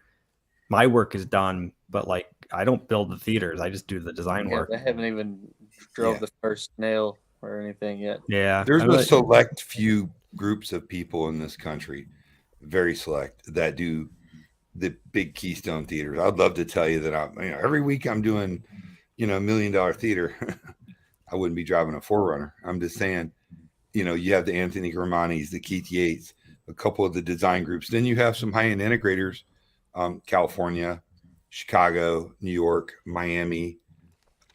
my work is done, but like I don't build the theaters, I just do the design work. They haven't even drove the first nail or anything yet. Yeah, there's a select few groups of people in this country, very select, that do the big Keystone theaters. I'd love to tell you that every week I'm doing, $1 million theater. I wouldn't be driving a 4Runner. I'm just saying, you have the Anthony Grimanis, the Keith Yates, a couple of the design groups. Then you have some high-end integrators, California, Chicago, New York, Miami,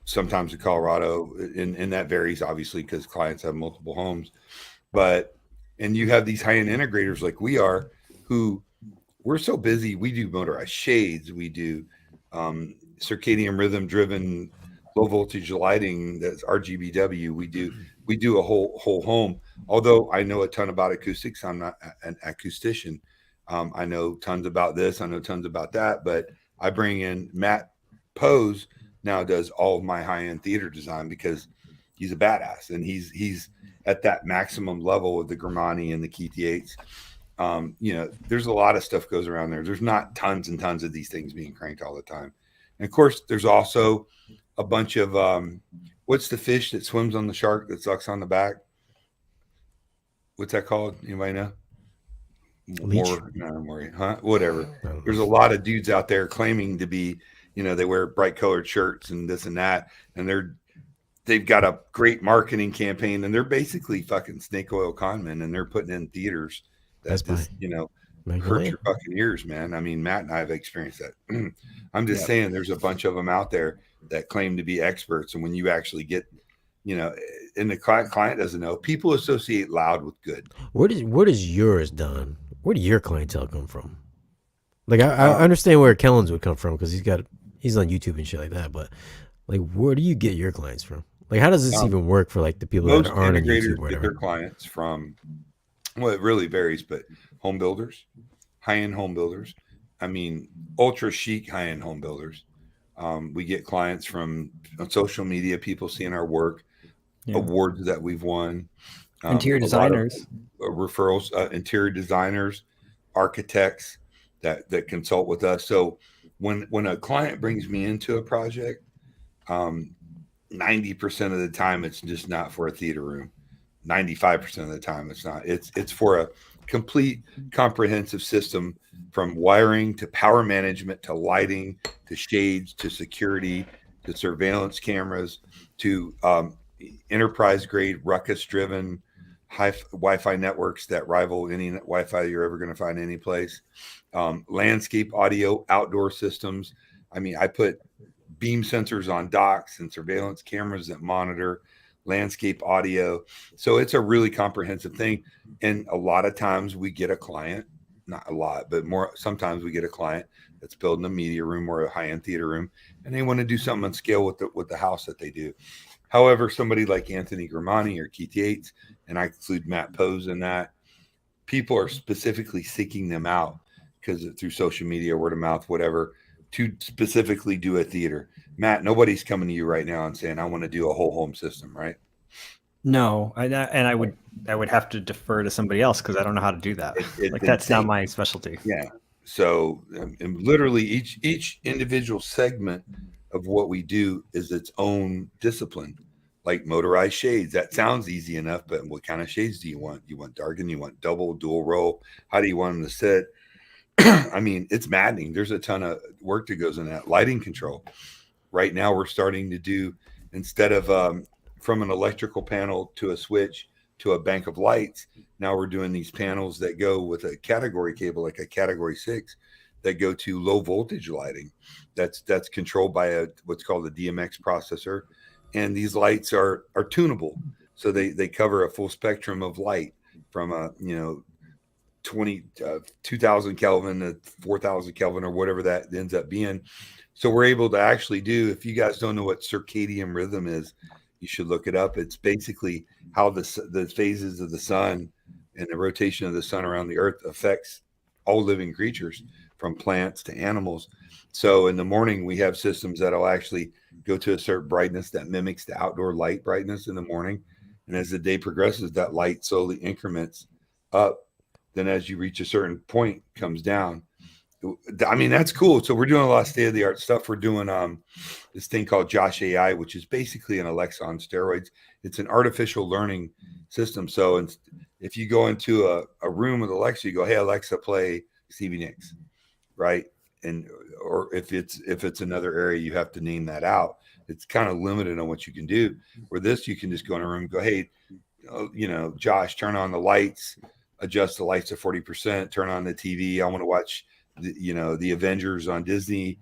sometimes in Colorado, and that varies obviously because clients have multiple homes. And you have these high-end integrators like we are, who we're so busy. We do motorized shades, we do circadian rhythm driven low voltage lighting, that's RGBW. We do a whole home. Although I know a ton about acoustics, I'm not an acoustician. I know tons about this, I know tons about that, but I bring in Matt Poes now does all of my high-end theater design because he's a badass and he's at that maximum level of the Grimani and the Keith Yates. There's a lot of stuff goes around there. There's not tons and tons of these things being cranked all the time. And of course, there's also a bunch of what's the fish that swims on the shark that sucks on the back? What's that called? Anybody know? Leech? Whatever. There's a lot of dudes out there claiming to be, they wear bright colored shirts and this and that, and they've got a great marketing campaign, and they're basically fucking snake oil conmen, and they're putting in theaters that just, hurt your fucking ears, man. I mean, Matt and I have experienced that. I'm just saying there's a bunch of them out there that claim to be experts, and when you actually get, and the client doesn't know, people associate loud with good. Where does yours done? Where do your clientele come from? Like I understand where Kellen's would come from because he's on YouTube and shit like that, but like where do you get your clients from? Like how does this even work for like the people that aren't on YouTube? Most integrators get their clients from, well, it really varies, but home builders, high-end home builders. I mean, ultra chic high-end home builders. We get clients from social media, people seeing our work, awards that we've won. Interior designers. Referrals, interior designers, architects that consult with us. So when a client brings me into a project, 90% of the time it's just not for a theater room. 95% of the time it's not. It's for a complete comprehensive system, from wiring to power management to lighting to shades to security to surveillance cameras to enterprise grade ruckus driven high Wi-Fi networks that rival any Wi-Fi you're ever going to find any place. Landscape audio, outdoor systems. I mean, I put beam sensors on docks and surveillance cameras that monitor landscape audio. So it's a really comprehensive thing. And a lot of times we get a client, not a lot, but more, sometimes we get a client that's building a media room or a high-end theater room, and they want to do something on scale with the house that they do. However, somebody like Anthony Grimani or Keith Yates, and I include Matt Poes in that, people are specifically seeking them out because through social media, word of mouth, whatever, to specifically do a theater. Matt, nobody's coming to you right now and saying, I want to do a whole home system, right? No, I would have to defer to somebody else because I don't know how to do that. That's not my specialty. Yeah. So and literally each individual segment of what we do is its own discipline. Like motorized shades, that sounds easy enough, but what kind of shades do you want? You want darken? You want double, dual roll? How do you want them to sit? I mean, it's maddening. There's a ton of work that goes in that. Lighting control. Right now, we're starting to do, instead of from an electrical panel to a switch to a bank of lights, now we're doing these panels that go with a category cable, like a category 6, that go to low voltage lighting. That's controlled by what's called a DMX processor. And these lights are tunable. So they cover a full spectrum of light from a, 2000 Kelvin to 4000 Kelvin or whatever that ends up being. So we're able to actually do, if you guys don't know what circadian rhythm is, you should look it up. It's basically how the phases of the sun and the rotation of the sun around the earth affects all living creatures, from plants to animals. So in the morning, we have systems that'll actually go to a certain brightness that mimics the outdoor light brightness in the morning. And as the day progresses, that light slowly increments up. Then as you reach a certain point, comes down. I mean, that's cool. So we're doing a lot of state-of-the-art stuff. We're doing this thing called Josh AI, which is basically an Alexa on steroids. It's an artificial learning system. So if you go into a room with Alexa, you go, hey, Alexa, play Stevie Nicks, right? And or if it's another area, you have to name that out. It's kind of limited on what you can do. Where this, you can just go in a room and go, hey, Josh, turn on the lights, adjust the lights to 40%, turn on the TV. I want to watch the Avengers on Disney,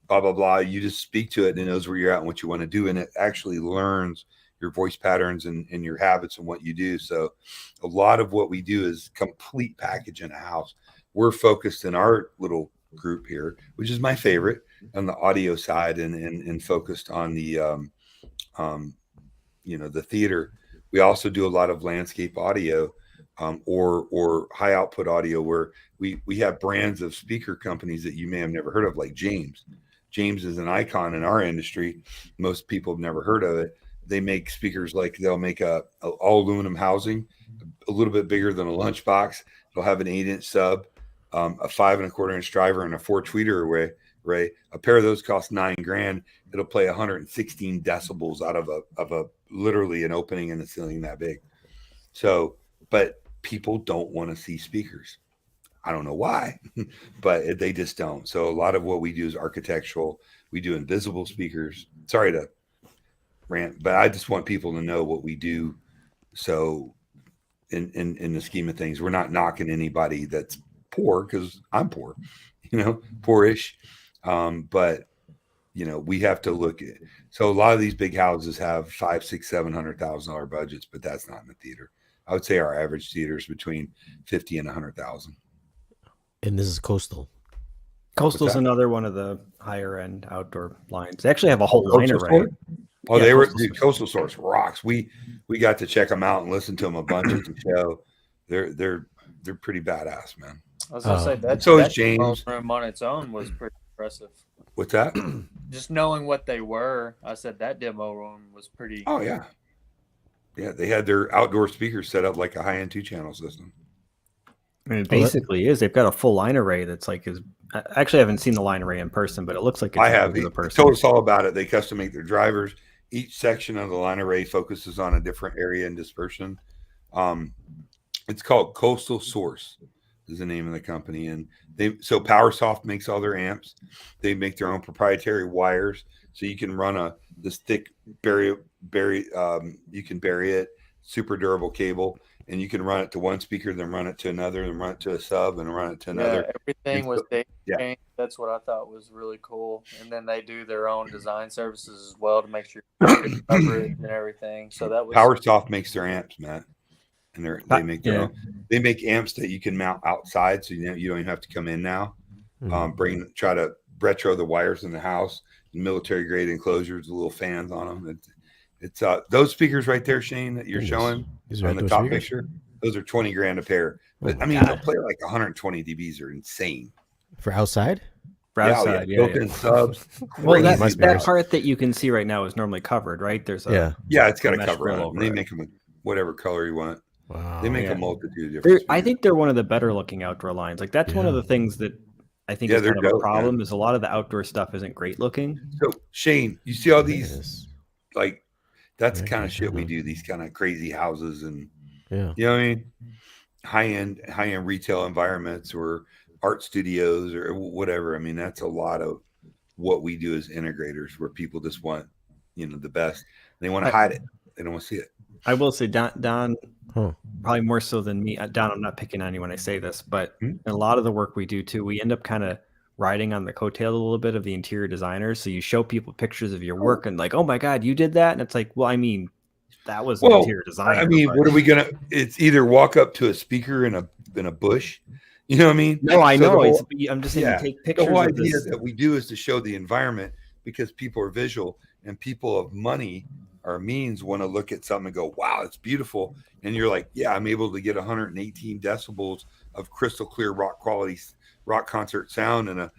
blah, blah, blah. You just speak to it and it knows where you're at and what you want to do. And it actually learns your voice patterns and your habits and what you do. So a lot of what we do is complete package in a house. We're focused in our little group here, which is my favorite, on the audio side and focused on the the theater. We also do a lot of landscape audio or high output audio, where we have brands of speaker companies that you may have never heard of, like James. James is an icon in our industry. Most people have never heard of it. They make speakers like they'll make a all aluminum housing, a little bit bigger than a lunchbox. It'll have an 8-inch sub, a 5 1/4-inch driver, and a 4 tweeter array. A pair of those costs $9,000. It'll play 116 decibels out of a literally an opening in the ceiling that big. So, but people don't want to see speakers. I don't know why, but they just don't. So a lot of what we do is architectural. We do invisible speakers. Sorry to rant, but I just want people to know what we do. So in the scheme of things, we're not knocking anybody that's poor, because I'm poor, poorish. But we have to look at. So a lot of these big houses have $500,000, $600,000, $700,000 budgets, but that's not in the theater. I would say our average theater is between 50 and 100,000. And this is Coastal. Coastal's another one of the higher end outdoor lines. They actually have a whole line array. Oh, yeah, they were Coastal Source rocks. We got to check them out and listen to them a bunch at the show. They're pretty badass, man. I was gonna say that. So that is James. room on its own was pretty impressive. What's that? Just knowing what they were, I said that demo room was pretty. Oh yeah, yeah. They had their outdoor speakers set up like a high-end 2-channel system. I mean, it basically is. They've got a full line array that's like is. Actually, I haven't seen the line array in person, but it looks like it's I have. the person. Told us all about it. They custom make their drivers. Each section of the line array focuses on a different area and dispersion. It's called Coastal Source is the name of the company, and so PowerSoft makes all their amps. They make their own proprietary wires, so you can run this thick you can bury it, super durable cable, and you can run it to one speaker, then run it to another, then run it to a sub, and run it to another. Yeah, everything was data yeah. That's what I thought was really cool. And then they do their own design services as well to make sure coverage and everything. So that was PowerSoft makes their amps, Matt, and they make their own. They make amps that you can mount outside, so you don't even have to come in now. Try to retro the wires in the house, military grade enclosures, little fans on them. It's those speakers right there, Shane, that you're showing on the top picture. Those are $20,000 a pair. But I mean, they'll play like 120 dBs. Are insane for outside. Built-in subs. Well, that part that you can see right now is normally covered, right? There's it's got a cover on it. They make them with whatever color you want. Wow. They make a multitude of different. I think they're one of the better looking outdoor lines. Like that's one of the things that I think is kind of a problem. Is a lot of the outdoor stuff isn't great looking. So Shane, you see all these like. That's the kind of shit we do, these kind of crazy houses and you know what I mean? High end retail environments or art studios or whatever. I mean, that's a lot of what we do as integrators, where people just want, the best. They want to hide it. They don't want to see it. I will say Don probably more so than me. Don, I'm not picking on you when I say this, but a lot of the work we do too, we end up kind of riding on the coattail a little bit of the interior designers. So you show people pictures of your work and like, oh my God, you did that. And it's like, well, I mean, that was an interior designer. I mean, what are we going to, it's either walk up to a speaker in a bush. You know what I mean? No, I know. I'm just saying take pictures. The whole idea that we do is to show the environment, because people are visual, and people of money or means want to look at something and go, wow, it's beautiful. And you're like, yeah, I'm able to get 118 decibels of crystal clear rock quality rock concert sound and a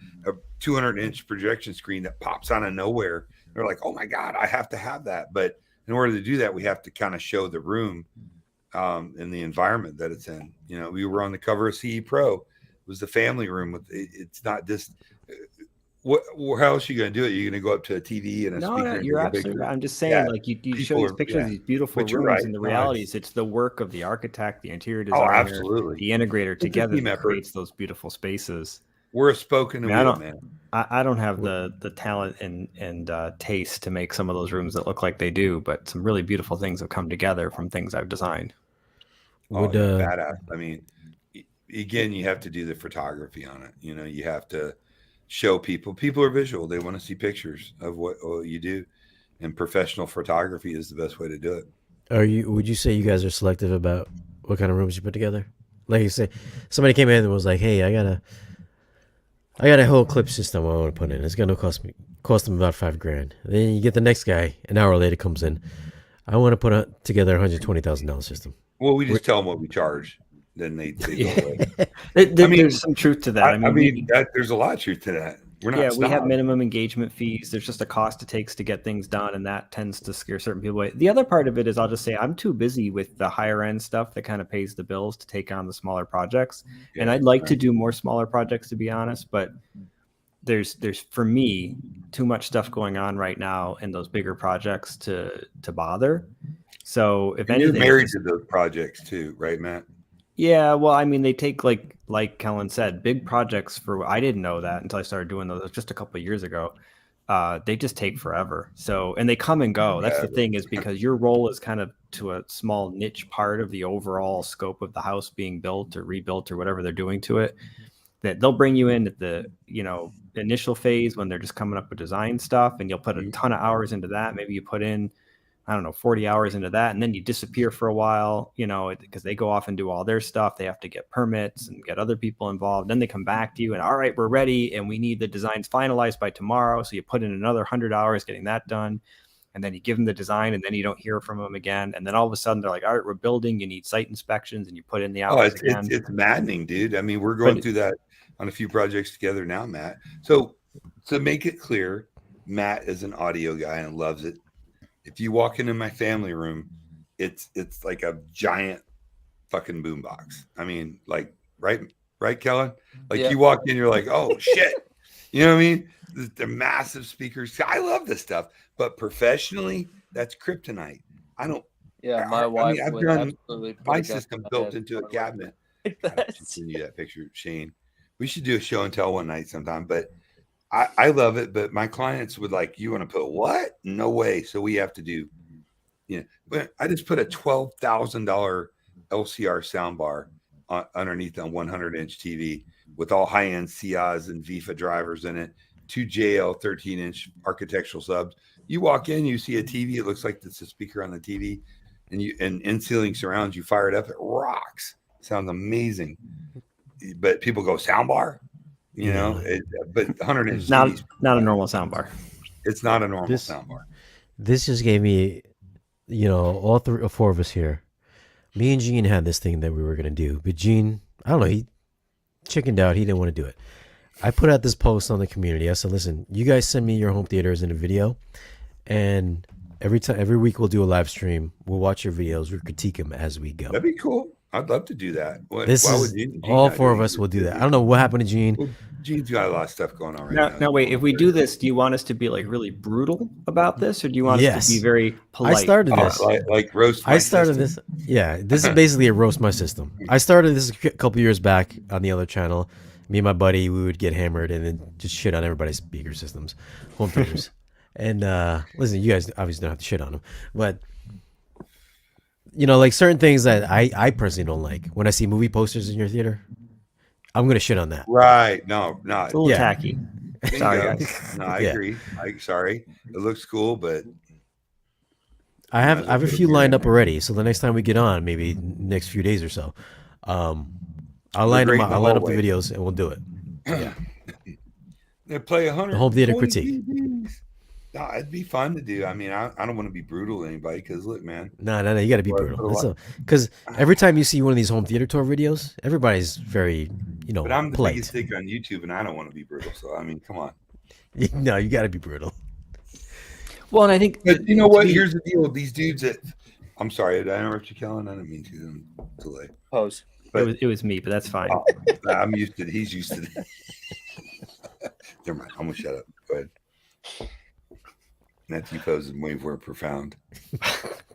200-inch projection screen that pops out of nowhere. They're like, oh my God, I have to have that. But in order to do that, we have to kind of show the room and the environment that it's in. We were on the cover of CE Pro. It was the family room. It's not just how else are you going to do it? You're going to go up to a TV and a speaker. No, you're absolutely right. I'm just saying, like you show these pictures of these beautiful rooms, and the reality is it's the work of the architect, the interior designer, the integrator together that creates those beautiful spaces. We're a spoke in the I mean, wheel, man. I don't have the talent and taste to make some of those rooms that look like they do, but some really beautiful things have come together from things I've designed. Oh, yeah, badass. I mean, again, you have to do the photography on it. You know, you have to show people. People are visual. They want to see pictures of what you do, and professional photography is the best way to do it. Would you say you guys are selective about what kind of rooms you put together? Like you say, somebody came in and was like, "Hey, I got a whole clip system I want to put in. It's gonna cost them about $5,000." Then you get the next guy an hour later comes in. I want to put together $120,000 system. Well, we just tell them what we charge. Then they go away. There's some truth to that. I mean, there's a lot of truth to that. We're not. Yeah, we have minimum engagement fees. There's just a cost it takes to get things done, and that tends to scare certain people away. The other part of it is, I'll just say, I'm too busy with the higher end stuff that kind of pays the bills to take on the smaller projects. Yeah, and I'd like to do more smaller projects, to be honest, but there's for me too much stuff going on right now in those bigger projects to bother. So if anything, you're married to those projects too, right, Matt? Yeah, well, I mean, they take like Kellen said, big projects I didn't know that until I started doing those just a couple of years ago. They just take forever. So, and they come and go. That's the thing, is because your role is kind of to a small niche part of the overall scope of the house being built or rebuilt or whatever they're doing to it. That they'll bring you in at the, initial phase when they're just coming up with design stuff, and you'll put a ton of hours into that. Maybe you put in, 40 hours into that, and then you disappear for a while, because they go off and do all their stuff. They have to get permits and get other people involved. Then they come back to you and, all right, we're ready, and we need the designs finalized by tomorrow. So you put in another 100 hours getting that done, and then you give them the design, and then you don't hear from them again. And then all of a sudden they're like, all right, we're building, you need site inspections, and you put in the hours again. It's maddening, dude. I mean, we're going through that on a few projects together now, Matt. So to make it clear, Matt is an audio guy and loves it. If you walk into my family room, it's like a giant fucking boombox. I mean, like, right, Kellen? Like, you walk in, you're like, oh shit. You know what I mean? They're massive speakers. I love this stuff, but professionally, that's kryptonite. I don't. Yeah, my wife. I've done my system built into a cabinet. Like Send you that picture, Shane. We should do a show and tell one night sometime, but I love it, but my clients would like, you want to put what? No way. So we have to do, but I just put a $12,000 LCR soundbar underneath a 100-inch TV with all high-end CIs and VIFA drivers in it, 2 JL 13-inch architectural subs. You walk in, you see a TV, it looks like it's a speaker on the TV, and in-ceiling surrounds, you fire it up, it rocks. Sounds amazing. But people go, soundbar? But 100-inch not a normal soundbar. It's not a normal soundbar. This just gave me, all 3 or 4 of us here. Me and Gene had this thing that we were gonna do, but Gene, I don't know, he chickened out. He didn't want to do it. I put out this post on the community. I said, "Listen, you guys send me your home theaters in a video, and every week we'll do a live stream. We'll watch your videos. We'll critique them as we go." That'd be cool. I'd love to do that. All 4 of us will do that. I don't know what happened to Gene. Well, Gene's got a lot of stuff going on right now. Now, wait. If we do this, do you want us to be like really brutal about this, or do you want us to be very polite? I started this. Like roast. I started this. Yeah, this is basically a roast my system. I started this a couple years back on the other channel. Me and my buddy, we would get hammered and then just shit on everybody's speaker systems, home theaters. And listen, you guys obviously don't have to shit on them, but like certain things that I personally don't like. When I see movie posters in your theater, I'm gonna shit on that. Right? No, it's a little tacky. Sorry, guys. No, I agree. Sorry, it looks cool, but I have a few lined up already. So the next time we get on, maybe next few days or so, I'll line them up. I'll line up the videos and we'll do it. Yeah. They play 100 the home theater critique. No, it'd be fun to do. I mean, I don't want to be brutal to anybody because look, man. No, you got to be brutal. Because every time you see one of these home theater tour videos, everybody's very, But I'm the polite. biggest sticker on YouTube, and I don't want to be brutal. So I mean, come on. No, you got to be brutal. Well, and I think, but you know what? Here's the deal: these dudes I'm sorry, did I interrupt you, Kellen? I didn't mean to delay. Pose. But it was me, but that's fine. I'm used to it. He's used to it. Never mind. I'm gonna shut up. Go ahead. Matthew Poes is way more profound.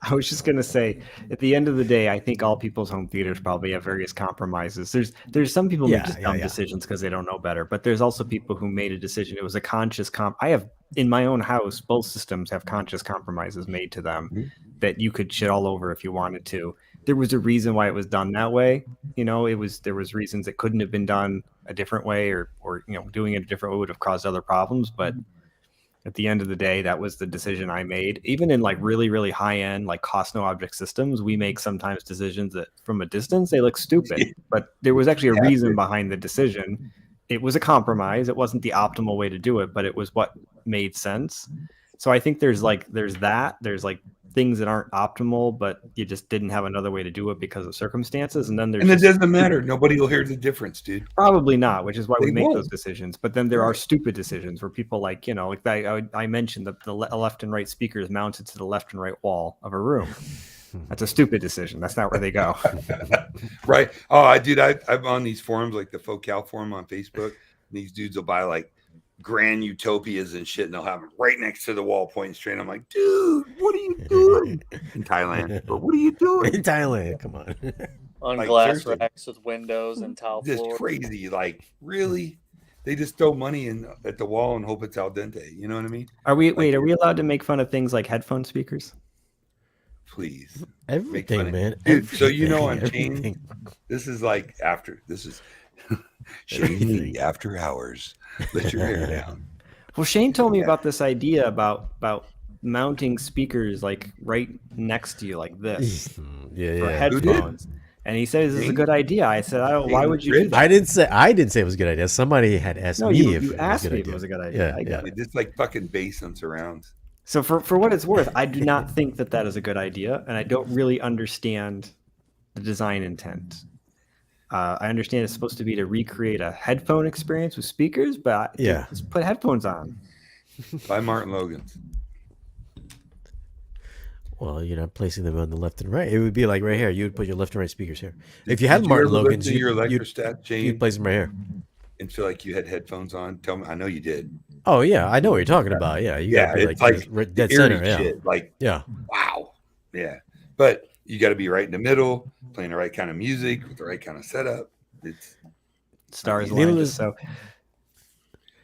I was just gonna say, at the end of the day, I think all people's home theaters probably have various compromises. There's some people make just dumb decisions because they don't know better, but there's also people who made a decision. It was a conscious I have in my own house, both systems have conscious compromises made to them that you could shit all over if you wanted to. There was a reason why it was done that way. You know, there was reasons it couldn't have been done a different way, or you know, doing it a different way would have caused other problems, but at the end of the day, that was the decision I made. Even in like really, really high end, like cost no object systems, we make sometimes decisions that from a distance, they look stupid, but there was actually a reason behind the decision. It was a compromise. It wasn't the optimal way to do it, but it was what made sense. So I think there's like things that aren't optimal, but you just didn't have another way to do it because of circumstances. And then it doesn't matter. Nobody will hear the difference, dude. Probably not, which is why we make those decisions. But then there are stupid decisions where people like, you know, like I mentioned the left and right speakers mounted to the left and right wall of a room. That's a stupid decision. That's not where they go. Right. Oh, I'm on these forums, like the Focal forum on Facebook. These dudes will buy like grand utopias and shit, and they'll have them right next to the wall pointing straight. I'm like, dude, what are you doing in Thailand? But what are you doing in Thailand? Come on. On like, glass seriously. racks with windows and tile Just floors. crazy. like really they just throw money in at the wall and hope it's al dente, you know what I mean? Are we allowed to make fun of things like headphone speakers? Please, everything, man, dude. So you know, on everything. Chain, this is Shane after hours. Let your hair down. Well, Shane told me about this idea about mounting speakers like right next to you like this for headphones. And he says this is a good idea. I said, why would you do that? I didn't say it was a good idea. Somebody had asked me if you asked me if idea. it was a good idea. Yeah. It's like fucking bass on surrounds. So for what it's worth, I do not think that is a good idea, and I don't really understand the design intent. I understand it's supposed to be to recreate a headphone experience with speakers, but just put headphones on. By Martin Logan's. Well, you're not placing them on the left and right. It would be like right here. You would put your left and right speakers here. If you had Martin Logan's, you'd place them right here. And feel like you had headphones on. Tell me, I know you did. Oh yeah, I know what you're talking about. Yeah, you gotta be like dead center. Yeah, shit. Like yeah, wow, yeah. But you got to be right in the middle, playing the right kind of music with the right kind of setup. It's stars aligned. So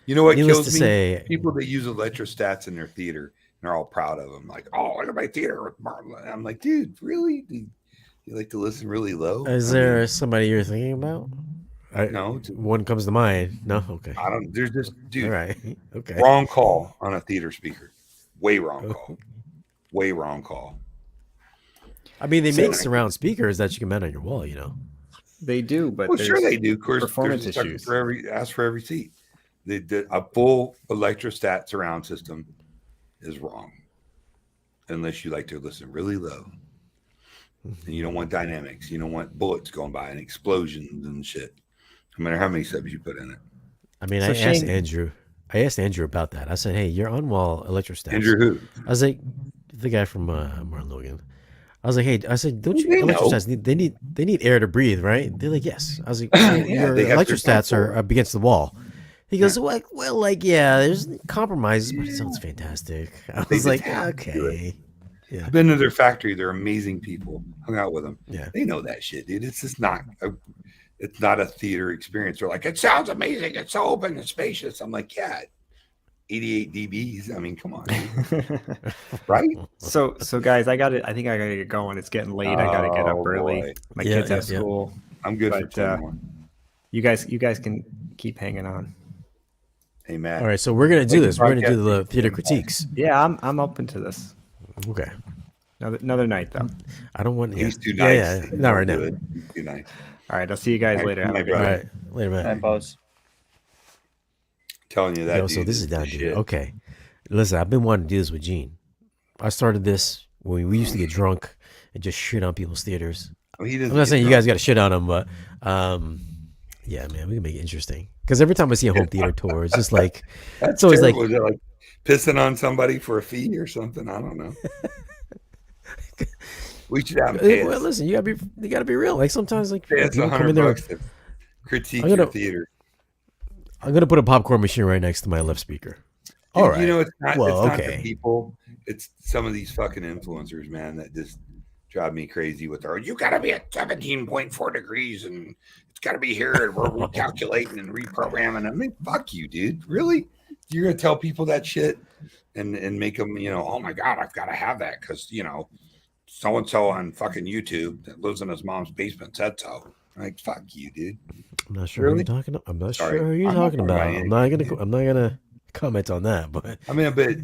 you know what kills me? Say, people that use electrostats in their theater and are all proud of them. Like, oh, look at my theater with Martin. I'm like, dude, really? Do you like to listen really low? Is there somebody you're thinking about? No, one comes to mind. No, okay. I don't. There's just dude. All right, okay. Wrong call on a theater speaker. Way wrong call. Way wrong call. I mean, they make surround speakers that you can mount on your wall. You know, they do, but well, sure they do. Of course, performance issues. For every seat. A full electrostat surround system is wrong, unless you like to listen really low. And you don't want dynamics. You don't want bullets going by and explosions and shit. No matter how many subs you put in it. I mean, I asked Andrew about that. I said, "Hey, you're on wall electrostats." Andrew who? I was like, the guy from Martin Logan. I was like, "Hey," I said, "Don't you electrostats they need air to breathe, right?" They're like, "Yes." I was like, "Your electrostats are up against the wall." He goes, "Well, there's compromises, but it sounds fantastic." I was like, "Okay." Yeah. I've been to their factory. They're amazing people. Hung out with them. Yeah, they know that shit, dude. It's just not. It's not a theater experience. They're like, it sounds amazing. It's so open and spacious. I'm like, yeah, 88 dBs. I mean, come on, right? So guys, I think I gotta get going. It's getting late. I gotta get up early. Boy. My kids have school. I'm good but, for 21. You guys can keep hanging on. Hey, Matt. All right, so we're gonna do this. We're gonna do the theater critiques. Yeah, I'm open to this. Okay. Another night though. I don't want. He's too nice. Yeah, not right now. He's too nice. All right, I'll see you guys later. All right, later, man. Time pause. Telling you that. Yo, so this is down, dude. Okay, listen, I've been wanting to do this with Gene. I started this when we used to get drunk and just shit on people's theaters. Well, I'm not saying you guys got to shit on them, but yeah, man, we can make it interesting. Because every time I see a home theater tour, it's just like it's always terrible. Is it like pissing on somebody for a fee or something? I don't know. We should have. Well, listen, you gotta be real. Like sometimes, like it's $100 to critique your theater. I'm gonna put a popcorn machine right next to my left speaker. All right. You know, it's not okay. the people. It's some of these fucking influencers, man, that just drive me crazy with their, you got to be at 17.4 degrees and it's got to be here and we're recalculating and reprogramming. I mean, fuck you, dude. Really? You're going to tell people that shit and make them, oh my God, I've got to have that because, so-and-so on fucking YouTube that lives in his mom's basement said so. Like, fuck you, dude. I'm not sure who you're talking about. I'm not sure who you're talking about. I'm not gonna comment on that, but I mean, but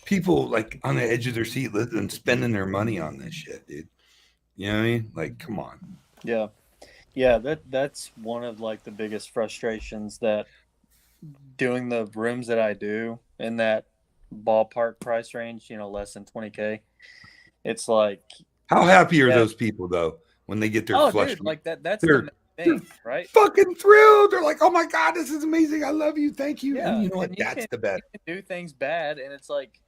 people like on the edge of their seat and spending their money on this shit, dude. You know what I mean? Like, come on. Yeah. That's one of like the biggest frustrations that doing the rooms that I do in that ballpark price range, less than 20K. It's like, how happy are those people though when they get their flush? Dude, like that's the main thing, right? Fucking thrilled. They're like, oh my God, this is amazing. I love you. Thank you. Yeah, and you know what? That's the best. You can do things bad, and it's like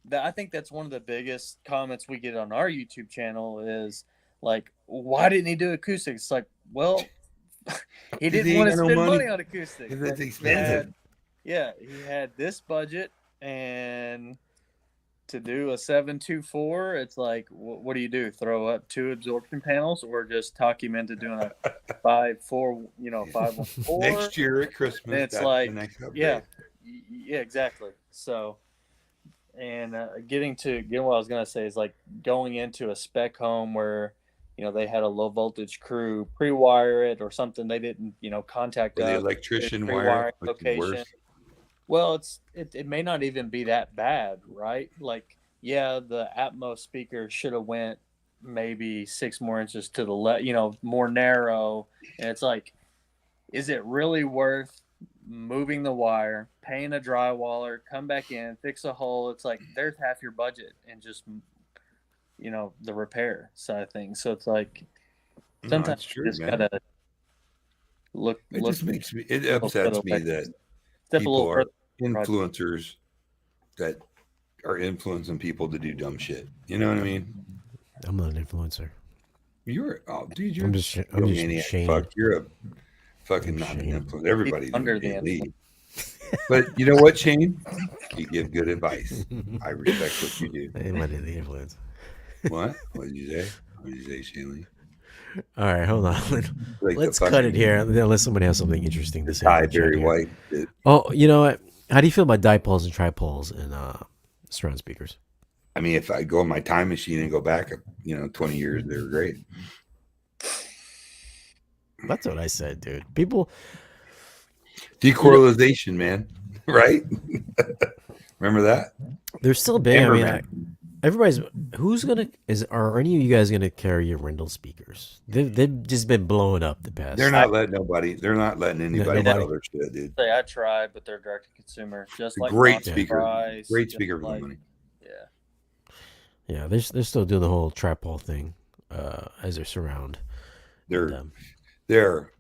that. I think that's one of the biggest comments we get on our YouTube channel is like, why didn't he do acoustics? It's like, well, he didn't want to spend money on acoustics. It's expensive. He had this budget, and to do a 724, it's like, what do you do? Throw up 2 absorption panels, or just talk him into doing a 5-4, 5-1-4 next year at Christmas? And it's like, yeah, exactly. So, and getting what I was gonna say is like going into a spec home where they had a low voltage crew pre-wire it or something. They didn't contact us. The electrician wire location. Well, it may not even be that bad, right? Like, yeah, the Atmos speaker should have went maybe 6 more inches to the left, more narrow. And it's like, is it really worth moving the wire, paying a drywaller, come back in, fix a hole? It's like, there's half your budget and just, the repair side of things. So it's like, sometimes you just gotta look. It upsets me that people are influencers that are influencing people to do dumb shit. You know what I mean? I'm not an influencer. You're I'm just ashamed. Fuck. You're a fucking not an influencer. Everybody's under the lead. But you know what, Shane? You give good advice. I respect what you do. I might be the influence. What? What did you say? What did you say, Shanley? All right, hold on. Let's cut it here unless somebody has something interesting to say. Very white. Oh, you know what? How do you feel about dipoles and tripoles and surround speakers? I mean, if I go in my time machine and go back, 20 years, they were great. That's what I said, dude. People. Decoralization, man. Right? Remember that? They're still big. I mean, everybody's. Are any of you guys gonna carry your Rendell speakers? They've just been blowing up the past. They're not letting anybody sell their shit, dude. I tried, but they're direct to consumer. Just like great speaker, price, great speaker for money. Yeah, they're still doing the whole tripole thing as their surround. They're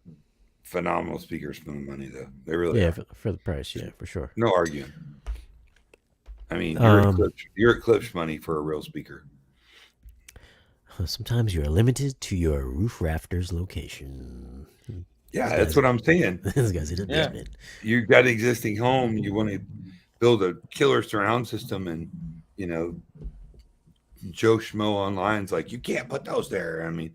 phenomenal speakers for the money, though. They really are. For the price, yeah, for sure. No arguing. I mean, you're Eclipse money for a real speaker. Sometimes you're limited to your roof rafters location. Yeah, that's what I'm saying. This guy's in a basement. You got an existing home. You want to build a killer surround system, and Joe Schmo online's like, you can't put those there. I mean,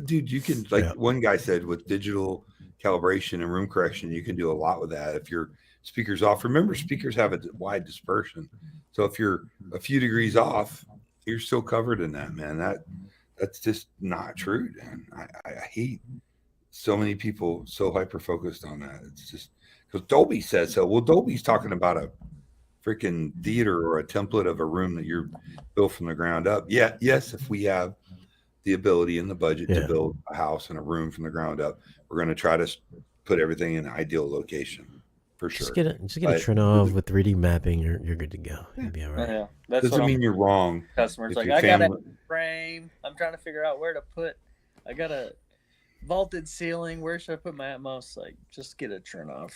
dude, you can one guy said with digital calibration and room correction, you can do a lot with that. If your speakers off, remember speakers have a wide dispersion. So if you're a few degrees off, you're still covered in that, man. That's just not true, man. I hate so many people so hyper focused on that. It's just because Dolby says so. Well, Dolby's talking about a freaking theater or a template of a room that you're built from the ground up. Yeah, yes, if we have the ability and the budget to build a house and a room from the ground up, we're going to try to put everything in an ideal location for sure. Just get a Trinov with 3D mapping. You're good to go. You'll be all right. Yeah, doesn't mean you're wrong. Customers like, I got a frame. I'm trying to figure out where to put. I got a vaulted ceiling. Where should I put my Atmos? Like, just get a Trinov.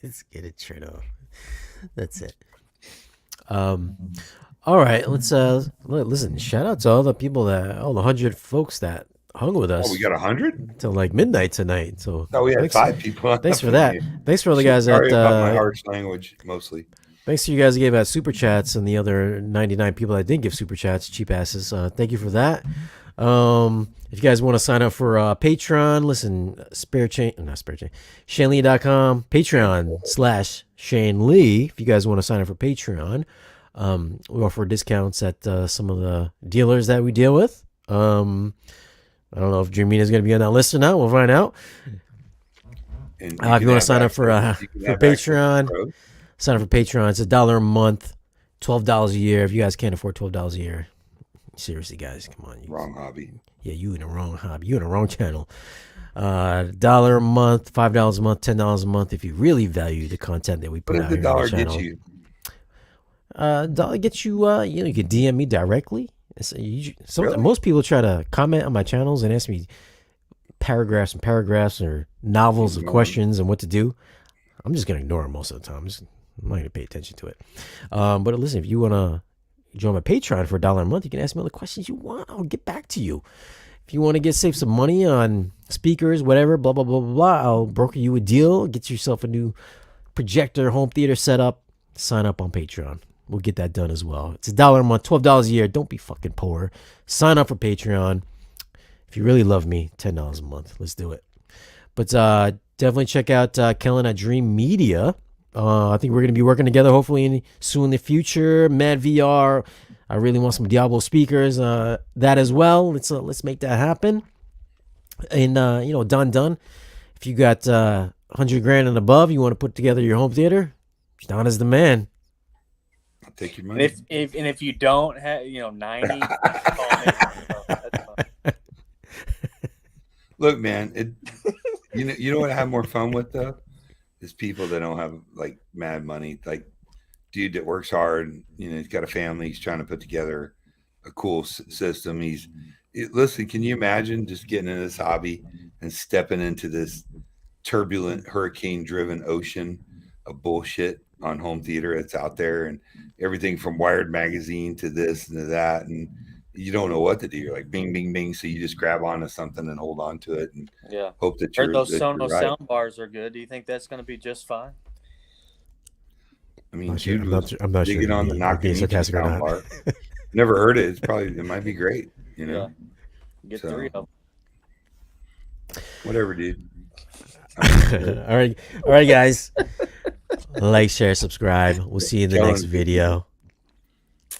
Just get a Trinov. That's it. All right, let's listen. Shout out to all the people all the 100 folks that hung with us. Oh, we got 100 till like midnight tonight. So we had 5 people. Thanks for that. Thanks for all the guys. Sorry about my harsh language, mostly. Thanks to you guys who gave out super chats and the other 99 people that didn't give super chats, cheap asses. Thank you for that. If you guys want to sign up for Patreon, listen, ShaneLee.com, Patreon/Shane Lee. If you guys want to sign up for Patreon, we offer discounts at some of the dealers that we deal with. I don't know if Dreamina is going to be on that list or not. We'll find out. And If you want to sign up for Patreon, sign up for Patreon. It's $1 a month, $12 a year. If you guys can't afford $12 a year, seriously, guys, come on. Wrong hobby. Yeah, you in the wrong hobby. You in the wrong channel. $1 a month, $5 a month, $10 a month. If you really value the content that we put What out does here the on the dollar channel. get you? Dollar gets you. You can DM me directly. Most people try to comment on my channels and ask me paragraphs and paragraphs or novels of questions and what to do. I'm just gonna ignore them most of the time. I'm not gonna pay attention to it. But listen, if you wanna join my Patreon for $1 a month, you can ask me all the questions you want. I'll get back to you. If you want to save some money on speakers, whatever, blah blah blah blah blah, I'll broker you a deal. Get yourself a new projector home theater setup. Sign up on Patreon. We'll get that done as well. It's $1 a month, $12 a year. Don't be fucking poor. Sign up for Patreon. If you really love me, $10 a month. Let's do it. But definitely check out Kellen at Dream Media. I think we're going to be working together hopefully soon in the future. Mad VR. I really want some Diablo speakers. That as well. Let's make that happen. And Dunn. If you got $100,000 and above, you want to put together your home theater, Don is the man. I'll take your money. And if you don't have 90, call me. That's fine. Look, man, you know what I have more fun with though? Is people that don't have like mad money, like dude that works hard. He's got a family. He's trying to put together a cool system. Listen, can you imagine just getting into this hobby and stepping into this turbulent, hurricane-driven ocean of bullshit on home theater that's out there, and everything from Wired magazine to this and to that, and you don't know what to do. You're like bing, bing, bing. So you just grab onto something and hold on to it and hope that you're. Heard those Sonos right. sound bars are good. Do you think that's going to be just fine? I mean, I'm not digging sure on the Nakamichi sound bar. Never heard it. It might be great. Yeah. Get 3 of them. Whatever, dude. All right, guys. Like, share, subscribe. We'll see you in the next video.